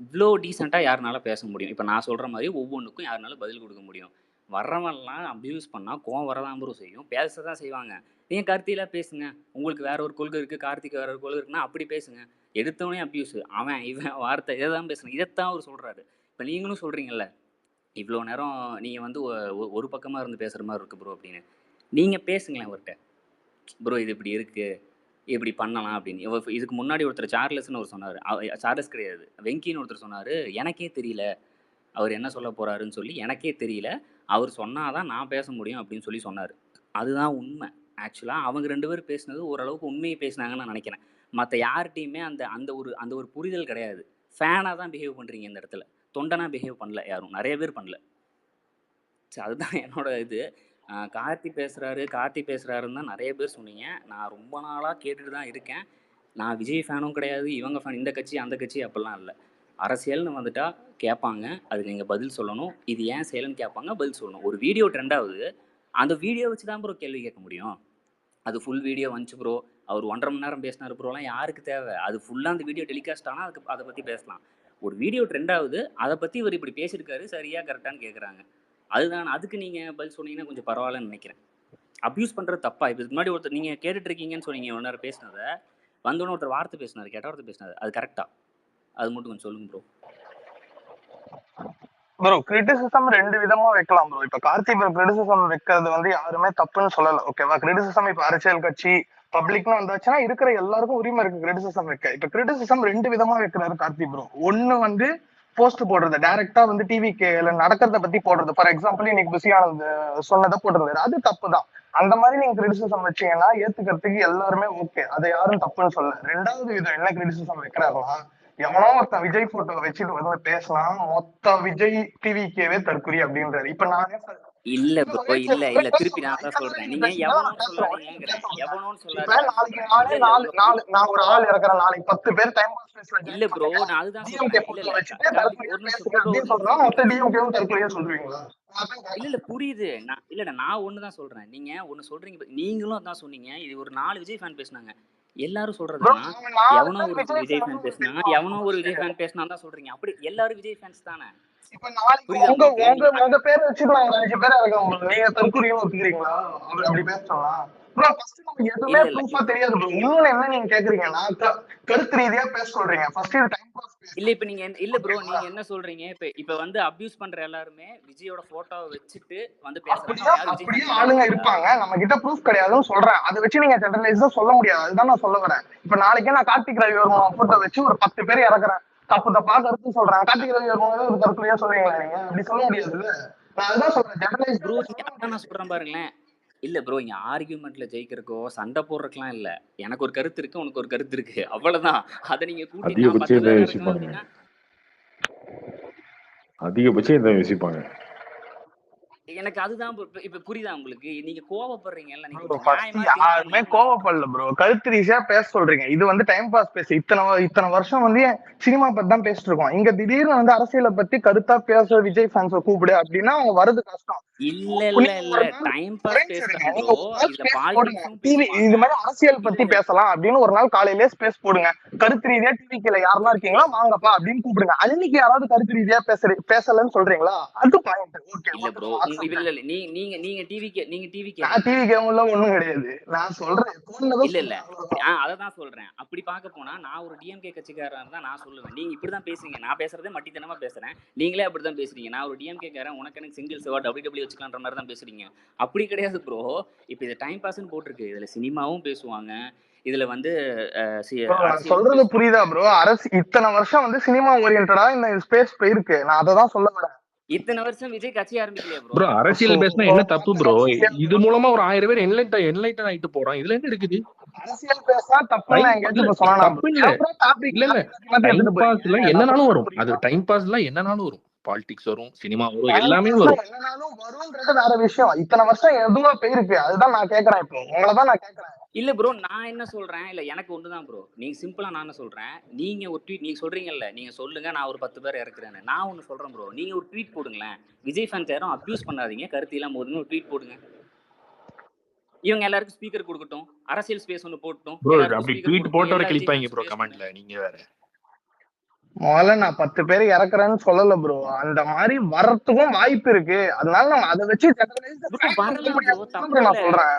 இவ்வளோ டீசெண்டாக யாருனால பேச முடியும்? இப்போ நான் சொல்கிற மாதிரி ஒவ்வொன்றுக்கும் யாருனால பதில் கொடுக்க முடியும்? வர்றவன்லாம் அப்யூஸ் பண்ணால் கோவம் வரதான் ப்ரோ செய்யும், பேச தான் செய்வாங்க. நீங்கள் கார்த்தியில் பேசுங்க, உங்களுக்கு வேற ஒரு கொள்கை இருக்குது, கார்த்திக் வேற ஒரு கொள்கை இருக்குன்னா அப்படி பேசுங்க. எடுத்தவனே அப்யூஸு, அவன் இவன் வார்த்தை இதை தான் பேசுகிறேன், இதைத்தான் அவர் சொல்கிறாரு. இப்போ நீங்களும் சொல்கிறீங்கல்ல, இவ்வளோ நேரம் நீங்கள் வந்து ஒரு பக்கமாக இருந்து பேசுகிற மாதிரி இருக்குது ப்ரோ அப்படின்னு. நீங்கள் பேசுங்களேன் அவர்கிட்ட, ப்ரோ இது இப்படி இருக்குது, இப்படி பண்ணலாம் அப்படின்னு. இதுக்கு முன்னாடி ஒருத்தர் சார்லஸ்ன்னு ஒரு சொன்னார், சார்லஸ் கிடையாது, வெங்கின்னு ஒருத்தர் சொன்னார், எனக்கே தெரியல அவர் என்ன சொல்ல போகிறாருன்னு சொல்லி, எனக்கே தெரியல, அவர் சொன்னாதான் நான் பேச முடியும் அப்படின்னு சொல்லி சொன்னார். அதுதான் உண்மை. ஆக்சுவலாக அவங்க 2 பேர் பேசினது ஓரளவுக்கு உண்மையை பேசினாங்கன்னு நான் நினைக்கிறேன். மற்ற யார்கிட்டையுமே அந்த ஒரு புரிதல் கிடையாது. ஃபேனாக தான் பிஹேவ் பண்ணுறீங்க இந்த இடத்துல, தொண்டனாக பிஹேவ் பண்ணல யாரும், நிறைய பேர் பண்ணல. சரி, அதுதான் என்னோட இது. கார்த்தி பேசுகிறாருன்னு தான் நிறைய பேர் சொன்னீங்க. நான் ரொம்ப நாளாக கேட்டுட்டு தான் இருக்கேன். நான் விஜய் ஃபேனும் கிடையாது, இவங்க ஃபேன், இந்த கட்சி அந்த கட்சி அப்படிலாம் இல்லை. அரசியல்னு வந்துட்டா கேட்பாங்க, அதுக்கு நீங்கள் பதில் சொல்லணும். இது ஏன் செய்யலைன்னு கேட்பாங்க, பதில் சொல்லணும். ஒரு வீடியோ ட்ரெண்ட் ஆகுது, அந்த வீடியோ வச்சு தான் ப்ரோ கேள்வி கேட்க முடியும். அது ஃபுல் வீடியோ வந்துச்சு ப்ரோ, அவர் 1.5 மணி நேரம் பேசினார் ப்ரோலாம் யாருக்கு தேவை? அது ஃபுல்லாக அந்த வீடியோ டெலிகாஸ்ட் ஆனால் அதுக்கு அதை பற்றி பேசலாம். ஒரு வீடியோ ட்ரெண்ட் ஆகுது, அதை பற்றி இவர் இப்படி பேசியிருக்காரு, சரியா கரெக்டானு கேட்குறாங்க. அதுதான், அதுக்கு நீங்கள் பதில் சொன்னீங்கன்னா கொஞ்சம் பரவாயில்லன்னு நினைக்கிறேன். அப்யூஸ் பண்ணுறது தப்பா? இப்போ இதுக்கு முன்னாடி ஒருத்தர் நீங்கள் கேட்டுட்டு இருக்கீங்கன்னு சொன்னீங்க, 1 நேரம் பேசினதை வந்தோன்னு ஒருத்தர் வார்த்தை பேசினார், கெட்ட வார்த்தை பேசினார், அது கரெக்டா? அது மட்டும் கொஞ்சம் சொல்லுங்க ப்ரோ. ப்ரோ கிரிட்டிசிசம் 2 விதமா வைக்கலாம் ப்ரோ. இப்ப கார்த்தி ப்ரோ கிரிட்டிசிசம் வைக்கிறது வந்து யாருமே தப்புன்னு சொல்லல, ஓகேவா? கிரிட்டிசிசம் இப்ப அரசியல் கட்சி பப்ளிக்னு வந்தாச்சுன்னா இருக்கிற எல்லாருக்கும் உரிமை இருக்கு கிரிட்டிசிசம் வைக்க. இப்ப கிரிட்டிசிசம் 2 விதமா வைக்கிறாரு கார்த்தி ப்ரோ. ஒண்ணு வந்து போஸ்ட் போடுறது, டைரக்டா வந்து டிவிகேல நடக்கிறத பத்தி போடுறது. ஃபார் எக்ஸாம்பிள் இன்னைக்கு பிஸியானது சொன்னதை போட்டிருந்தாரு, அது தப்பு தான். அந்த மாதிரி நீங்க கிரிட்டிசிசம் வச்சீங்கன்னா ஏத்துக்கிறதுக்கு எல்லாருமே ஓகே, அதை யாரும் தப்புன்னு சொல்ல. 2வது விதம் என்ன கிரிட்டிசிசம் வைக்கிறாருன்னா, எவனோ ஒருத்தன் விஜய் போட்டோ வச்சுட்டு வந்து பேசலாம், மொத்த விஜய் டிவிக்கேவே தற்குறி அப்படின்றாரு. இப்ப நானே இல்ல ப்ரோ, இல்ல திருப்பி நான் தான் சொல்றேன், நீங்க எவனோன்னு சொல்லாதீங்கங்கறேன். எவனோன்னு சொல்லாதீங்க. நான் ஒரு ஆள் இறக்குறேன், நாளைக்கு 10 பேர் டைம் பாஸ் பேசுறாங்க. இல்ல ப்ரோ, நான் அதுதான் டிஎம்கே போட்டோ வச்சுட்டு ஒரு நிமிஷம் அப்படின்னு சொல்றோம், மொத்த டிஎம்கேவும் தற்குறியா சொல்றீங்களா? இல்ல புரியுது. நான் ஒண்ணுதான் சொல்றேன், நீங்க ஒண்ணு சொல்றீங்க, நீங்களும் அதான் சொன்னீங்க. இது ஒரு 4 விஜய் ஃபேன் பேசினாங்க, எல்லாரும் சொல்றதுன்னா எவனோ ஒரு விஜய் ஃபேன் பேசினா, எவனோ ஒரு விஜய் ஃபேன் பேசினா தான் சொல்றீங்க. அப்படி எல்லாரும் விஜய் ஃபேன்ஸ் தானே? இப்ப நாளைக்கு உங்க பேரை வச்சுட்டு நான் 5 பேர் இருக்கேன், நீங்க தற்குறியும் ஒத்துக்கிறீங்களா? அப்படி பேசலாம் ப்ரோ. ஃபர்ஸ்ட் நமக்கு எதுவுமே ப்ரூஃபா தெரியாது ப்ரோ. இன்னொன்னு என்ன நீங்க கேக்குறீங்கன்னா, கருத்து ரீதியா பேச சொல்றீங்க. ஃபர்ஸ்ட் இது டைம் பாஸ் இல்ல. இப்ப நீங்க இல்ல ப்ரோ, நீங்க என்ன சொல்றீங்க? இப்ப வந்து அபியூஸ் பண்ற எல்லாருமே விஜயோட போட்டோவை வச்சுட்டு வந்து பேசுறாங்க. அப்படியே ஆளுங்க இருப்பாங்க, நம்ம கிட்ட ப்ரூஃப் கிடையாதுன்னு சொல்றேன். அதை வச்சு நீங்க ஜெனரலைஸா சொல்ல முடியாது, அதுதான் நான் சொல்ல வரேன். இப்ப நாளைக்கே நான் கார்த்திக் ரவி போட்டோ வச்சு ஒரு 10 பேர் இறக்குறேன், தப்பா கருத்து சொல்றேன், கார்த்திக் ரவி ஒரு கருத்துலயா சொல்லுவீங்களா? நீங்க அப்படி சொல்ல முடியாதுல்ல. நான் அதுதான் சொல்றேன், ஜெனரலைஸ் ப்ரோ. நான் சொல்றேன் பாருங்களேன். இல்ல ப்ரோ, இங்க ஆர்கியூமெண்ட்ல ஜெயிக்கிறக்கோ சண்டை போடுறதுலாம் இல்ல. எனக்கு ஒரு கருத்து இருக்கு, உனக்கு ஒரு கருத்து இருக்கு, அவ்வளவுதான். அதை நீங்க கூட்டி அதிகபட்சம் இதை யோசிப்பாங்க. எனக்கு அதுதான் இப்ப புரியுதா உங்களுக்கு? நீங்க கோவப்படுறீங்கல்ல, யாருமே கோவப்படல ப்ரோ, கருத்து ரீதியா பேச சொல்றீங்க. இது வந்து டைம் பாஸ் பேச இத்தனை வருஷம் வந்து சினிமா பத்தி தான் பேசிட்டு இருக்கோம். இங்க திடீர்னு வந்து அரசியலை பத்தி கருத்தா பேச விஜய் ஃபேன்ஸ கூப்பிடு அப்படின்னா அவங்க வரது கஷ்டம். இல்ல டைம் பாஸ் பேசுறீங்க, இது மாதிரி அரசியல் பத்தி பேசலாம் அப்படின்னு ஒரு நாள் காலையிலே ஸ்பேஸ் போடுங்க. கருத்து ரீதியா டிவிக்கில யாரெல்லாம் இருக்கீங்களா வாங்கப்பா அப்படின்னு கூப்பிடுங்க. அன்னைக்கு யாராவது கருத்து ரீதியா பேசலன்னு சொல்றீங்களா? அது பாயிண்ட். ஓகே இல்ல ப்ரோ, இல்ல நீங்க டிவிக்கு ஒண்ணும் கிடையாது. நான் சொல்றேன் இல்ல அததான் சொல்றேன். அப்படி பார்க்க போனா நான் ஒரு டிஎம்கே கட்சிக்காரன் தான் நான் சொல்லுவேன். நீங்க இப்படிதான் பேசுறீங்க, நான் பேசுறதே மட்டித்தனமா பேசுறேன், நீங்களே அப்படிதான் பேசுறீங்க. நான் ஒரு டிஎம்கே காரன், உனக்கு எனக்கு சிங்கிள் செவா டபிள்யூ வச்சுக்கலான்ற மாதிரி தான் பேசுறீங்க. அப்படி கிடையாது ப்ரோ. இப்ப இது டைம் பாஸ்ன்னு போட்டிருக்கு, இதுல சினிமாவும் பேசுவாங்க, இதுல வந்து சொல்றது புரியுதா ப்ரோ? அரசு இத்தனை வருஷம் வந்து சினிமா ஓரியன்டா இந்த ஸ்பேஸ் போயிருக்கு, நான் அதை தான் சொல்ல வரேன். இத்தனை வருஷம் விஜய் கட்சி ஆரம்பிக்கலையா ப்ரோ? அரசியல் பேசினா என்ன தப்பு ப்ரோ? இது மூலமா ஒரு 1000 பேர் என்லைட்டன் ஆயிட்டு போறான், இதுல என்ன இருக்குது? அரசியல் பேசினா தப்பு இல்ல. டைம் பாஸ்ல என்னனாலும் வரும், அது டைம் பாஸ்ல என்னனாலும் வரும், பாலிடிக்ஸ் வரும், சினிமா வரும், எல்லாமே வரும். என்னனாலும் வரும்ன்றது வேற விஷயம். இத்தனை வருஷம் எதுவா போயிருக்கு, அதுதான் நான் கேக்குறேன். இப்போ உங்களதான் நான் கேக்குறேன். இல்ல ப்ரோ, நான் என்ன சொல்றேன், இல்ல எனக்கு ஒண்ணுதான் ப்ரோ. நீங்க சிம்பிளா நான் என்ன சொல்றேன், நீங்க ஒரு ட்வீட் நீங்க சொல்றீங்கல்ல, நீங்க சொல்லுங்க நான் ஒரு 10 பேர் இறக்குறேன்னு. நான் ஒண்ணு சொல்றேன் ப்ரோ, நீங்க ஒரு ட்வீட் போடுங்களேன், விஜய் ஃபேன்ஸ் யாரும் அப்யூஸ் பண்ணாதீங்க, கருத்து எல்லாம் போதுன்னு ஒரு ட்வீட் போடுங்க. இவங்க எல்லாருக்கும் ஸ்பீக்கர் கொடுக்கட்டும், அரசியல் ஸ்பேஸ் ஒன்னு போட்டோம். அப்படி ட்வீட் போட்டவரை கிளிப்பாங்க ப்ரோ கமெண்ட்ல. நீங்க வேற முதல்ல நான் 10 பேர் இறக்குறேன்னு சொல்லல ப்ரோ, அந்த மாதிரி வர்றதுக்கும் வாய்ப்பு இருக்கு. அதனால நம்ம அதை வச்சு நான் சொல்றேன்.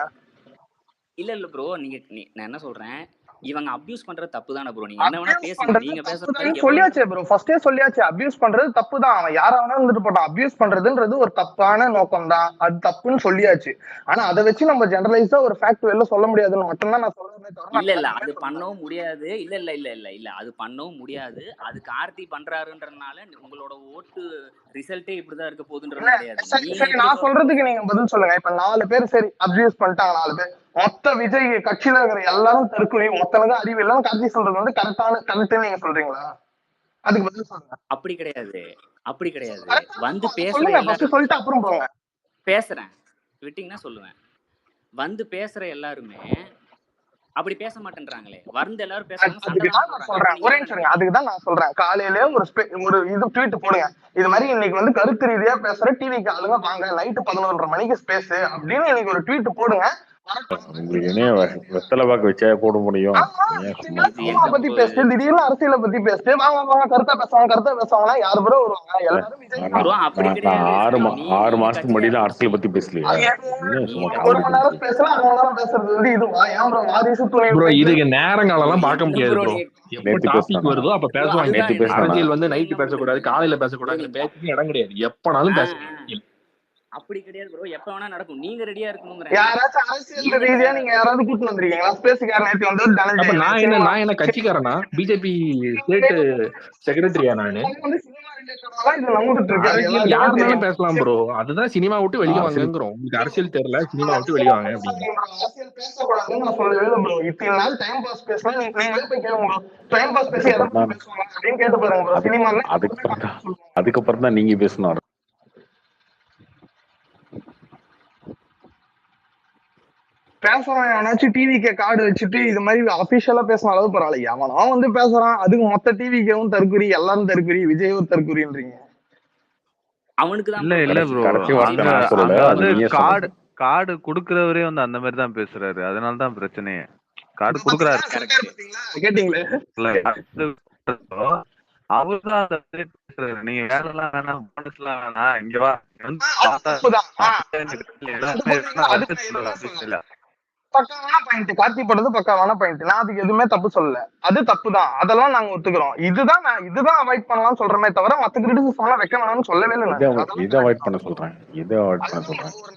இல்ல ப்ரோ, நான் என்ன சொல்றேன், இவங்க அபியூஸ் பண்றது தப்பு தானே ப்ரோ? நீங்க என்ன வேணா பேசுங்க, நீங்க பேசுறது சொல்லியாச்சே ப்ரோ, ஃபர்ஸ்டே சொல்லியாச்சு. அபியூஸ் பண்றது தப்பு தான், அவன் யாரா வேணா இருந்துட்டு போட்டான். அபியூஸ் பண்றதுன்றது ஒரு தப்பான நோக்கம் தான், அது தப்புன்னு சொல்லியாச்சு. ஆனா அதை வச்சு நம்ம ஜெனரலைஸா ஒரு ஃபேக்ட் வெளில சொல்ல முடியாதுன்னு மட்டும் தான் நான் சொல்றேன். இல்ல அது பண்ணவும் முடியாது. இல்ல அது பண்ணவும் முடியாது. அது கார்த்தி பண்றாருன்றனால உங்களோட ஓட்டு ரிசல்ட்டே இப்படிதான் இருக்க போகுதுன்றது கிடையாது. நான் சொல்றதுக்கு நீங்க பதில் சொல்லுங்க. இப்ப 4 பேர் சரி அபியூஸ் பண்ணிட்டாங்க, 4 பேர் மொத்த விஜய் கட்சியில இருக்கிற எல்லாரும் தற்கொலை, மொத்தனது அறிவு எல்லாம் கார்த்தி சொல்றது வந்து கரெக்ட்னு நீங்க சொல்றீங்களா? அதுக்கு பதில் சொல்லுங்க. அப்படி கிடையாது. வந்து பேசுறேன் சொல்லிட்டு அப்புறம் போங்க. பேசுறேன் விட்டீங்கன்னா சொல்லுவேன். வந்து பேசுற எல்லாருமே அப்படி பேச மாட்டேன்றாங்களே. வந்து எல்லாரும் பேசுறாங்க, சண்டை அதுக்குதான் தானே நான் போடுறாங்க. சொல்றேன், அப்ப ஒரே நீங்க என்ன நிமிஷம் இருங்க. நினைக்கிறீங்க? அதுக்குதான் நான் சொல்றேன், காலையில ஒரு இது ட்வீட் போடுங்க, இது மாதிரி இன்னைக்கு வந்து கருத்து ரீதியா பேசுற டிவிக்கு ஆளுங்க வாங்க, நைட்டு 11:30 மணிக்கு ஸ்பேஸ் அப்படின்னு இன்னைக்கு ஒரு ட்வீட் போடுங்க. உங்களுக்கு என்ன வெத்தலை பாக்கு வச்சா போட முடியும்? ஏன் சும்மா சினிமா பத்தி பேசிட்டு திடீர்னு அரசியலை பத்தி பேசிட்டு வாங்க கருத்தா பேசுவாங்கன்னா யாரு பேரும் வருவாங்க? எல்லாரும் விஜய் ப்ரோ அப்படி கிடையாது. 6 மாசத்துக்கு முன்னாடி தான் அரசியல் பத்தி பேசலையா? என்ன சும்மா ஒரு காமெடி மணி நேரம் பேசலாம், 2 மணி நேரம் பேசுறது வந்து இதுவா? ஏன் ப்ரோ வாரிசு துணை ப்ரோ இதுக்கு நேரங்காலம் எல்லாம் பார்க்க முடியாது ப்ரோ. எப்ப நேத்து டாபிக் பேசினானா? வருதோ அப்ப பேசுவாங்க. நேத்து பேசினானா? அரசியல் வந்து நைட்டு பேசக்கூடாது, காலையில பேசக்கூடாது, பேச்சுக்கு இடம் கிடையாது. எப்பனாலும் பேசலாம். அப்படி கிடையாது ப்ரோ, எப்ப வேணா நடக்கும். நீங்க ரெடியா இருக்கணும்ங்கறேன். யாராச்சும் அரசியல் ரீதியா நீங்க யாராவது கூட்டு வந்திருக்கீங்களா? ஸ்பேஸ்கார நேத்து வந்து அப்ப தனஞ்சய் நான் என்ன கட்சிக்காரனா? பிஜேபி ஸ்டேட் செக்ரட்டரியா நானு? இது நம்பிட்டு இருக்கு. அரசியல் யாருனாலும் பேசலாம் ப்ரோ. அதுதான் சினிமா விட்டு வெளியே வாங்குறோம். உங்களுக்கு அரசியல் தெரியல, சினிமா விட்டு வெளியே வாங்க அப்படிங்க. அரசியல் பேசக்கூடாதுன்னு நான் சொல்லவே இல்லை ப்ரோ. இத்தனை நாள் டைம் பாஸ் பேசலாம், நீங்களே போய் கேளுங்க ப்ரோ. டைம் பாஸ் பேசி எதை பத்தி பேசுவாங்க அப்படின்னு கேட்டு பாருங்க ப்ரோ. சினிமா அதுக்கப்புறம் தான் நீங்க பேசணும். பேசுறான் எவனாச்சும் டிவிக்கு கார்டு வச்சுட்டு இது மாதிரி அபிஷியலா பேசின அளவு பரவாயில்ல. எவனா வந்து பேசுறான், அதுக்கு மொத்த டிவிக்கும் தற்குறி, எல்லாரும் தற்குறி, விஜயும் தற்குறின்றீங்க. அவனுக்கு தான் இல்ல ப்ரோ, அங்க வந்து கார்டு குடுக்கறவரே வந்து அந்த மாதிரி தான் பேசுறாரு. அதனாலதான் பிரச்சனையே. கார்டு குடுக்கறாரு கேட்டீங்களே, அவர்தான் அந்த பேசுறாரு. நீங்க வேலை எல்லாம் வேணாம், போனஸ் எல்லாம் வேணாம், இங்க வா பக்காவான பாயிண்ட். கார்த்தி போட்டது பக்காவான பாயிண்ட். நான் அதுக்கு எதுவுமே தப்பு சொல்லல, அது தப்பு தான், அதெல்லாம் நாங்க ஒத்துக்கிறோம். இதுதான் அவாய்ட் பண்ணலாம் சொல்றமே தவிர மத்த கிரிட்டிசிசம் எல்லாம் வைக்க வேணாம்னு சொல்லவே இல்லை. இதை அவாய்ட் பண்ண சொல்றேன். ஒரு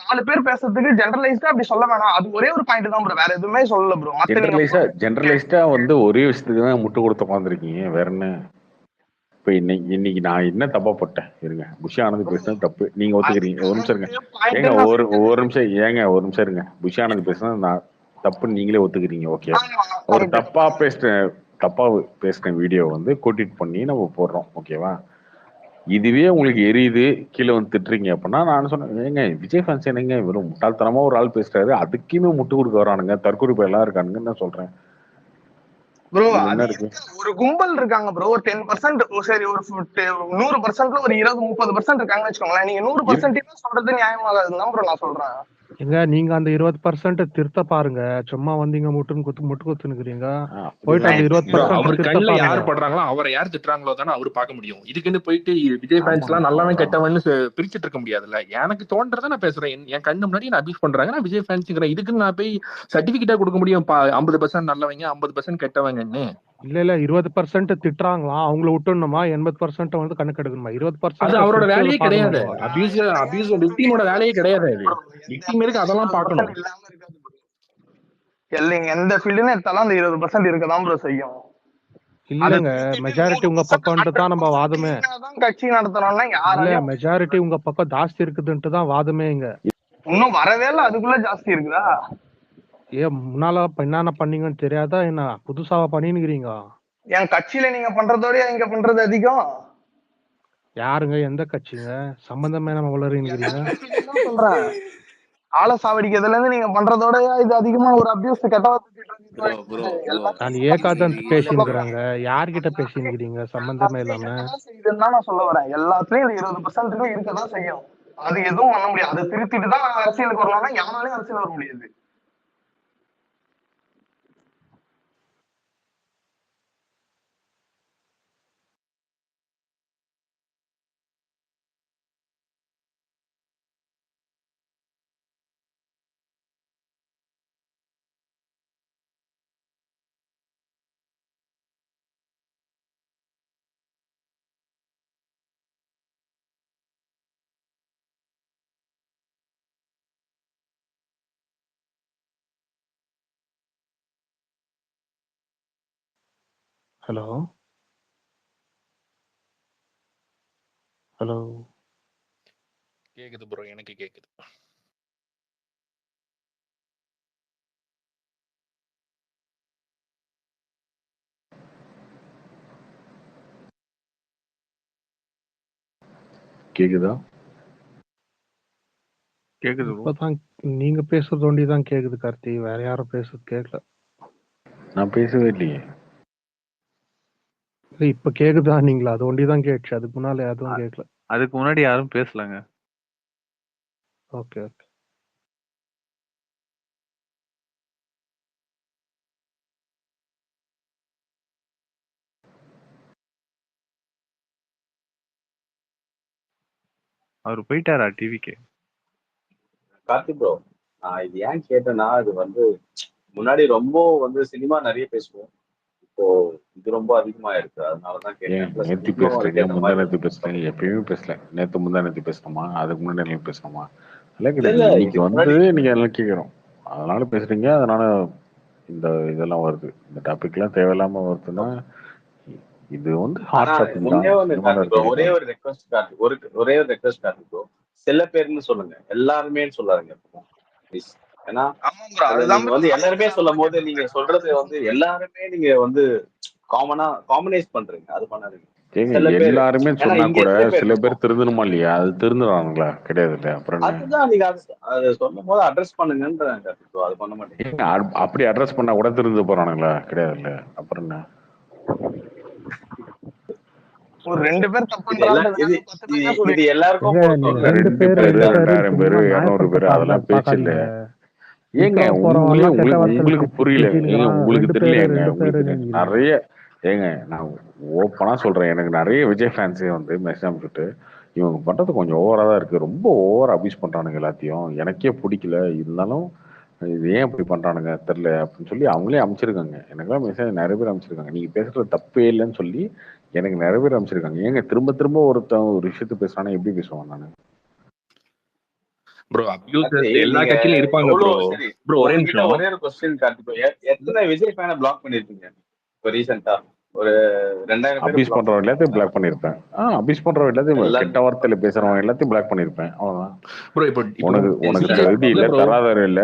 4 பேர் பேசுறதுக்கு ஜெனரலைஸ்டா அப்படி சொல்ல வேணாம். அது ஒரே ஒரு பாயிண்ட் தான் ப்ரோ, வேற எதுவுமே சொல்லல ப்ரோ. ஜெனரலைஸ்டா வந்து ஒரே விஷயத்துக்கு தான் முட்டு கொடுத்து உட்காந்துருக்கீங்க, வேற என்ன? இப்ப இன்னைக்கு நான் என்ன தப்பா போட்டேன்? இருங்க, புஷி ஆனந்த் பேசுனது தப்பு, நீங்க ஒத்துக்கிறீங்க. ஒரு நிமிஷம் இருங்க ஏங்க, ஒரு நிமிஷம் இருங்க. புஷி ஆனந்த் பேசுனது நான் தப்புன்னு நீங்களே ஒத்துக்கிறீங்க, ஓகே? ஒரு தப்பா பேசின வீடியோ வந்து கோட்டிட் பண்ணி நம்ம போடுறோம், ஓகேவா? இதுவே உங்களுக்கு எரியுது, கீழே வந்து திட்டுறீங்க அப்படின்னா நான் சொன்னேன், ஏங்க விஜய் ஃபேன்ஸ் என்னங்க வெறும் முட்டாள்தனமா ஒரு ஆள் பேசுறாரு, அதுக்குமே முட்டு கொடுக்க வரானுங்க, தற்கொலை எல்லாம் இருக்கானுங்கன்னு நான் சொல்றேன் ப்ரோ. ஒரு கும்பல் இருக்காங்க ப்ரோ, ஒரு 10%, சரி ஒரு 100%ல ஒரு 20-30% இருக்காங்கன்னு வச்சுக்கோங்களேன். நீங்க 100% சொல்றது நியாயமாகாதுன்னு ப்ரோ நான் சொல்றேன். எங்க நீங்க அந்த 20% திருத்த பாருங்க. சும்மா வந்தீங்க முட்டு குத்துனுக்குறீங்க. போயிட்டு அந்த 20% அவர் கண்ணுல யார் படுறாங்களோ அவரை யார் திட்டுறாங்களோ தானே அவரு பார்க்க முடியும். இதுக்குன்னு போயிட்டு விஜய் ஃபேன்ஸ் எல்லாம் நல்லவன் கெட்டவன்னு பிரிச்சுட்டு இருக்க முடியாதுல்ல. எனக்கு தோன்றதை நான் பேசுறேன். என் கண்ணு முன்னாடி நான் அபியூஸ் பண்றாங்க, நான் விஜய் ஃபேன்ஸ்ங்கிறேன். இதுக்குன்னு நான் போய் சர்டிபிகேட்டா கொடுக்க முடியும் 50% நல்லவங்க 50% கெட்டவங்கன்னு? இல்ல 20% திட்டுறாங்களாம், அவங்கள விட்டுணுமா? 80% வந்து கணக்கு எடுக்கணுமா? 20% அது அவரோட வேலையே கிடையாது. அபியூஸ் விக்டிமோட வேலையே கிடையாது. அது விக்டிம் இருக்கு, அதெல்லாம் பார்க்கணும். எந்த ஃபீல்டுன்னு எடுத்தாலும் அந்த 20% இருக்கதான் ப்ரோ செய்யும். இல்லங்க, மெஜாரிட்டி உங்க பக்கம்ன்ட்டு தான் நம்ம வாதமே. கட்சி நடத்தணும்னா இல்ல, மெஜாரிட்டி உங்க பக்கம் ஜாஸ்தி இருக்குதுன்ட்டு தான் வாதமே. இங்க இன்னும் வரவே இல்ல, அதுக்குள்ள ஜாஸ்தி இருக்குதா? முன்னால என்னென்ன பண்ணீங்கன்னு தெரியாதா என்ன? புதுசாவா பண்ணினுக்கிறீங்க? என் கட்சியில நீங்க பண்றதோட இங்க பண்றது அதிகம். யாருங்க? எந்த கட்சிங்க? சம்பந்தமே நம்ம வளர்றீங்க சொல்றேன். ஆளை சாவடிக்கிறதுல இருந்து நீங்க பண்றதோட இது அதிகமா ஒரு அபியூஸ் நான் ஏகாதந்த் பேசினுக்குறாங்க. யார்கிட்ட பேசினுக்கிறீங்க சம்பந்தமே இல்லாம? இதுதான் நான் சொல்ல வரேன். எல்லாத்துலயும் 20% இருக்கதான் செய்யும். அது எதுவும் பண்ண முடியாது. அதை திருத்திட்டு தான் அரசியலுக்கு வரலாம்னா யாராலையும் அரசியல் வர முடியாது. ஹலோ ஹலோ கேக்குது ப்ரோ, எனக்கு கேக்குது. கேக்குதா? கேக்குது. இப்பதான் நீங்க பேசுறது ஒண்டிதான் கேக்குது கார்த்தி, வேற யாரும் பேசுறது கேட்கல. நான் பேசவே இல்லையே. இப்ப கேக்குதா நீங்களா? அது ஒண்டிதான் கேட்டுச்சு. அதுக்கு முன்னால எதுவும் கேட்கல. அதுக்கு முன்னாடி யாரும் பேசலங்க. Okay okay. அவர் போயிட்டாரா டிவிக்கு? கார்த்தி ப்ரோ, இது ஏன் கேட்டேன்னா, இது வந்து முன்னாடி ரொம்ப வந்து சினிமா நிறைய பேசுவோம். இப்போ இது ரொம்ப அதிகமாயிருக்கு, அதனாலதான் கேட்டேன். ஏன் பிளஸ் நேத்து நீங்களும் பேசலைங்க, அதுக்கேற்ற முந்தா மாதிரி நேத்து பேசலைங்க, எப்பயுமே பேசல. நேத்து முந்தா நேத்து பேசணுமா, அதுக்கு முன்னாடி நீங்க பேசணுமா? அதெல்லாம் இல்ல கிடையாது. இன்னைக்கு இதுக்கு வந்து முன்னாடி நீங்க எல்லாம் கேட்கறோம், அதனால பேசுறீங்க. அதனால இந்த இதெல்லாம் வருது, இந்த டாபிக் எல்லாம் தேவையில்லாம வருதுன்னா, இது வந்து ஆனா ஹாட் டாபிக் தான், ஒன்னே ஒண்ணு சினிமால கார்த்தி ப்ரோ, இருக்க ஒரே எல்லாரும். ஒரு ரெக்வஸ்ட் கார்த்தி, ஒரே ஒரு ரெக்வஸ்ட் கார்த்தி ப்ரோ, சில பேர்னு சொல்லுங்க, எல்லாருமே சொல்லாதீங்க ப்ளீஸ். ஏன்னா ஆமா ப்ரோ, அதுல அதுதான் நீங்க ப்ரோ வந்து நானும் எல்லாருமே வந்து சொல்லும் அதான் போது கேட்டேன். நீங்க சொல்றது வந்து எல்லாருமே நீங்க வந்து காமனைஸ் பண்றீங்க, அது பண்ணாதீங்க. ஏங்க சில பேர், எல்லாருமே ஏன்னா சொன்னா இங்க கூட எத்தனை பேர் சில இருக்கோம், பேர் திருந்தணுமா இல்லையா? அது திருந்துறானுங்களா? கிடையாது இல்ல. அப்புறம் என்ன? அதுதான் நீங்க அது சொல்லும் போது அட்ரஸ் பண்ணுங்கன்றாங்க கார்த்தி ப்ரோ, அது பண்ண மாட்டீங்க. ஏங்க அப்படி அட்ரஸ் பண்ணா கூட திருந்து போறானுங்களா? கிடையாது இல்ல. அப்புறம் என்ன? ஒரு 2 பேர் தப்பு இது எல்லாம் பண்றான்றதுக்காக 10 பேர் என்ன இது சொல்லிட்டு எல்லாருக்கும் ஏங்க பொருத்தம் நீங்க இல்ல. 2 2 பேரு பேரு 2 2000 பேரு சும்மா 200 பேரு அதெல்லாம் பேச்சு இல்ல. பாக்காதீங்க. ஏங்க விப்ரோ போறவன்லாம் கெட்ட உங்களுக்கு வார்த்தையில உங்களுக்கு புரியல. ஏங்க திட்டினுக்கிறான். உங்களுக்கு 2 பேரு தெரியலையாங்க? 2 உங்களுக்கு பேருன்னு நீங்க. நிறைய, ஏங்க நான் ஓப்பனா சொல்றேன், எனக்கு நிறைய விஜய் ஃபேன்ஸே வந்து மெசேஜ் அனுப்பிச்சுட்டு, இவங்க பண்றது கொஞ்சம் ஓவரா தான் இருக்கு, ரொம்ப ஓவரா அபியூஸ் பண்றானுங்க எல்லாத்தையும், எனக்கே பிடிக்கல, இருந்தாலும் இது ஏன் இப்படி பண்றானுங்க தெரியல அப்படின்னு சொல்லி அவங்களே அமைச்சிருக்காங்க. எனக்கெல்லாம் மெசேஜ் நிறைய பேர் அமைச்சிருக்காங்க. நீங்க பேசுறது தப்பே இல்லைன்னு சொல்லி எனக்கு நிறைய பேர் அமைச்சிருக்காங்க. ஏங்க திரும்ப திரும்ப ஒரு விஷயத்த பேசுறானே எப்படி பேசுவான் நானு? ப்ரோ கார்த்தி, அபியூசர்ஸ் எல்லா நீங்க கட்சியிலும் இருப்பாங்க ப்ரோ. எவ்வளவு சரி, ப்ரோ ஒரே உங்ககிட்ட நிமிஷம். ஒரே ஒரு கொஸ்டின் கார்த்தி ப்ரோ, எத்தனை விஜய் ஃபேனை பிளாக் பண்ணிருக்கீங்க இப்போ ரீசெண்டா? ஒரு 2000 பேர் அபியூஸ் பிளாக் பண்றவன் எல்லாத்தையும் பிளாக் பண்ணிருப்பேன். அபியூஸ் பண்றவன் எல்லாத்தையும், கெட்ட எல்லாருமே. வார்த்தையில பேசுறவன் எல்லாத்தையும் பிளாக் பண்ணிருப்பேன். அவ்வளவுதான். ப்ரோ இப்போ உனக்கு இல்ல தகுதி இல்ல இல்ல, ப்ரோ. தராதரம் இல்ல,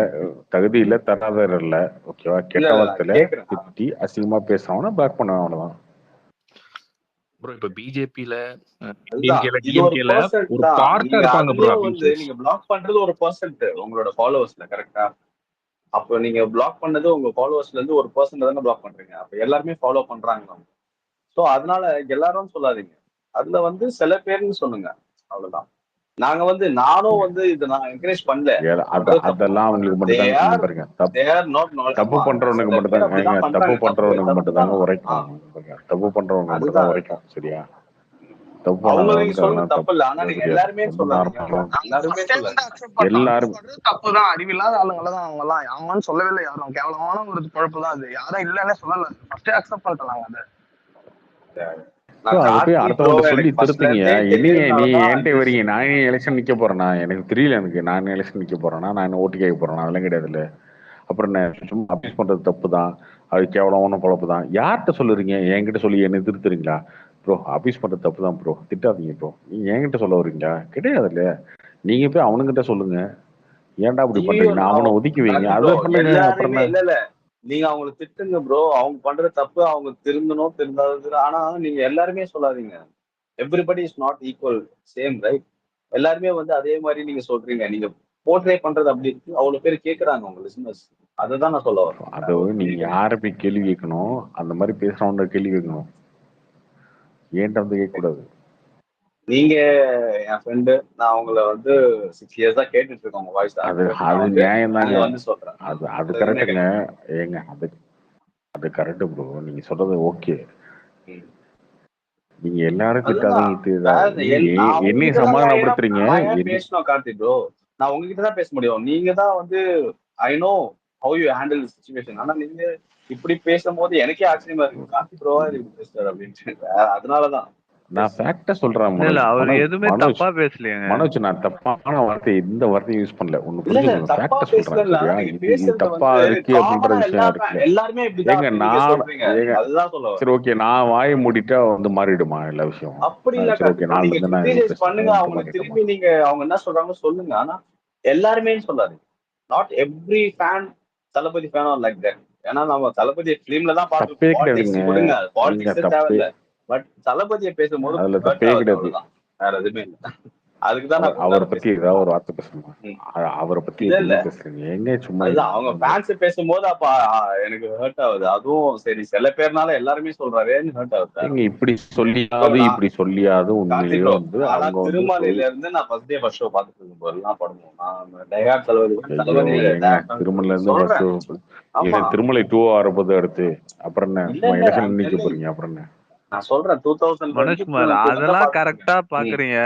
தகுதி இல்ல, தராதரம் இல்ல, ஓகேவா? இல்ல கெட்ட இல்ல நான் வார்த்தையில கேக்குறேன். திட்டி அசிங்கமா பேசுறவன பிளாக் பண்ணுவேன், அவ்வளவுதான். ப்ரோ இப்ப பிஜேபியில அதுதான், இது ஒரு டிஎம்கேல பர்சன்ட் ஒரு தான். பார்ட்டா நீங்க இருப்பாங்க ப்ரோ அதுலயும் வந்து அபியூசர்ஸ். நீங்க பிளாக் பண்றது ஒரு பர்சன்ட் உங்களோட ஃபாலோவர்ஸ்ல, கரெக்டா? அப்போ நீங்க பிளாக் பண்ணது உங்க ஃபாலோவர்ஸ்ல இருந்து ஒரு பர்சன்ட் தானே பிளாக் பண்றீங்க. அப்ப எல்லாருமே ஃபாலோ பண்றாங்க. சோ அதனால எல்லாரும் சொல்லாதீங்க, அதுல வந்து சில பேர்னு சொல்லுங்க, அவ்வளவுதான். நாங்க வந்து நானும் வந்து இதை நான் என்கரேஜ் பண்ணல, பண்றது தப்பு அதெல்லாம் தான். அவங்களுக்கு தே மட்டும் தாங்க ஆர் பாருங்க. தே ஆர் நாட் தப்பு ஆமா, பண்றவனுக்கு சில மட்டும் பேர் தாங்க, அப்படிதான் தப்பு பண்றாங்க. பண்றவனுக்கு தப்பு மட்டும் தாங்க தான். உரைக்கும். தப்பு பண்றவனுக்கு மட்டும் தான் அதுதான் உரைக்கும், சரியா? தப்பு அவங்க நீங்க பண்ணாதவனுக்கு சொல்றது அதெல்லாம் தப்பு இல்ல, ஆனா தப்பு நீங்க கிடையாது. எல்லாருமே ரொம்ப சொல்லாதீங்க. நார்மலா நாங்க எல்லாருமே ஃபர்ஸ்ட் டைம் வந்து சொல்லாதீங்க. அக்செப்ட் பண்ணோம். எல்லாரும். பண்றது தப்பு தான், அறிவில்லாத ஆளுங்களை தான் அவங்க எல்லாம். ஆமான்னு சொல்லவே இல்லை யாரும். கேவலமான ஒரு குழப்பு தான் அது, யாரும் இல்லைன்னே சொல்லல. ஃபர்ஸ்டே அக்செப்ட் பண்ணிட்டோம் நாங்க அதை. நான் அதை போய் கார்த்தி ப்ரோ அடுத்தவங்க சொல்லி எனக்கு ஃபர்ஸ்ட்ல திருத்துங்க. இருந்தே என்னங்க நீ தெரியும்னாலதான் என்கிட்ட இது வரீங்க, நான் எலெக்ஷன் நிக்க போறேனா? எனக்கு தெரியல. எனக்கு நான் எலெக்ஷன் நிக்க போறேனா, நான் ஓட்டு கேட்க போறேனா? அதெல்லாம் கிடையாது இல்ல. அப்புறம் என்ன, சும்மா அபியூஸ் பண்றது தப்பு தான், அது கேவலமான பொழப்பு தான். யார்கிட்ட சொல்லுறீங்க? என்கிட்ட சொல்லி என்ன திருத்துறீங்களா? ப்ரோ அபியூஸ் பண்றது தப்பு தான் ப்ரோ, திட்டாதீங்க ப்ரோ, நீங்க என்கிட்ட சொல்ல வரீங்களா? கிடையாது இல்ல. நீங்க போய் அவனுங்கிட்ட சொல்லுங்க, ஏன்டா அப்படி ஐயோ பண்றீங்க, நான் அவனை ஒதுக்கி வைங்க, கார்த்தி ப்ரோ அதை பண்ணுங்க. அப்புறம் எல்லாரையுமே என்ன? இல்ல இல்ல, நீங்க அவங்களை திட்டுங்க ப்ரோ, அவங்க பண்ற தப்பு அவங்க திருந்தணும் திருந்தாதது. ஆனா நீங்க எல்லாருமே சொல்லாதீங்க. Everybody is not equal same, right? எல்லாருமே வந்து அதே மாதிரி நீங்க சொல்றீங்க. நீங்க போர்ட்ரே பண்றது அப்படி இருக்கு, அவ்வளவு பேர் கேக்குறாங்க உங்க லிசனர்ஸ். அதுதான் நான் சொல்ல வரேன். அதை நீங்க யாரை போய் கேள்வி கேட்கணும்? அந்த மாதிரி பேசுறவங்க கேள்வி கேட்கணும், ஏன்ட்ட வந்து கேட்க கூடாது. நீங்க என் ஃப்ரெண்டு, நான் உங்களை வந்து 6 இயர்ஸா கேட்டுட்டு இருக்கேன் உங்க வாய்ஸ். அது நியாயம் தாங்க. அங்க வந்து சொல்றேன். அது கரெக்டுங்க. ஏங்க அது கரெக்டு ப்ரோ, நீங்க சொல்றது ஓகே. நீங்க எல்லாரும் திட்டாதீங்க, என்னைய சமாதானப்படுத்துறீங்க. நான் ஏன் பேசணும் கார்த்தி ப்ரோ? நான் உங்ககிட்ட தான் பேச முடியும். நீங்க தான் வந்து I know how you handle situation. ஆனா நீங்க இப்படி பேசும்போது எனக்கே ஆச்சரியமா இருக்கு, கார்த்தி ப்ரோவா இப்படி பேசுறாரு அப்படின்ட்டு. அதனாலதான் நான் ஃபேக்டா சொல்றேன் இல்ல அவர் எதுவுமே தப்பா பேசலையேங்க. மனோஜ், நான் தப்பான வார்த்தை இந்த வார்த்தையை யூஸ் பண்ணல. ஒண்ணு இல்ல இல்ல, புரிஞ்சுக்கோங்க, தப்பா ஃபேக்டா சொல்றேன், பேசல. சரியா? நீங்க இது பேசுறது தப்பா வந்து இருக்கு அப்படின்ற காமனா விஷயம் இருக்குல்ல. எல்லாருமே இப்படிதான் ஏங்க அப்படின்னு நீங்க சொல்றீங்க. அதுதான் சொல்ல சரி ஓகே, நான் வாயை மூடிட்டா வந்து மாறிடுமா எல்லா விஷயம்? அப்படி இல்ல சரி கார்த்தி ஓகே, ப்ரோ, நாளைல நீங்க இருந்து நான் கிரிட்டிசைஸ் பண்ணுங்க, பேச அவங்களுக்கு மாட்டேன். திரும்பி நீங்க அவங்க என்ன சொல்றாங்க சொல்லுங்க. ஆனா எல்லாருமே சொல்லாதீங்க. Not every fan Thalapathy fan are like that. ஏன்னா நம்ம தளபதி ஃபிலிம்ல தான் தப்பே பார்த்துருக்கோம். பாலிடிக்ஸ் கிடையாதுங்க. விடுங்க, நீங்க பாலிடிக்ஸ் தப்பே, தேவையில்ல. பட் தளபதியை பேசும்போது அதுல ஹர்ட் தப்பே ஆகுது, கிடையாது. அவ்வளவுதான், வேற எதுவுமே இல்லை. அதுக்குதான் நான் அவரை கொண்டாட பத்தி பேசுறேன். ஏதாவது ஒரு வார்த்தை பேசணுமா? ம். அவரை பத்தி இல்ல இல்ல எதுவுமே பேசுறீங்க எங்க சும்மா அதுதான் அவங்க ஃபேன்ஸ் பேசும்போது அப்ப எனக்கு ஹர்ட் ஆகுது. அதுவும் சரி சில பேர்னால எல்லாருமே சொல்றாரேன்னு ஹர்ட் ஆகுது. எங்க இப்படி சொல்லியாது இப்படி சொல்லியாது உண்மையிலேயே வந்து அவங்க வந்து திருமலையில இருந்து நான் ஃபர்ஸ்ட் டே ஃபர்ஸ்ட் ஷோ பார்த்துட்டு இருக்கும் போது எல்லாம் படமும் நான் டைஹார்ட் தளபதி திருமலைல இருந்து சொல்றேன். திருமலை 2 வரப்போது அடுத்து அப்புறம் என்ன இல்ல சும்மா இல்ல எலெக்ஷன் நிக்க போறீங்க அப்புறம் என்ன? நான் சொல்றேன் 2022 மனோஜ்குமார் அதெல்லாம் கரெக்டா பாக்குறீங்க.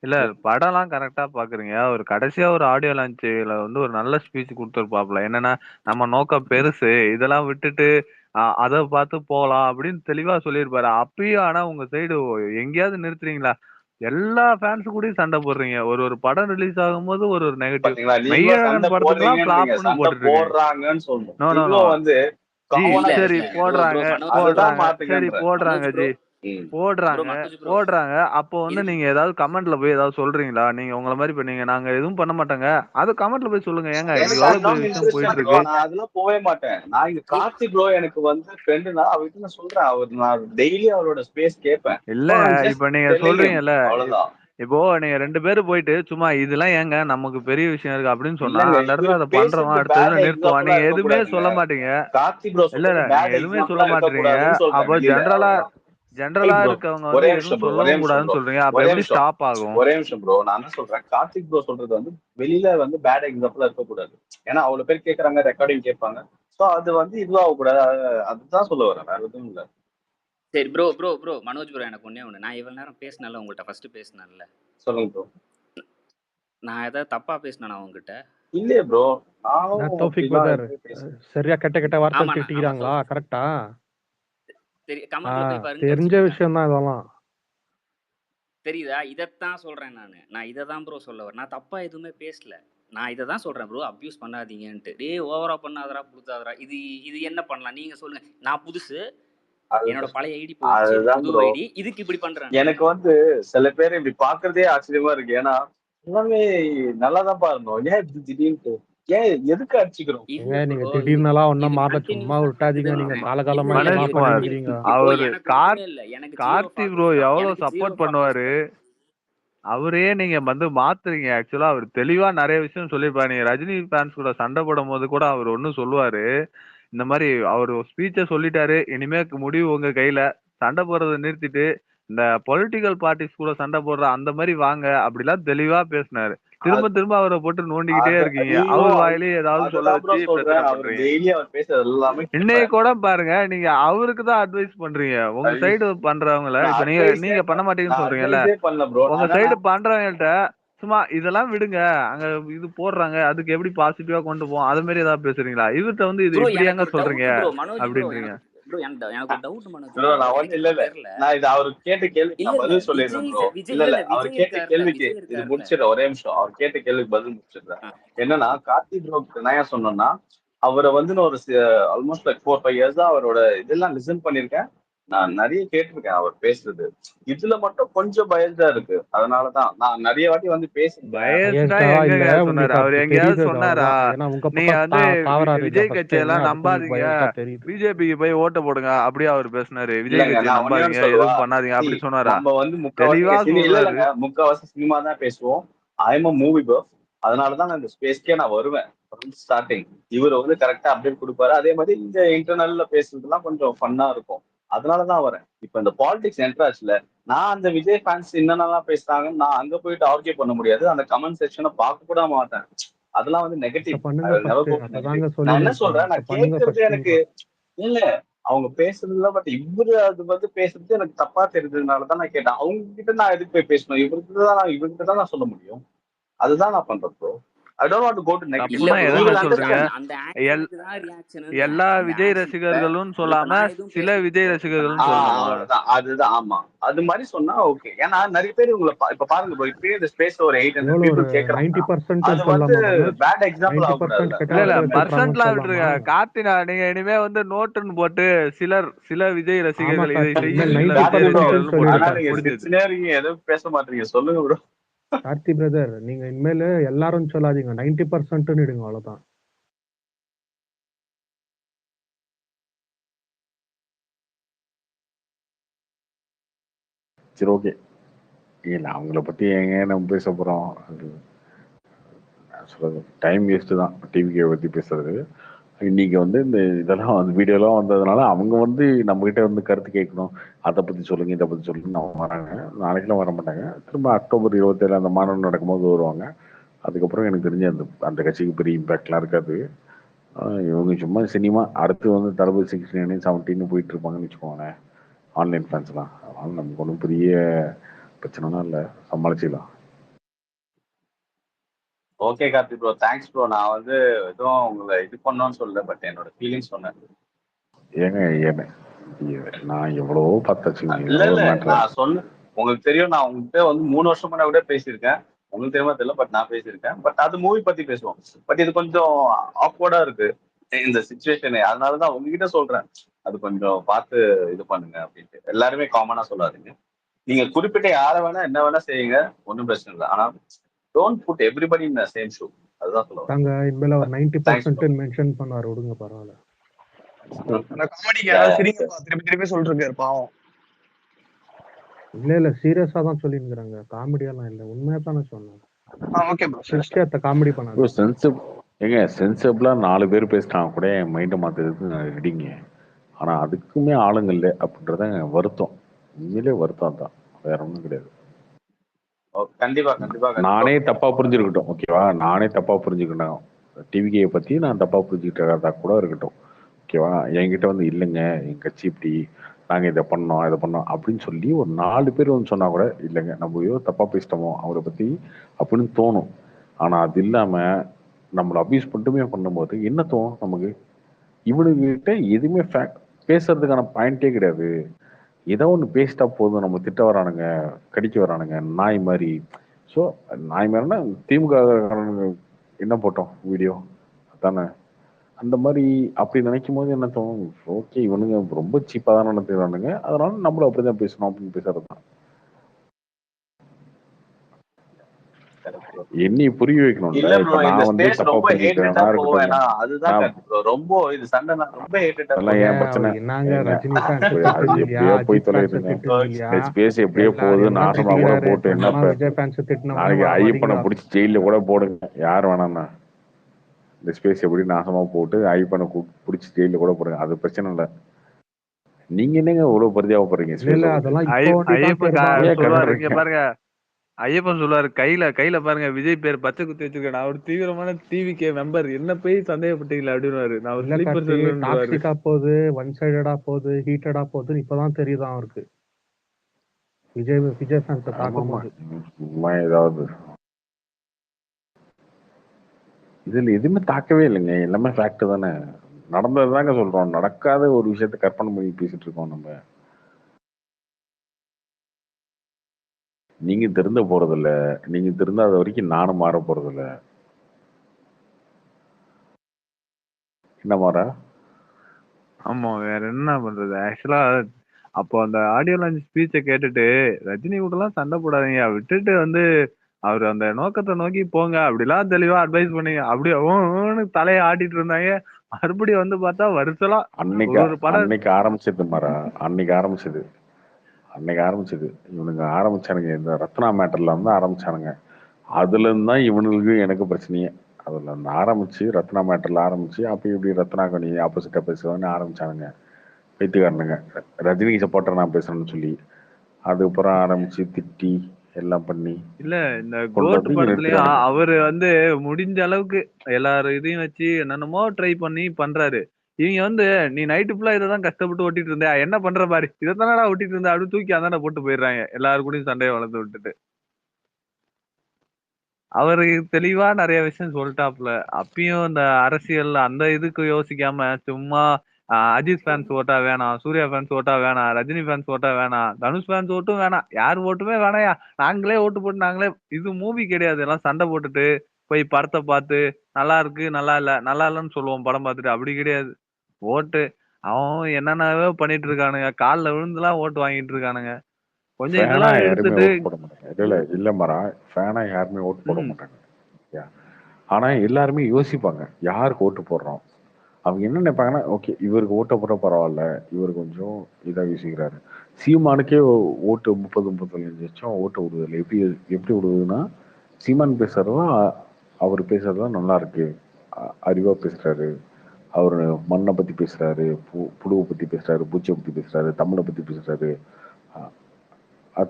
இல்ல படம்லாம் கரெக்டா பாக்குறீங்க. ஒரு கடைசியா ஒரு ஆடியோ லான்ச்ல வந்து ஒரு நல்ல ஸ்பீச் கொடுத்துருப்பாப்ல. என்னன்னா நம்ம நோக்கம் பெருசு, இதெல்லாம் விட்டுட்டு அதை பார்த்து போகலாம் அப்படின்னு தெளிவா சொல்லியிருப்பாரு. அப்பயும் ஆனா உங்க சைடு எங்கேயாவது நிறுத்துறீங்களா? எல்லா ஃபேன்ஸ் கூடயும் சண்டை போடுறீங்க. ஒரு படம் ரிலீஸ் ஆகும்போது ஒரு நெகட்டிவ். மெய்யழகன் படத்துக்குலாம் ஃபிளாப்னு போடுறாங்கன்னு சொல்றோம். வந்து சரி போடுறாங்க சரி போடுறாங்க ஜி போடுறாங்க. அப்போ வந்து நீங்க ஏதாவது கமெண்ட்ல போய் ஏதாவது சொல்றீங்களா? நீங்க உங்களை மாதிரி பண்ணீங்க நாங்க எதுவும் பண்ண மாட்டாங்க. அது கமெண்ட்ல போய் சொல்லுங்க. ஏங்க எவ்வளவு பெரிய விஷயம் போயிட்டு இருக்கு. நான் அதெல்லாம் போவே மாட்டேன். நான் இங்க கார்த்திக் ப்ரோ எனக்கு வந்து ஃப்ரெண்டுனா அவர்கிட்ட நான் சொல்றேன். அவர் நான் டெய்லி அவரோட ஸ்பேஸ் கேட்பேன். இல்ல இப்ப நீங்க சொல்றீங்கல்ல, இப்போ நீங்க 2 பேரும் போயிட்டு சும்மா இதெல்லாம் ஏங்க நமக்கு பெரிய விஷயம் இருக்கு அப்படின்னு சொன்னா அந்த இடத்துல அதை பண்றவன் அடுத்ததுல நிறுத்துவான். நீங்க எதுவுமே சொல்ல மாட்டீங்க. இல்ல நீங்க எதுவுமே சொல்ல மாட்டீங்க. அப்போ ஜெனரலா இருக்கவங்க வந்து எதுவும் சொல்லவும் கூடாதுன்னு சொல்றீங்க. அப்ப எப்படி ஸ்டாப் ஆகும்? ஒரே நிமிஷம் ப்ரோ, நான் என்ன சொல்றேன், கார்த்திக் ப்ரோ சொல்றது வந்து வெளியில வந்து பேட் எக்ஸாம்பிளா இருக்கக்கூடாது. ஏன்னா அவ்வளவு பேர் கேட்கறாங்க, ரெக்கார்டிங் கேட்பாங்க. சோ அது வந்து இதுவாக கூடாது. அதுதான் சொல்ல வரேன், வேற எதுவும் இல்ல. சரி bro bro bro Manoj bro, எனக்கு ஒண்ணே ஒண்ணு. நான் இவ்வளவு நேரம் பேசினால உங்கள்கிட்ட ஃபர்ஸ்ட் பேசினேன்ல, சொல்லுங்க ப்ரோ. நான் ஏதாவது தப்பா பேசினேனா உங்ககிட்ட? இல்லையே ப்ரோ. தௌஃபிக் பிரதர் சரியா கெட்ட வார்த்தை திட்டிக்கிறாங்களா? கரெக்டா? கமெண்ட்ல போய் பாருங்க. தெரிஞ்ச விஷயம் தான் இதெல்லாம். தெரியுதா? இதைத்தான் சொல்றேன் நான் இதை தான் ப்ரோ சொல்ல வரேன். நான் தப்பா எதுவுமே பேசல. நான் இதை தான் சொல்றேன் ப்ரோ, அப்யூஸ் பண்ணாதீங்கன்ட்டு. டேய் ஓவரா பண்ணாதரா புடுத்தாதரா. இது என்ன பண்ணலாம் நீங்க சொல்லுங்க. நான் புதுசு, என்னோட பழைய ஐடி போயிடுச்சு, புது ஐடி, இதுக்கு இப்படி பண்றேன். எனக்கு வந்து சில பேர் இப்படி பாக்குறதே ஆச்சரியமா இருக்கு. ஏன்னா எல்லாமே நல்லாதான் பாருங்க. ஏன் இப்படி திடீர்னு ஏன் எதுக்கு அடிச்சுக்கிறோம்? நீங்க திடீர்னு ஒன்னும் மாறல, சும்மா விட்டாதீங்க. நீங்க காலகாலமா அவரு கார்த்தி ப்ரோ எவ்வளவு சப்போர்ட் பண்ணுவாரு. அவரே நீங்க வந்து மாத்துறீங்க. ஆக்சுவலா அவர் தெளிவா நிறைய விஷயம் சொல்லிருப்பாரு. நீங்க ரஜினி ஃபேன்ஸ் கூட சண்டை போடும் போது கூட அவர் ஒன்னும் சொல்லுவாரு. இந்த மாதிரி அவர் ஸ்பீச்ச சொல்லிட்டாரு, இனிமே முடிவு உங்க கையில, சண்டை போடுறதை நிறுத்திட்டு இந்த பொலிட்டிக்கல் பார்ட்டிஸ் கூட சண்டை போடுற அந்த மாதிரி வாங்க அப்படிலாம் தெளிவா பேசினாரு. திரும்ப அவரை போட்டு நோண்டிக்கிட்டே இருக்கீங்க. அவர் வாயிலேயே ஏதாவது சொல்ல வச்சு பிரச்சனை பண்றீங்க. இன்னைக்கு கூட பாருங்க, நீங்க அவருக்கு தான் அட்வைஸ் பண்றீங்க. உங்க சைடு பண்றவங்கள இப்ப நீங்க பண்ண மாட்டீங்கன்னு சொல்றீங்கல்ல, உங்க சைடு பண்றவங்கள்ட்ட சும்மா இதெல்லாம் விடுங்க, அங்க இது போடுறாங்க, அதுக்கு எப்படி பாசிட்டிவா கொண்டு போவோம், அது மாதிரி ஏதாவது பேசுறீங்களா? இவர்கிட்ட வந்து இது எப்படியாங்க சொல்றீங்க அப்படின்றீங்க. எனக்கு ஒரு டவுட் மனோஜ். நான் வந்து இல்ல நான் இது அவர் கேட்ட கேள்விக்கு நான் பதில் சொல்லிடுறேன் ப்ரோ. இல்ல அவர் கேட்ட கேள்விக்கு இது முடிச்சிடுறேன். ஒரே நிமிஷம், அவர் கேட்ட கேள்விக்கு பதில் முடிச்சிடுறேன். என்னன்னா கார்த்திக் ப்ரோ நான் ஏன் சொன்னேன்னா, அவரை வந்து நான் ஒரு ஆல்மோஸ்ட் லைக் 4-5 years தான் அவரோட இதெல்லாம் லிசன் பண்ணிருக்கேன். நான் நிறைய கேட்டிருக்கேன் அவர் பேசுறது. இதுல மட்டும் கொஞ்சம் பயஸ்டா இருக்கு. அதனாலதான் நான் நிறைய வாட்டி வந்து சொன்னாரு. அவர் எங்கேயாவது சொன்னாரா நீங்க வந்து விஜய் கட்சி எல்லாம் நம்பாதீங்க, பிஜேபிக்கு போய் ஓட்டு போடுங்க அப்படியே அவர் பேசினாரு. விஜய் கட்சி நம்பாதீங்க, எதுவும் பண்ணாதீங்க அப்படி சொன்னாரா? நம்ம வந்து முக்காவாசி சினிமா தான் பேசுவோம். I am a movie buff. அதனாலதான் நான் இந்த ஸ்பேஸ்க்கே நான் வருவேன். ஸ்டார்டிங் இவர் வந்து கரெக்டா அப்டேட் கொடுப்பாரு. அதே மாதிரி இந்த இன்டர்னல்ல பேசுறதுலாம் கொஞ்சம் ஃபன்னா இருக்கும். அதனாலதான் வரேன். இப்ப இந்த பாலிடிக்ஸ் என்ட்ராச்சுல நான் அந்த விஜய் ஃபேன்ஸ் என்னென்னலாம் பேசுறாங்கன்னு நான் அங்க போயிட்டு ஆர்கியூ பண்ண முடியாது. அந்த கமெண்ட் செக்ஷனை பார்க்க கூட மாட்டேன். அதெல்லாம் வந்து நெகட்டிவ். நான் என்ன சொல்றேன், நான் கேட்கறது எனக்கு இல்ல அவங்க பேசுறதுல, பட் இவரு அது வந்து பேசுறது எனக்கு தப்பா தெரிஞ்சதுனாலதான் நான் கேட்டேன். அவங்க கிட்ட நான் எதுக்கு போய் பேசணும்? இவர்கிட்ட தான் நான் சொல்ல முடியும். அதுதான் நான் பண்றேன் bro. I don't want to go to negative. எல்லா விஜய் ரசிகர்களும் சொல்லாம சில விஜய் ரசிகர்கள் அதுதான். ஆமா, அது மாதிரி சொன்னா ஓகே. ஏன்னா நிறைய பேர் உங்களை இப்ப பாருங்க ப்ரோ, இப்பயே இந்த ஸ்பேஸ் ஒரு 800 people கேக்குறாங்க. அது வந்து பேட் எக்ஸாம்பிள் ஆகக்கூடாது. இல்ல பர்சன்ட்லாம் விட்டுருங்க. கார்த்தினா நீங்க இனிமே வந்து நோட்டுன்னு போட்டு சில விஜய் ரசிகர்கள் இதை செய்யும், எதுவும் பேச மாட்டீங்க. சொல்லுங்க ப்ரோ. கார்த்தி பிரதர், நீங்க இனிமேல எல்லாரும் சொல்லாதீங்க, 90% இடுங்க, அவ்வளவுதான். சரி ஓகே. இல்ல அவங்கள பத்தி ஏங்க நம்ம பேச போறோம்? அது சொல்றது டைம் வேஸ்ட் தான் டிவிகே பத்தி பேசுறது. இன்னைக்கு வந்து இந்த இதெல்லாம் வந்து வீடியோலாம் வந்ததுனால அவங்க வந்து நம்ம கிட்ட வந்து கருத்து கேட்கணும். அதை பத்தி சொல்லுங்க, இதை பத்தி சொல்லுங்க அவங்க வராங்க. நாளைக்கெல்லாம் வர மாட்டாங்க. திரும்ப அக்டோபர் 27 அந்த மாநாடு நடக்கும்போது வருவாங்க. அதுக்கப்புறம் எனக்கு தெரிஞ்சு அந்த அந்த கட்சிக்கு பெரிய இம்பாக்ட்லாம் இருக்காது. இவங்க சும்மா சினிமா அடுத்து வந்து தளபதி 16 17 போயிட்டு இருப்பாங்கன்னு வச்சுக்கோங்களேன், ஆன்லைன் ஃபேன்ஸ்லாம். அதனால நமக்கு ஒன்றும் பெரிய பிரச்சனைலாம் இல்லை, சமாளிச்சிடலாம். Okay Karthi bro, thanks bro. நான் வந்து எதுவும் உங்களை இது பண்ணோன்னு சொல்லல, பட் என்னோட ஃபீலிங்ஸ் சொன்னேன். ஏங்க ஏங்க நான் எவ்வளவோ பார்த்தாச்சுங்க. இல்ல இல்ல நான் சொன்னேன், உங்களுக்கு தெரியும் நான் உங்ககிட்ட வந்து 3 வருஷம் முன்னாடி கூட பேசியிருக்கேன். உங்களுக்கு தெரியுமா தெரியல, பட் நான் பேசியிருக்கேன். பட் அது மூவி பத்தி பேசுவோம். பட் இது கொஞ்சம் ஆக்வர்டா இருக்கு இந்த சுச்சுவேஷன். அதனாலதான் உங்ககிட்ட சொல்றேன், அது கொஞ்சம் பார்த்து இது பண்ணுங்க அப்படின்ட்டு. எல்லாருமே காமனா சொல்லாதீங்க. நீங்க குறிப்பிட்ட யாரை வேணா என்ன வேணா செய்யுங்க, ஒன்றும் பிரச்சனை இல்லை. ஆனா don't put everybody in the same shoe. அதுதான் சொல்லுவாங்க. தாங்க இனிமேல அவர் 90% மென்ஷன் பண்ணுவார், விடுங்க பரவாயில்ல. அந்த காமெடிக்கு யாராவது சிரிங்கப்பா திருப்பி திருப்பி சொல்லிருக்காரு பாவம். இல்ல சீரியஸா தான் சொல்லிருக்காங்க, காமெடியெல்லாம் இல்ல, உண்மையா தானே சொன்னேன். ஓகே ப்ரோ, சிரிச்சேத்த காமெடி பண்ணாது. சென்சிபிளா 4 பேர் பேசிட்டாங்க கூட என் மைண்டை மாத்துறதுக்கு ரெடிங்க. ஆனா அதுக்குமே ஆளுங்க இல்லை அப்படின்றத வருத்தம், உண்மையிலே வருத்தம் தான், வேற ஒன்றும் கிடையாது. கண்டிப்பா கண்டிப்பா. நானே தப்பா புரிஞ்சிருக்கட்டும், ஓகேவா? நானே தப்பா புரிஞ்சுக்கிட்டேன் டிவிகே பத்தி, நான் தப்பா புரிஞ்சுக்கிட்டதா கூட இருக்கட்டும், ஓகேவா? என்கிட்ட வந்து இல்லைங்க என் கட்சி இப்படி, நாங்க இதை பண்ணோம் அப்படின்னு சொல்லி ஒரு 4 பேர் வந்து சொன்னா கூட இல்லைங்க நம்ம ஏதோ தப்பா பேசிட்டோமோ அவரை பத்தி அப்படின்னு தோணும். ஆனா அது இல்லாம நம்மளை அபியூஸ் மட்டுமே பண்ணும்போது என்ன தோணும் நமக்கு? இவனுக்கிட்ட எதுவுமே பேசுறதுக்கான பாயிண்டே கிடையாது. ஏதோ ஒன்று பேசிட்டா போதும், நம்ம திட்ட வரானுங்க, கடிக்க வரானுங்க நாய் மாதிரி. ஸோ நாய் மாதிரினா திமுக என்ன போட்டோம் வீடியோ தானே, அந்த மாதிரி அப்படி நினைக்கும் போது என்ன தோணும்? ஓகே இவனுங்க ரொம்ப சீப்பாக தான் நடத்துகிறானுங்க, அதனால நம்மளும் அப்படிதான் பேசணும் அப்படின்னு பேசுறது தான். என்னை புரிய வைக்கணும். இல்ல ப்ரோ, இந்த ஸ்பேஸ் ரொம்ப ஹேட்டடா போவேனா, அதுதான் ரொம்ப இது சண்டை ரொம்ப ஹேட்டடா. அதெல்லாம் ஏன் பிரச்சனை? என்னங்க ரஜினி எப்படியோ போய் தொலைதுங்க. ஸ்பேஸ் எப்படியோ போகுது, நாசமா கூட போட்டு என்ன நாளைக்கு ஐயப்பனை பிடிச்சி ஜெயில கூட போடுங்க, யார் வேணாம்னா. இந்த ஸ்பேஸ் எப்படி நாசமா போட்டு ஐயப்பனை பிடிச்சி ஜெயில கூட போடுங்க, அது பிரச்சனை இல்லை. நீங்க என்னங்க இவ்வளவு பரிதாபப்படுறீங்க? பாருங்க ஐயப்பன் சொல்லுவாரு, கையில பாருங்க விஜய் பேர் பச்சை குத்தி வச்சிருக்கேன், நான் ஒரு தீவிரமான டிவிகே மெம்பர், என்ன போய் சந்தேகப்பட்டீங்களா அப்படின்னு. நான் ஒரு ஸ்லீப்பர் டாக்ஸிக்கா போகுது, ஒன் சைடடா போகுது, ஹீட்டடா போகுது, இப்பதான் தெரியுது அவருக்கு விஜய் ஃபேன்ஸை தாக்கும்போது. ஏதாவது இதுல எதுவுமே தாக்கவே இல்லைங்க, எல்லாமே ஃபேக்ட் தானே, நடந்ததுதாங்க சொல்றோம். நடக்காத ஒரு விஷயத்த கற்பனை பண்ணி பேசிட்டு இருக்கோம் நம்ம. நீங்க திருந்த போறதில்ல, நீங்க திருந்தாத வரைக்கும் நானும் மாற போறதில்ல. என்ன மாறா? ஆமா, வேற என்ன பண்றது? ஆக்சுவலா அப்போ அந்த ஆடியோ லான்ச் ஸ்பீச்சை கேட்டுட்டு ரஜினி கூட எல்லாம் சண்டை போடாதீங்க, விட்டுட்டு வந்து அவர் அந்த நோக்கத்தை நோக்கி போங்க அப்படிலாம் தெளிவா அட்வைஸ் பண்ணீங்க. அப்படியே தலையை ஆட்டிட்டு இருந்தாங்க. மறுபடியும் வந்து பார்த்தா வருஷலாம் அன்னைக்கு ஆரம்பிச்சது மாறா, அன்னைக்கு ஆரம்பிச்சது இவனுங்க ஆரம்பிச்சானுங்க. இந்த ரத்னா மேட்டர்ல வந்து ஆரம்பிச்சானுங்க. அதுல இருந்து தான் இவனுக்கு எனக்கு பிரச்சனையே. அதுல இருந்து ஆரம்பிச்சு ரத்னா மேட்டர்ல ஆரம்பிச்சு அப்படி இப்படி ரத்னாக்கு நீ ஆப்போசிட்டா பேசுவான்னு ஆரம்பிச்சானுங்க வைத்துக்காரனுங்க. ரஜினிக்கு சப்போர்ட்டா நான் பேசுறேன்னு சொல்லி அதுக்கப்புறம் ஆரம்பிச்சு திட்டி எல்லாம் பண்ணி. இல்ல இந்த கோட் படத்துலயும் அவரு வந்து முடிஞ்ச அளவுக்கு எல்லாரும் இதையும் வச்சு என்னென்னமோ ட்ரை பண்ணி பண்றாரு. இவங்க வந்து நீ நைட்டு ஃபுல்லா இதைதான் கஷ்டப்பட்டு ஓட்டிட்டு இருந்த, என்ன பண்ற பாரு, இதைத்தானடா ஓட்டிட்டு இருந்த அப்படின்னு தூக்கி அதான போட்டு போயிடுறாங்க, எல்லாரு கூடயும் சண்டையை வளர்த்து விட்டுட்டு. அவரு தெளிவா நிறைய விஷயம் சொல்லிட்டாப்ல. அப்பயும் இந்த அரசியல் அந்த இதுக்கு யோசிக்காம சும்மா அஜித் ஃபேன்ஸ் ஓட்டா வேணாம், சூர்யா ஃபேன்ஸ் ஓட்டா வேணாம், ரஜினி ஃபேன்ஸ் ஓட்டா வேணாம், தனுஷ் ஃபேன்ஸ் ஓட்டும் வேணாம், யார் ஓட்டுமே வேணாயா, நாங்களே ஓட்டு போட்டு நாங்களே. இது மூவி கிடையாது, எல்லாம் சண்டை போட்டுட்டு போய் படத்தை பார்த்து நல்லா இருக்கு நல்லா இல்லைன்னு சொல்லுவோம் படம் பார்த்துட்டு. அப்படி கிடையாது. ஓட்டு அவன் என்னென்னவோ பண்ணிட்டு இருக்கானுங்க, காலில் விழுந்துலாம் ஓட்டு வாங்கிட்டு இருக்கானுங்க. கொஞ்சம் இதெல்லாம் எடுத்துட்டு இல்ல மாறா, ஃபேனா யாருமே ஓட்டு போட மாட்டாங்க. ஆனா எல்லாருமே யோசிப்பாங்க யாருக்கு ஓட்டு போடுறோம். அவங்க என்ன நினைப்பாங்கன்னா, ஓகே இவருக்கு ஓட்ட போட பரவாயில்ல, இவர் கொஞ்சம் இதா யோசிக்கிறாரு. சீமானுக்கே ஓட்டு 30-35 லட்சம் ஓட்டு விடுதல். எப்படி எப்படி விடுவதுன்னா, சீமான் பேசுறதுலாம் அவர் பேசுறதுலாம் நல்லா இருக்கு, அறிவா பேசுறாரு, அவர் மண்ணை பத்தி பேசுறாரு, புழுவை பத்தி பேசுறாரு, பூச்சியை பத்தி பேசுறாரு, தமிழை பத்தி பேசுறாரு,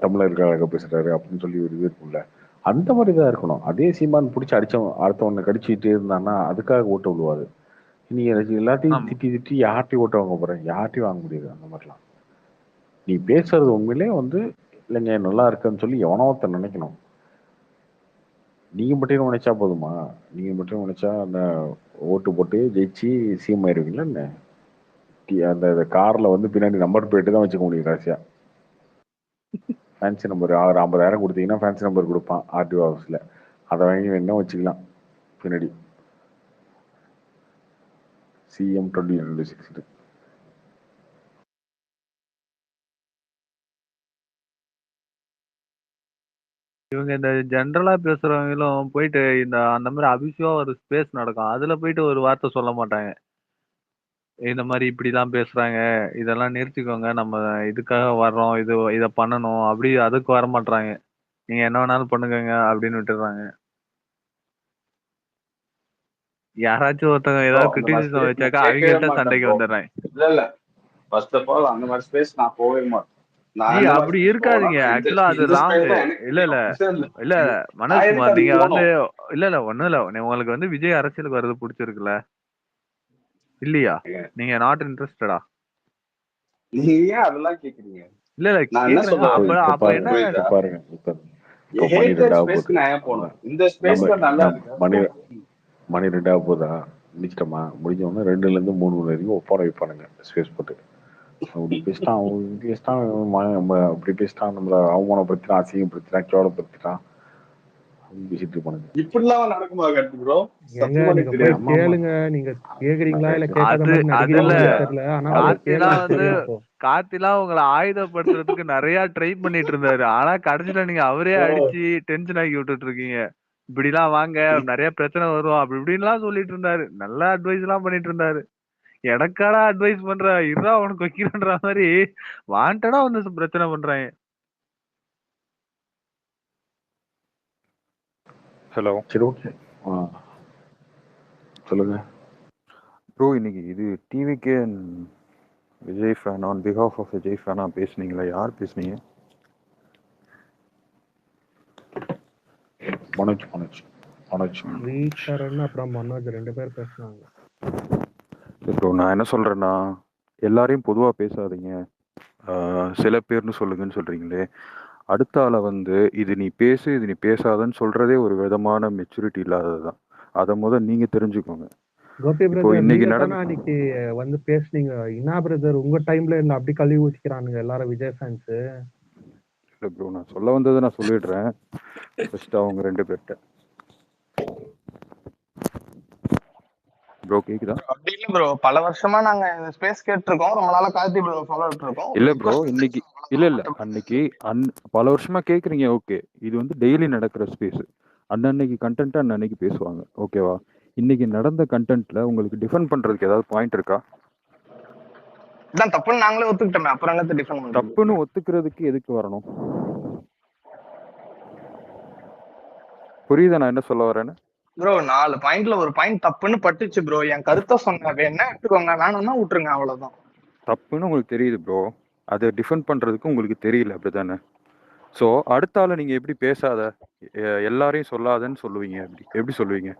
தமிழர்களுக்காக பேசுறாரு அப்படின்னு சொல்லி ஒரு இது இருக்கும்ல, அந்த மாதிரி தான் இருக்கணும். அதே சீமான் பிடிச்சி அடுத்தவனை கடிச்சிட்டே இருந்தான்னா அதுக்காக ஓட்ட விடுவாரு. நீங்க எல்லாத்தையும் திட்டி யார்ட்டையும் ஓட்ட வாங்க போறேன்? யார்ட்டையும் வாங்க முடியாது அந்த மாதிரிலாம். நீ பேசுறது உண்மையிலே இல்லைங்க நல்லா இருக்குன்னு சொல்லி எவனோ ஒருத்தன் நினைக்கணும். நீங்க மட்டும் நினைச்சா போதுமா? நீங்க மட்டும் நினைச்சா அந்த ஓட்டு போட்டு ஜெயிச்சு சிஎம் ஆயிருவீங்களா என்ன? அந்த கார்ல பின்னாடி நம்பர் பிளேட்டு தான் வச்சுக்க முடியும் கடைசியா. ஃபேன்சி நம்பர் 50,000 கொடுத்தீங்கன்னா ஃபேன்சி நம்பர் கொடுப்பான் ஆர்டிஓ ஆஃபீஸ்ல. அதை வாங்கி வேணா வச்சுக்கலாம் பின்னாடி. சிஎம் 2026. இவங்க இந்த ஜென்ரலா பேசுறவங்களும் போயிட்டு அந்த மாதிரி அபிஷியமா ஒரு ஸ்பேஸ் நடக்கும், அதுல போயிட்டு ஒரு வார்த்தை சொல்ல மாட்டாங்க. இந்த மாதிரி இப்படிலாம் பேசுறாங்க, இதெல்லாம் நிறுத்திக்கோங்க, நம்ம இதுக்காக வர்றோம், இதை பண்ணணும் அப்படி அதுக்கு வர மாட்டாங்க. நீங்க என்ன வேணாலும் பண்ணுங்க அப்படின்னு விட்டுறாங்க. யாராச்சும் ஒருத்தவங்க ஏதாவது கிரிட்டிசிசம் வச்சாக்கா அவங்கள்ட்ட சண்டைக்கு வந்துடுறேன். இல்ல ஃபர்ஸ்ட் ஆஃப் ஆல் அந்த மாதிரி ஸ்பேஸ் நான் போகவே மாட்டேன். அப்படி இருக்காதீங்க. ஆக்சுவலா அது ராங். இல்ல மனோஜ்குமார், நீங்க இல்ல ஒண்ணும் இல்ல, உங்களுக்கு விஜய் அரசியலுக்கு வர்றது பிடிச்சிருக்குல்ல இல்லையா? நீங்க நாட் இன்ட்ரெஸ்டடா? நீங்க ஏன் அதெல்லாம் கேக்குறீங்க? இல்ல அப்ப என்ன பாருங்க, மணி 2 போதா முடிச்சிட்டோமா? முடிஞ்சவொடனே 2ல இருந்து 3 மணி வரைக்கும் ஒப்பாட வைப்பானுங்க ஸ்பேஸ் போட்டு. அப்படி பேசிட்டான் அப்படி பேசிட்டான், நம்மள அவமானப்படுத்திட்டான், அசிங்கப்படுத்திட்டான், கேவலப்படுத்திட்டான் பேசிட்டு இருப்பானுங்க. இப்படிலாம் நடக்குமா ப்ரோ? கேளுங்க, நீங்க கேக்குறீங்களா இல்ல கார்த்திலாம் உங்களை ஆயுதப்படுத்துறதுக்கு நிறைய ட்ரை பண்ணிட்டு இருந்தாரு. ஆனா கடைசியில நீங்க அவரே அடிச்சு டென்ஷன் ஆக்கி விட்டுட்டு இருக்கீங்க. இப்படிலாம் வாங்க, நிறைய பிரச்சனை வரும் அப்படி இப்படின்லாம் சொல்லிட்டு இருந்தாரு. நல்ல அட்வைஸ் எல்லாம் பண்ணிட்டு இருந்தாரு. எனக்காடா அட்வைஸ் பண்ற, இதுதான் அவனுக்கு வைக்கிறன்ற மாதிரி வாண்டடா பிரச்சனை பண்றாங்க. ஹலோ, சரி ஓகே சொல்லுங்க ப்ரோ. இன்னைக்கு இது TVK Vijay fan on behalf of Vijay ஃபேனா பேசுனீங்களா? யார் பேசுனீங்க? மனோஜ் அப்புறம் மனோஜ் 2 பேர் பேசுனாங்க. ப்ரோ நான் என்ன சொல்றேன்னா, எல்லாரையும் பொதுவா பேசாதீங்க, சில பேர்னு சொல்லுங்கன்னு சொல்றீங்களே. அடுத்த ஆளை இது நீ பேசு இது நீ பேசாதன்னு சொல்றதே ஒரு விதமான மெச்சூரிட்டி இல்லாததுதான். அதை நீங்க தெரிஞ்சுக்கோங்க. கோபி பிரதர், இன்னைக்கு பேசுனீங்க இன்னா பிரதர், உங்க டைம்ல என்ன அப்படி கழுவி ஊத்திக்கிறானுங்க எல்லாரும் விஜய் ஃபேன்ஸ். இல்ல ப்ரோ, நான் சொல்ல வந்ததை நான் சொல்லிடுறேன். ஃபர்ஸ்ட் அவங்க 2 பேர்ட்ட. ப்ரோ கேக்குதா? அப்படி இல்ல ப்ரோ, பல வருஷமா நாங்க இந்த ஸ்பேஸ் கேட்டிருக்கோம், ரொம்ப நாளா கார்த்தி ப்ரோ ஃபாலோ பண்ணிருக்கோம். இல்ல ப்ரோ, இன்னைக்கு இல்ல அன்னைக்கு பல வருஷமா கேக்குறீங்க, ஓகே. இது டெய்லி நடக்கிற ஸ்பேஸ். அன்னன்னைக்கு கண்டென்ட் அன்னன்னைக்கு பேசுவாங்க, ஓகேவா? இன்னைக்கு நடந்த கண்டென்ட்ல உங்களுக்கு டிஃபெண்ட் பண்றதுக்கு ஏதாவது பாயிண்ட் இருக்கா? இதான் தப்புன்னு நாங்களே ஒத்துக்கிட்டோமே, அப்புறம் என்ன டிஃபெண்ட் பண்றது? தப்புன்னு ஒத்துக்கிறதுக்கு எதுக்கு வரணும்? புரியுதா நான் என்ன சொல்ல வரேன்னு? ப்ரோ 4 பாயிண்ட்ல ஒரு பாயிண்ட் தப்புன்னு பட்டுச்சு ப்ரோ, என் கருத்தை சொன்ன, என்ன எடுத்துக்கோங்க, வேணும்னா விட்டுருங்க, அவ்வளவுதான். தப்புன்னு உங்களுக்கு தெரியுது ப்ரோ, அதை டிஃபெண்ட் பண்றதுக்கு உங்களுக்கு தெரியல, அப்படிதானே? ஸோ அடுத்த ஆளை நீங்க எப்படி பேசாத, எல்லாரையும் சொல்லாதன்னு சொல்லுவீங்க? எப்படி சொல்லுவீங்க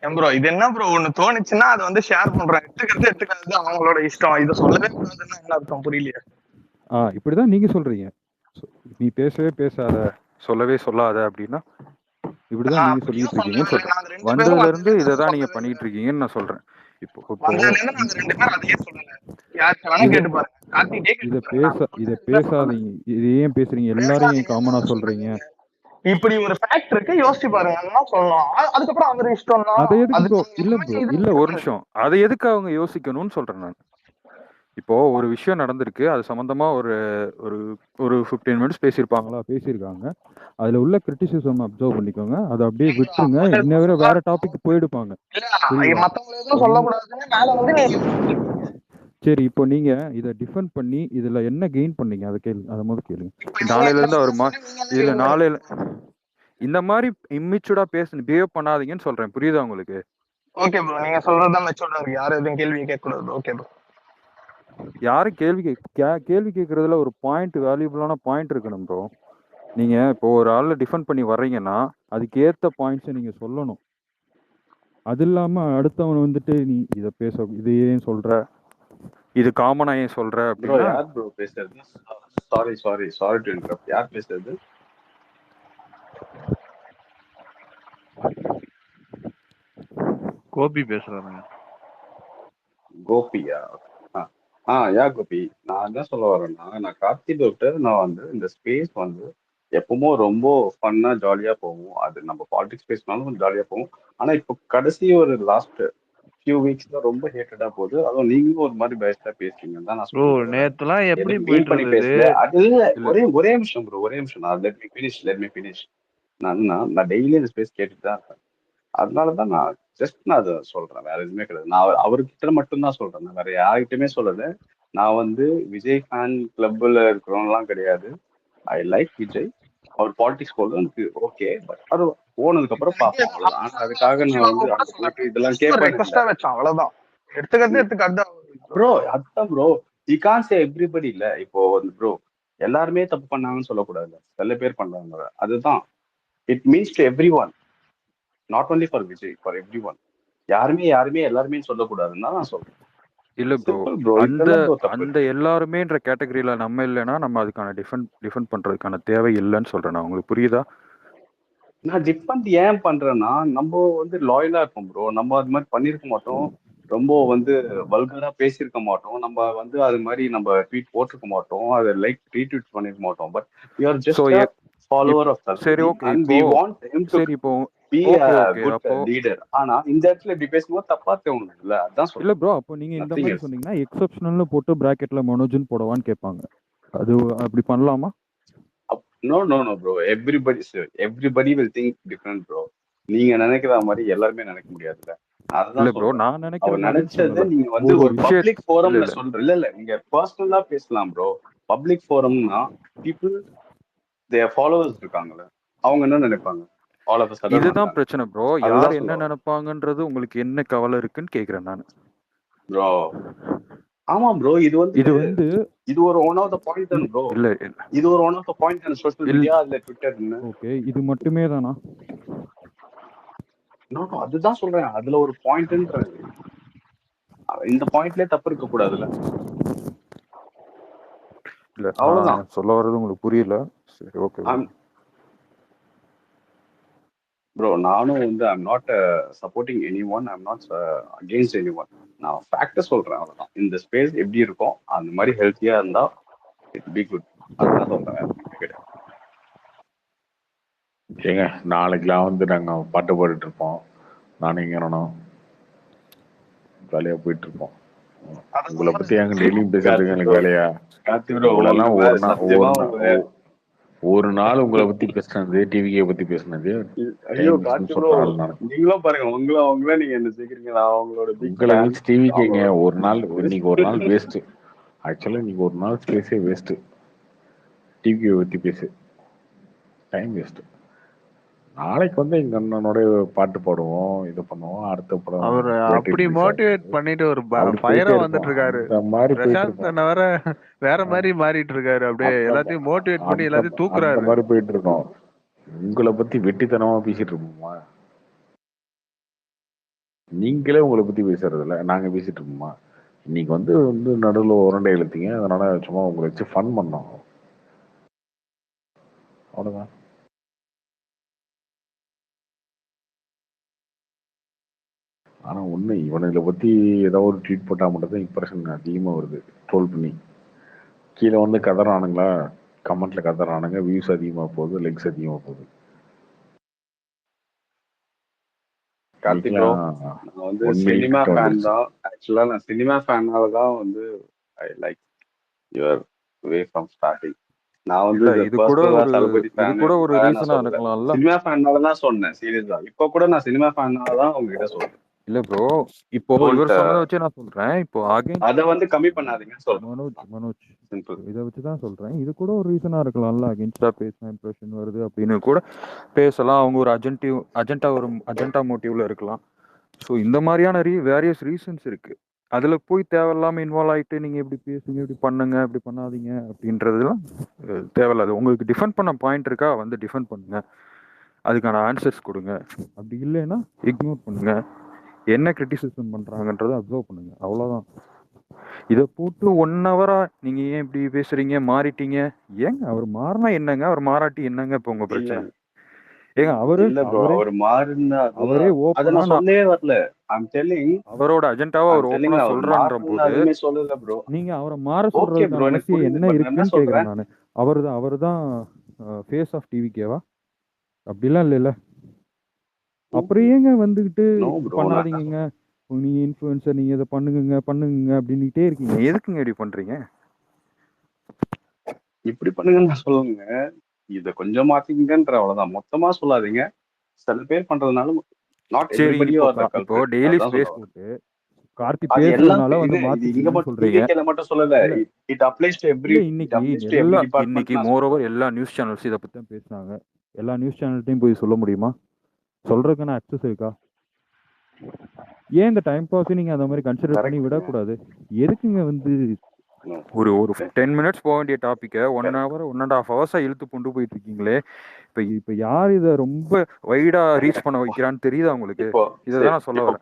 ப்ரோ? இது என்ன ப்ரோ, ஒண்ணு தோணுச்சுன்னா அதை ஷேர் பண்றேன், எடுத்துக்கிறது அவங்களோட இஷ்டம். இதை சொல்லவே கூடாதுன்னா என்ன அர்த்தம்? புரியலையா? இப்படிதான் நீங்க சொல்றீங்க, நீ பேசவே பேசாத, சொல்லவே சொல்லாத அப்படின்னா இப்படிதான் நீங்க சொல்லிட்டு இருக்கீங்கன்னு சொல்றேன். வந்ததுல இருந்து இதைதான் நீங்க பண்ணிட்டு இருக்கீங்கன்னு நான் சொல்றேன். இதை பேசாதீங்க, இது ஏன் பேசுறீங்க? எல்லாரும் ஏன் காமனா சொல்றீங்க? இப்படி ஒரு ஃபேக்ட் இருக்கு, யோசிச்சு பாருங்க சொல்லணும். அதுக்கப்புறம் அவர் இஷ்டம் தான். அதை எதுக்கு இல்ல ப்ரோ, இல்ல ஒரு நிமிஷம், அதை எதுக்கு அவங்க யோசிக்கணும்னு சொல்றேன் நான். இப்போ ஒரு விஷயம் நடந்திருக்கு. அது சம்மந்தமா ஒரு ஒரு ஒரு 15 மினிட்ஸ் பேசியிருக்காங்க. அதுல உள்ள கிரிட்டிசிசம் அப்சர்வ் பண்ணிக்கோங்க. அத அப்படியே விட்டுருங்க. இன்னும் வேற டாபிக் போயிடுப்பாங்க. புரியுதா? மத்தவங்க எதுவும் சொல்லக்கூடாதுன்னு மேல வந்து நீங்க சரி, இப்போ நீங்க இத டிஃபெண்ட் பண்ணி இதுல என்ன கெயின் பண்ணீங்க? அத முதல்ல கேளுங்க. நாளையில இருந்து அவர் இதுல நாளையில இந்த மாதிரி இம்மிச்சூர்டா பிஹேவ் பண்ணாதீங்கன்னு சொல்றேன். புரியுதா உங்களுக்கு? ஓகே ப்ரோ, நீங்க சொல்றதுதான் மெச்சூர்டா இருக்கு. யாரும் எதுவும் கேள்வி கேட்க கூடாது. Okay bro. யாரும் கேள்வி கேட்கறதுல ஒரு பாயிண்ட், வேல்யூபிளான பாயிண்ட் இருக்கணும் ப்ரோ. நீங்க இப்போ ஒரு ஆளை டிஃபெண்ட் பண்ணி வர்றீங்கன்னா அதுக்கு ஏத்த பாயிண்ட்ஸை நீங்க சொல்லணும். அது இல்லாம அடுத்தவன் வந்துட்டு நீ இத இது ஏன் சொல்ற, இது காமனா ஏன் சொல்ற ப்ரோ அப்படின்னா யார் ப்ரோ பேசுறது? Sorry to interrupt. யார் பேசுறது? கோபி பேசுறாருங்க. கோபியா? யா கோபி. நான் என்ன சொல்ல வரேன்னா, நான் கார்த்தி டாக்டர். நான் வந்து இந்த ஸ்பேஸ் வந்து எப்பவுமே ரொம்ப ஃபன்னா ஜாலியா போகும். அது நம்ம பாலிடிக்ஸ் பேசினாலும் ஜாலியா போகும். ஆனா இப்போ கடைசி ஒரு லாஸ்ட் ஃபியூ வீக்ஸ் தான் ரொம்ப ஹேட்டடா போகுது. அதுவும் நீங்களும் ஒரு மாதிரி பயஸ்டா பேசுறீங்கன்னு தான் நான் ப்ரோ சொல்லுவேன். நேத்துலாம் எப்படி எதுவும் மீன் போயிட்டு பண்ணி இருந்தது? பேசல. அது இல்ல, ஒரே நிமிஷம் ப்ரோ, ஒரே நிமிஷம். நான் லெட் மீ ஃபினிஷ். நான் டெய்லி இந்த ஸ்பேஸ் கேட்டுட்டு தான் இருப்பேன். அதனாலதான் நான் அதை சொல்றேன். வேற எதுவுமே கிடையாது. நான் அவர்கிட்ட மட்டும்தான் சொல்றேன். நான் வேற யார்கிட்டயுமே சொல்லல. நான் வந்து விஜய் ஃபேன் கிளப்ல இருக்கிறவங்கலாம் கிடையாது. I like Vijay. அவர் பாலிடிக்ஸ் போறது எனக்கு ஓகே. பட் அது போனதுக்கு அப்புறம் பார்ப்போம், அவ்வளவுதான். ஆனா அதுக்காக நான் வந்து அங்க போயிட்டு இதெல்லாம் கேட்பேன் ரெக்வஸ்டா வச்சான், அவ்வளவுதான். எடுத்துக்கிறது ப்ரோ. அதுதான் bro, you can't say everybody இல்ல. இப்போ வந்து ப்ரோ எல்லாருமே தப்பு பண்ணாங்கன்னு சொல்லக்கூடாது. சில பேர் பண்றாங்க. அதுதான் it means to every one, not only for Vijay, for every one. யாருமே எல்லாருமே சொல்லக்கூடாதுன்னு தான் நான் சொல்றேன். இல்ல ப்ரோ, ப்ரோ அந்த எல்லாருமேன்ற கேட்டகரியில நம்ம இல்லைன்னா நம்ம அதுக்கான டிஃபெண்ட் பண்றதுக்கான தேவை இல்லைன்னு சொல்றேன். நான் உங்களுக்கு புரியுதா? நான் டிஃபெண்ட் ஏன் பண்றேன்னா, நம்ம வந்து லாயலா இருப்போம் ப்ரோ. நம்ம அது மாதிரி பண்ணிருக்க மாட்டோம். ரொம்ப வந்து வல்கரா பேசியிருக்க மாட்டோம். நம்ம வந்து அது மாதிரி நம்ம ட்வீட் போட்டிருக்க மாட்டோம். அதை லைக் ரீட்வீட் பண்ணிருக்க மாட்டோம். But we are just a follower of சரி, Tharkuri okay. and we want him to be a good leader. ஆனா இந்த இடத்துல இப்படி பேசும்போது தப்பா தோணும் இல்ல? அதான் இல்ல சொல்றேன். ப்ரோ, அப்போ நீங்க இந்த மாதிரி சொன்னீங்கன்னா எக்ஸெப்ஷனல்னு போட்டு பிராக்கெட்ல மனோஜ்னு போடவான்னு கேட்பாங்க. அது அப்படி பண்ணலாமா? No bro. Everybody will think different bro. நீங்க நினைக்கிற மாதிரி எல்லாருமே நினைக்க முடியாதுல்ல. இல்ல அதுதான் ப்ரோ, சொல்றேன். நான் நினைக்கிற அவர் மாதிரி நினைச்சது நீங்க வந்து ஒரு பப்ளிக் ஃபோரம்ல சொல்ற. இல்ல நீங்க பர்சனலா பேசலாம் ப்ரோ. பப்ளிக் ஃபோரம்னா பீப்புள் தேர் ஃபாலோவர்ஸ் இருக்காங்கல்ல, அவங்க என்ன நினைப்பாங்க? ஆல் ஆஃப் a sudden இதுதான் பிரச்சனை ப்ரோ. யார் அதுதான் என்ன நினைப்பாங்கன்றது உங்களுக்கு என்ன கவலை இருக்குன்னு கேக்குறேன் நான் ப்ரோ. ஆமா ப்ரோ, இது வந்து இது ஒரு ஒன் ஆஃப் த பாயிண்ட் தான் ப்ரோ. இல்ல இது ஒரு ஒன் ஆஃப் த பாயிண்ட் தான் சோஷியல் மீடியா, இல்ல ட்விட்டர்னு. ஓகே, இது மட்டுமே தானா? அதுதான் சொல்றேன். அதுல ஒரு பாயிண்ட்ன்றது. இந்த பாயிண்ட்லயே தப்பு இருக்க கூடாதுல்ல. இல்ல அவ்வளவுதான் சொல்ல வர்றது உங்களுக்கு புரியல. சரி, ஓகே ப்ரோ. நானும் வந்து I am not supporting anyone, I am not against anyone. நான் ஃபேக்ட் சொல்றேன், அவ்வளவுதான். இந்த ஸ்பேஸ் எப்படி இருக்கும் அந்த மாதிரி ஹெல்த்தியா இருந்தா இட் பி குட். அதுதான் சொல்றேன். கிடையாது. ஏங்க நாளைக்கெல்லாம் வந்து நாங்க பாட்டு பாடிட்டு இருப்போம். நானும் இங்க ஜாலியா போயிட்டு இருப்போம். உங்களை பத்தி எங்க டெய்லியும் பேசுறதுக்கு எனக்கு வேலையா? ஒரு நாள் உங்களை பத்தி பேசுனது, டிவிகே பத்தி பேசுனது. ஐயோ கார்த்தி ப்ரோ, நீங்களும் பாருங்க. உங்களை நீங்க என்ன சேர்க்கிறீங்களா? அவங்களோட உங்களை வச்சு டிவிகேங்க ஒரு நாள், இன்னைக்கு ஒரு நாள் வேஸ்ட். ஆக்சுவலா இன்னைக்கு ஒரு நாள் ஸ்பேஸே வேஸ்ட். டிவிகே பத்தி பேசு, டைம் வேஸ்ட். நாளைக்கு வந்து எங்க அண்ணனோட பாட்டு பாடுவோம், இது பண்ணுவோம். அடுத்த படம் அவர் அப்படி மோட்டிவேட் பண்ணிட்டு ஒரு ஃபயரா வந்துட்டு இருக்காரு. பிரசாந்த் வேற மாதிரி மாறிட்டு இருக்காரு. அப்படியே எல்லாத்தையும் மோட்டிவேட் பண்ணி எல்லாத்தையும் தூக்குறாரு. அந்த மாதிரி போயிட்டு இருக்கோம். உங்களை பத்தி வெட்டித்தனமா பேசிட்டு இருப்போமா? நீங்களே உங்களை பத்தி பேசுறது இல்ல, நாங்க பேசிட்டு இருக்கோமா? இன்னைக்கு வந்து நடுவில் உரண்டை எழுத்தீங்க, அதனால சும்மா உங்களை வச்சு ஃபன் பண்ணோம், அவ்வளவுதான். ஆனா ஒண்ணு, இவனுங்களை பத்தி ஏதாவது ஒரு ட்வீட் போட்டா மட்டும் தான் இம்ப்ரெஷன் அதிகமா வருது. ட்ரோல் பண்ணி கீழே வந்து கதறானுங்களா, கமெண்ட்ல கதறானுங்க, வியூஸ் அதிகமா போகுது, லைக்ஸ் அதிகமா போகுது. கார்த்தி ப்ரோ, நான் வந்து சினிமா ஃபேன் தான். ஆக்சுவலா நான் சினிமா ஃபேனால தான் வந்து I like your way from starting. நான் வந்து இல்ல இது இது கூட பர்சனலா ஒரு தளபதி இது ஃபேன் கூட ஒரு நான் ரீசனா சொல்லல. இருக்கலாம்ல. சினிமா ஃபேன்னால தான் சொன்னேன். சீரியஸா இப்போ கூட நான் சினிமா ஃபேன்னால தான் உங்ககிட்ட சொல்றேன். இல்ல ப்ரோ, இப்போ இவர் சொன்னதை வச்சு நான் சொல்றேன். இப்போ அகைன் அதை வந்து கம்மி பண்ணாதீங்கன்னு சொல்றேன். மனோஜ் சிம்பிள். இதை வச்சு தான் சொல்றேன். இது கூட ஒரு ரீசனா இருக்கலாம்ல. அகென்ஸ்டா பேசின இம்ப்ரெஷன் வருது அப்படின்னு கூட பேசலாம். அவங்க ஒரு அஜெண்டா மோட்டிவ்ல இருக்கலாம். ஸோ இந்த மாதிரியான வேரியஸ் ரீசன்ஸ் இருக்கு. அதுல போய் தேவையில்லாம இன்வால்வ் ஆயிட்டு நீங்க இப்படி பேசுங்க, இப்படி பண்ணுங்க, இப்படி பண்ணாதீங்க அப்படின்றதுலாம் தேவையில்லாது. உங்களுக்கு டிஃபெண்ட் பண்ண பாயிண்ட் இருக்கா, வந்து டிஃபெண்ட் பண்ணுங்க, அதுக்கான ஆன்சர்ஸ் கொடுங்க. அப்படி இல்லைன்னா இக்னோர் பண்ணுங்க. என்ன கிரிட்டிசிசம் பண்றாங்கன்றதை அப்சர்வ் பண்ணுங்க, அவ்வளவுதான். இதை போட்டு 1 ஹவரா நீங்க ஏன் இப்படி பேசுறீங்க, மாறிட்டீங்க, ஏங்க அவர் மாறினா என்னங்க, அவர் மாறாட்டி என்னங்க இப்போ உங்க பிரச்சனை? ஏங்க அவரே ஓப்பனா அவரோட அஜெண்டாவை அவர் ஓப்பனா சொல்றான்ற போது நீங்க அவரை மாற சொல்றதுக்கான அவசியம் என்ன இருக்குன்னு கேக்குறேன் நானு. அவர்தான் ஃபேஸ் ஆஃப் டிவிகேவா? அப்படிலாம் இல்லைல்ல. அப்புறம் ஏங்க வந்துகிட்டு பண்ணாதீங்க, நீங்க இன்ஃப்ளூயன்சர், நீங்க இதை பண்ணுங்க அப்படின்னுட்டே இருக்கீங்க. எதுக்குங்க இப்படி பண்றீங்க? இப்படி பண்ணுங்கன்னு நான் சொல்லுங்க, இத கொஞ்சம் மாத்திக்கங்கன்ற அவ்வளவுதான். மொத்தமா சொல்லாதீங்க. சில பேர் பண்றதுனால நாட் எவரிபடி ஆர் த கல்பிரேட். இப்போ டெய்லி ஸ்பேஸ் போட்டு கார்த்தி பேசுறதுனால வந்து மாத்திக்கீங்கன்னு சொல்றீங்க. மட்டும் சொல்லல, இட் அப்ளைஸ் டு எவ்ரி. இன்னைக்கு மோரோவர் எல்லா நியூஸ் சேனல்ஸ் இதை பத்தி பேசுறாங்க. எல்லா நியூஸ் சேனல்ட்டையும் போய் சொல்ல முடியுமா? சொல்றதுக்கான அக்சஸ் இருக்கா? ஏன் இந்த டைம் பாஸ் நீங்க அந்த மாதிரி கன்சிடர் பண்ணி விடக்கூடாது? எதுக்குங்க வந்து ஒரு 10 மினிட்ஸ் போக வேண்டிய டாபிக்கை 1 ஹவர் 1.5 ஹவர்ஸா இழுத்து கொண்டு போயிட்டு இருக்கீங்களே. இப்ப யார் இதை ரொம்ப வைடா ரீச் பண்ண வைக்கிறான்னு தெரியுதா உங்களுக்கு? இதான் நான் சொல்ல வரேன்.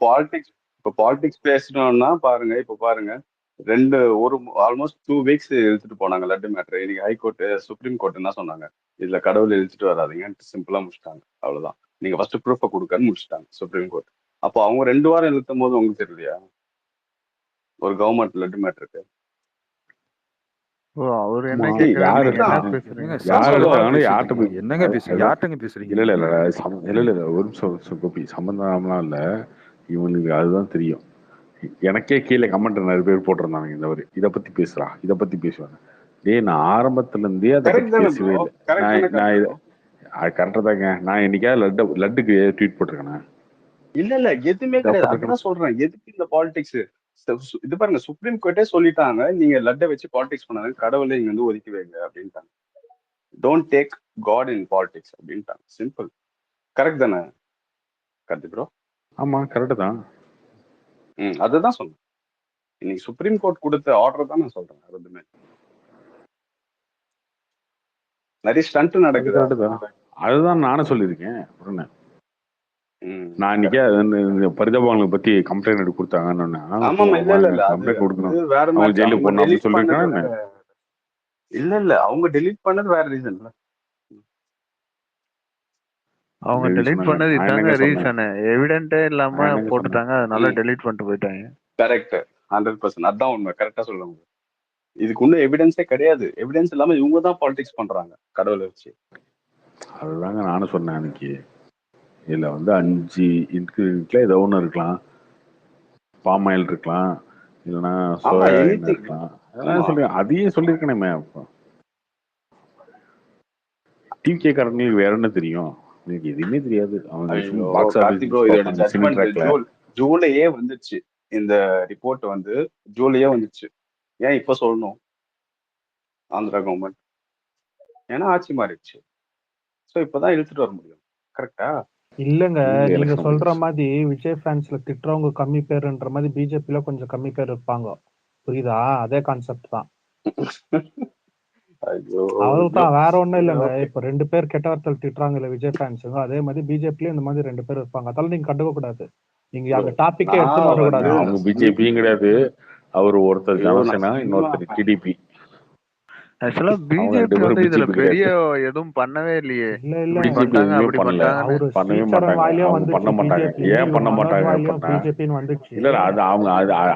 பாலிடிக்ஸ் பேசணும்னா பாருங்க, இப்ப பாருங்க, ஆல்மோஸ்ட் 2 வீக்ஸ் இழுத்துட்டு போனாங்க லட்டு மேட்டர். இன்னைக்கு ஹைகோர்ட் சுப்ரீம் கோர்ட் என்ன சொன்னாங்க, இதுல கடவுள் இழுத்துட்டு வராதீங்கன்னு சிம்பிளா முடிச்சிட்டாங்க. அவ்வளவுதான். நீங்க ஃபர்ஸ்ட் ப்ரூஃபை கொடுக்கன்னு முடிச்சிட்டாங்க சுப்ரீம் கோர்ட். அப்போ அவங்க 2 வாரம் இழுத்தும் போது உங்களுக்கு தெரியலையா ஒரு கவர்மெண்ட் லட்டு மேட்டருக்கு? என்னங்க பேசுறீங்க? இல்ல ஒரு நிமிஷம் கோபி, சம்பந்தம்லாம் இல்ல. இவனுக்கு அதுதான் தெரியும். எனக்கே கீழே கமெண்ட் நிறைய பேர் போட்டிருந்தாங்க, இந்த ஒரு இதை பத்தி பேசுறான், இதை பத்தி பேசுவாங்க. நான் ஆரம்பத்துல இருந்தே அதை பத்தி பேசவே இல்லை. அது கரெக்டா தாங்க. நான் என்னைக்காவது லட்டுக்கு ட்வீட் போட்டிருக்கேன்? இல்ல எதுவுமே கிடையாது. அதுதான் சொல்றேன், எதுக்கு இந்த பாலிடிக்ஸ்? இது பாருங்க, சுப்ரீம் கோர்ட்டே சொல்லிட்டாங்க, நீங்க லட்டை வச்சு பாலிடிக்ஸ் பண்ணாங்க, கடவுளை இங்க வந்து ஒதுக்கி வைங்க அப்படின்ட்டாங்க. Don't take God in politics அப்படின்ட்டாங்க. சிம்பிள். கரெக்ட் தானே கார்த்தி ப்ரோ? ஆமா, கரெக்ட் தான். அதுதான் சொன்னேன். இன்னைக்கு சுப்ரீம் கோர்ட் கொடுத்த ஆர்டர் தான் நான் சொல்றேன். அதுமே நிறைய ஸ்டண்ட் நடக்குது. அதுதான் நானும் சொல்லியிருக்கேன். நான் இன்னைக்கு பரிதாபங்களை பத்தி கம்ப்ளைண்ட் எடுத்து கொடுத்தாங்கன்னு கம்ப்ளைண்ட் கொடுக்கணும், அவங்க ஜெயிலுக்கு போகணும் அப்படின்னு சொல்லியிருக்காங்க. இல்ல அவங்க டெலீட் பண்ணது வேற ரீசன்ல. அவங்க டெலீட் பண்ணது இதாங்க ரீசன், எவிடென்ட்டே இல்லாம போட்டுட்டாங்க, அதனால டெலீட் பண்ணிட்டு போயிட்டாங்க. கரெக்ட், 100%. அதான் உண்மை. கரெக்டா சொல்லுங்க. இதுக்கு இன்னும் எவிடன்ஸே கிடையாது. எவிடன்ஸ் இல்லாம இவங்க தான் பாலிடிக்ஸ் பண்றாங்க கடவுளை வச்சு. அதுதாங்க நானும் சொன்னேன் அன்னைக்கு. இதுல வந்து 5 இன்கிரீடியன்ட்ல ஏதோ ஒன்று இருக்கலாம். பாம் ஆயில் இருக்கலாம், இல்லைன்னா சோயா எண்ணெய் இருக்கலாம். அதெல்லாம் சொல்றேன், அதையும் சொல்லியிருக்கணுமே. அப்போ டிவிகே காரங்களுக்கு வேற என்ன தெரியும்? எனக்கு எதுவுமே தெரியாது. ஜூலையே வந்துச்சு இந்த ரிப்போர்ட், வந்து ஜூலையே வந்துச்சு. ஏன் இப்ப சொல்லணும் ஆந்திரா கவர்மெண்ட்? ஏன்னா ஆட்சி மாறிடுச்சு. ஸோ இப்பதான் இழுத்துட்டு வர முடியும். கரெக்டா? இல்லங்க, நீங்க சொல்ற மாதிரி விஜய் ஃபேன்ஸ்ல திட்டுறவங்க கம்மி பேருன்ற மாதிரி பிஜேபில கொஞ்சம் கம்மி பேர் இருப்பாங்க. புரியுதா? அதே கான்செப்ட் தான். அவ்வளவுதான், வேற ஒண்ணும் இல்லைங்க. இப்ப 2 பேர் கெட்ட வார்த்தை திட்டுறாங்க இல்ல விஜய் ஃபேன்ஸுங்க, அதே மாதிரி பிஜேபிலயும் இந்த மாதிரி 2 பேர் இருப்பாங்க. அதெல்லாம் நீங்க கண்டுக்க கூடாது. நீங்க அந்த டாபிக்கே எடுத்து வரக்கூடாது. அவங்க பிஜேபியும் கிடையாது. அவர் ஒருத்தர் ஜனசேனா, இன்னொருத்தர் டிடிபி. ஆக்சுவலா பிஜேபி வந்து இதுல பெரிய எதுவும் பண்ணவே இல்லையே. இப்படி பண்ணாங்க அப்படி பண்ணாங்க, பண்ணவே மாட்டாங்க. அவங்க பண்ண மாட்டாங்க. ஏன் பண்ண மாட்டாங்க? இல்ல அது அவங்க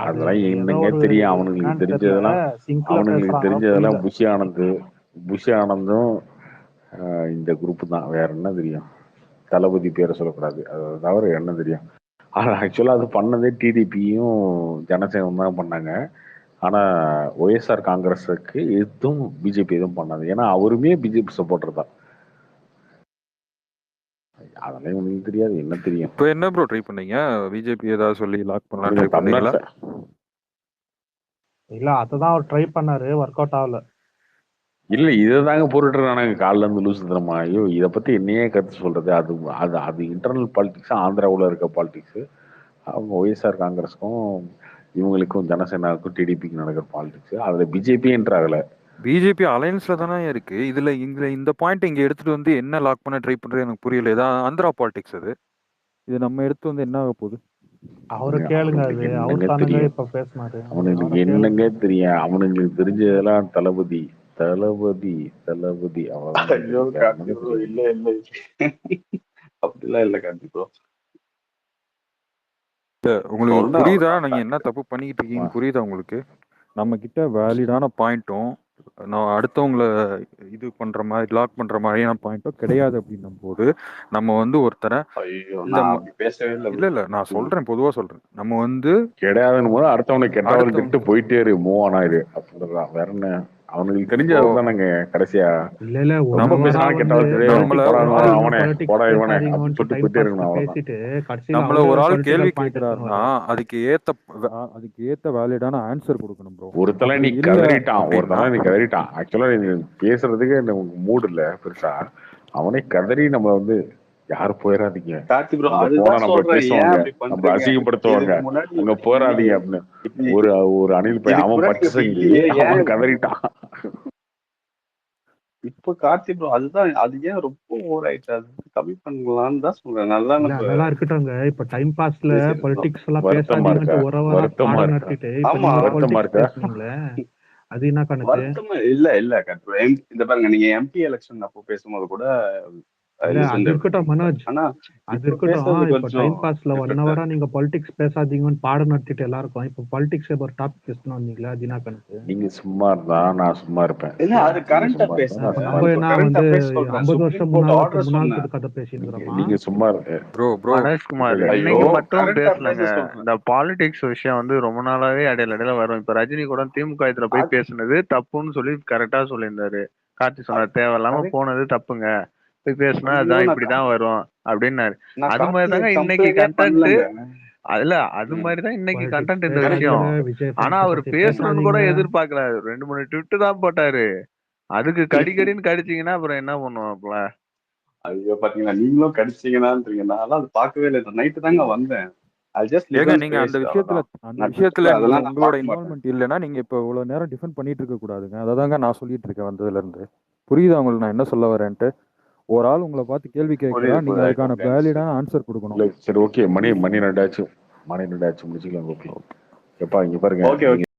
அதெல்லாம் என்னங்க தெரியும். அவனுங்களுக்கு தெரிஞ்சதெல்லாம் புஷி ஆனந்தும் இந்த குரூப் தான். வேற என்ன தெரியும்? தளபதி பேரை சொல்லக்கூடாது, அதை தவிர என்ன தெரியும்? ஆக்சுவலா அது பண்ணதே டிடிபியும் ஜனசேனம் தான் பண்ணாங்க. ஆனா ஒய்எஸ்ஆர் காங்கிரஸுக்கு எதுவும் பிஜேபி எதுவும் பண்ணாது. ஏன்னா அவருமே பிஜேபி சப்போர்ட்டர் தான். அதெல்லாம் உங்களுக்கு தெரியாது, என்ன தெரியும். இப்போ என்ன ப்ரோ ட்ரை பண்ணீங்க? பிஜேபி ஏதாவது சொல்லி லாக் பண்ணலாம் ட்ரை பண்ணீங்களா? இல்ல அததான் அவர் ட்ரை பண்ணாரு, ஒர்க் அவுட் ஆகல. இல்ல இதை தாங்க போட்டுட்டு இருக்காங்க காலில இருந்து லூசு தரமா. ஐயோ இதை பத்தி என்னையே கருத்து சொல்றது. அது அது அது இன்டர்னல் பாலிடிக்ஸ், ஆந்திராவில் இருக்க பாலிடிக்ஸ். அவங்க ஒய்எஸ்ஆர் காங்கிரஸுக்கும் இவங்களுக்கும் ஜனசேனாவுக்கும் டிடிபிக்கு நடக்கிற பாலிடிக்ஸ். அதுல பிஜேபி என்றாகல. பிஜேபி அலையன்ஸ்ல தானே இருக்கு. இதுல இந்த பாயிண்ட் இங்க எடுத்துட்டு வந்து என்ன லாக் பண்ண ட்ரை பண்றது எனக்கு புரியல. இதான் ஆந்திரா பாலிடிக்ஸ். அது இது நம்ம எடுத்து வந்து என்ன ஆக போகுது? அவரு கேளுங்க, அது அவர் தானங்க இப்ப பேசினாரு. அவனுக்கு என்னங்க தெரியும்? அவனுக்கு தெரிஞ்சதெல்லாம் தளபதி தளபதி தளபதி. இல்ல இல்ல அப்படிலாம் இல்ல கார்த்தி ப்ரோ. உங்களுக்கு புரியுதா நீங்க என்ன தப்பு பண்ணிக்கிட்டு இருக்கீங்க? புரியுதா உங்களுக்கு? நம்ம கிட்ட வேலிடான பாயிண்ட்டும் நான் அடுத்தவங்களை இது பண்ற மாதிரி லாக் பண்ற மாதிரியான பாயிண்ட்டும் கிடையாது அப்படின்னும் போது நம்ம வந்து ஒருத்தரை இல்ல நான் சொல்றேன், பொதுவா சொல்றேன். நம்ம வந்து கிடையாதுன்னு போது அடுத்தவனை கெட்டவரை திட்டு போயிட்டே இரு, மூவ் ஆனா இரு அப்படின்றான். வேற என்ன அவனுக்கு தெரிஞ்சது தானங்க கடைசியா. இல்ல ரொம்ப பேசினா கெட்டவரை அவனே போடா இவனே அப்படின்னு சொல்லிட்டு போயிட்டே இருக்கணும். நம்மள ஒரு ஆள் கேள்வி கேட்கிறாருன்னா அதுக்கு ஏத்த வேலிடான ஆன்சர் கொடுக்கணும் ப்ரோ. ஒருத்தலை நீ கதறிட்டான் ஆக்சுவலா நீ பேசுறதுக்கு மூடு இல்ல பெருசா. அவனே கதறி நம்ம வந்து யாரும் போயிடாதீங்க, நம்ம அசிங்கப்படுத்துவாங்க, அங்க போயிடாதீங்க அப்படின்னு ஒரு அணில் போய் அவன் பச்சை செஞ்சு அவன் கதறிட்டான். இப்ப கார்த்தி ப்ரோ அதுதான், அது ஏன் ரொம்ப ஓவர் ஆயிடுச்சு, அது கம்மி பண்ணலாம்னு தான் சொல்றேன். நல்லா அதெல்லாம் இருக்கட்டும்ங்க. இப்ப டைம் பாஸ்ல பொலிட்டிக்ஸ் எல்லாம் பேசாதீங்கன்னு ஒரு வாரம் பாடம் நடத்திட்டு பேசுனீங்களே, அது என்ன கணக்கு? இல்ல இந்த பாருங்க, நீங்க எம்பி எலெக்ஷன் அப்போ பேசும்போது கூட அது இருக்கட்டும் மனோஜ், அது இருக்கட்டும். இப்ப டைம் பாஸ்ல 1 hour நீங்க பொலிட்டிக்ஸ் பேசாதீங்கன்னு பாடம் நடத்திட்டு எல்லாருக்கும் இப்ப பொலிட்டிக்ஸ் ஒரு டாபிக் பேசணும் வந்தீங்களா? அது என்ன கணக்கு? நீங்க சும்மா இருந்தா நான் சும்மா இருப்பேன். நம்ம என்ன வந்து 50 வருஷம் முன்னாள் கதை பேசிட்டு நீங்க சும்மா மனோஜ்குமார் இன்னைக்கு மட்டும் பேசலங்க. இந்த பாலிடிக்ஸ் விஷயம் வந்து ரொம்ப நாளாவே இடையில வரும். இப்ப ரஜினி கூட திமுக இதுல போய் பேசுனது தப்புன்னு சொல்லி கரெக்டா சொல்லியிருந்தாரு. கார்த்தி சொன்னார் தேவையில்லாம போனது தப்புங்க, பேசினா அதான் இப்படிதான் வரும் அப்படின்னாரு. அது மாதிரிதாங்க இன்னைக்கு கண்டென்ட். இல்ல அது மாதிரிதான் இன்னைக்கு கண்டென்ட் இந்த விஷயம். ஆனா அவர் பேசணும்னு கூட எதிர்பார்க்கல. 2-3 ட்விட்டு தான் போட்டாரு. அதுக்கு கடிக்கடின்னு கடிச்சீங்கன்னா அப்புறம் என்ன பண்ணுவாப்ல? ஐயோ பாத்தீங்களா, நீங்களும் கடிச்சீங்கன்னான்றீங்க. நான் அது பார்க்கவே இல்லை, நைட்டு தாங்க வந்தேன். நீங்க அந்த விஷயத்துல உங்களோட இன்வால்வ்மெண்ட் இல்லைன்னா நீங்க இப்ப இவ்வளவு நேரம் டிஃபெண்ட் பண்ணிட்டு இருக்க கூடாதுங்க. அததாங்க நான் சொல்லிட்டு இருக்கேன் வந்ததுல இருந்து. புரியுதா உங்களுக்கு நான் என்ன சொல்ல வரேன்ட்டு? ஒரு ஆள் உங்களை பார்த்து கேள்வி கேட்கிறா, நீங்க அதுக்கான வேலிடான ஆன்சர் கொடுக்கணும். சரி ஓகே, மணி 2 ஆச்சு முடிச்சுக்கலாம். ஓகே எப்பா இங்க பாருங்க.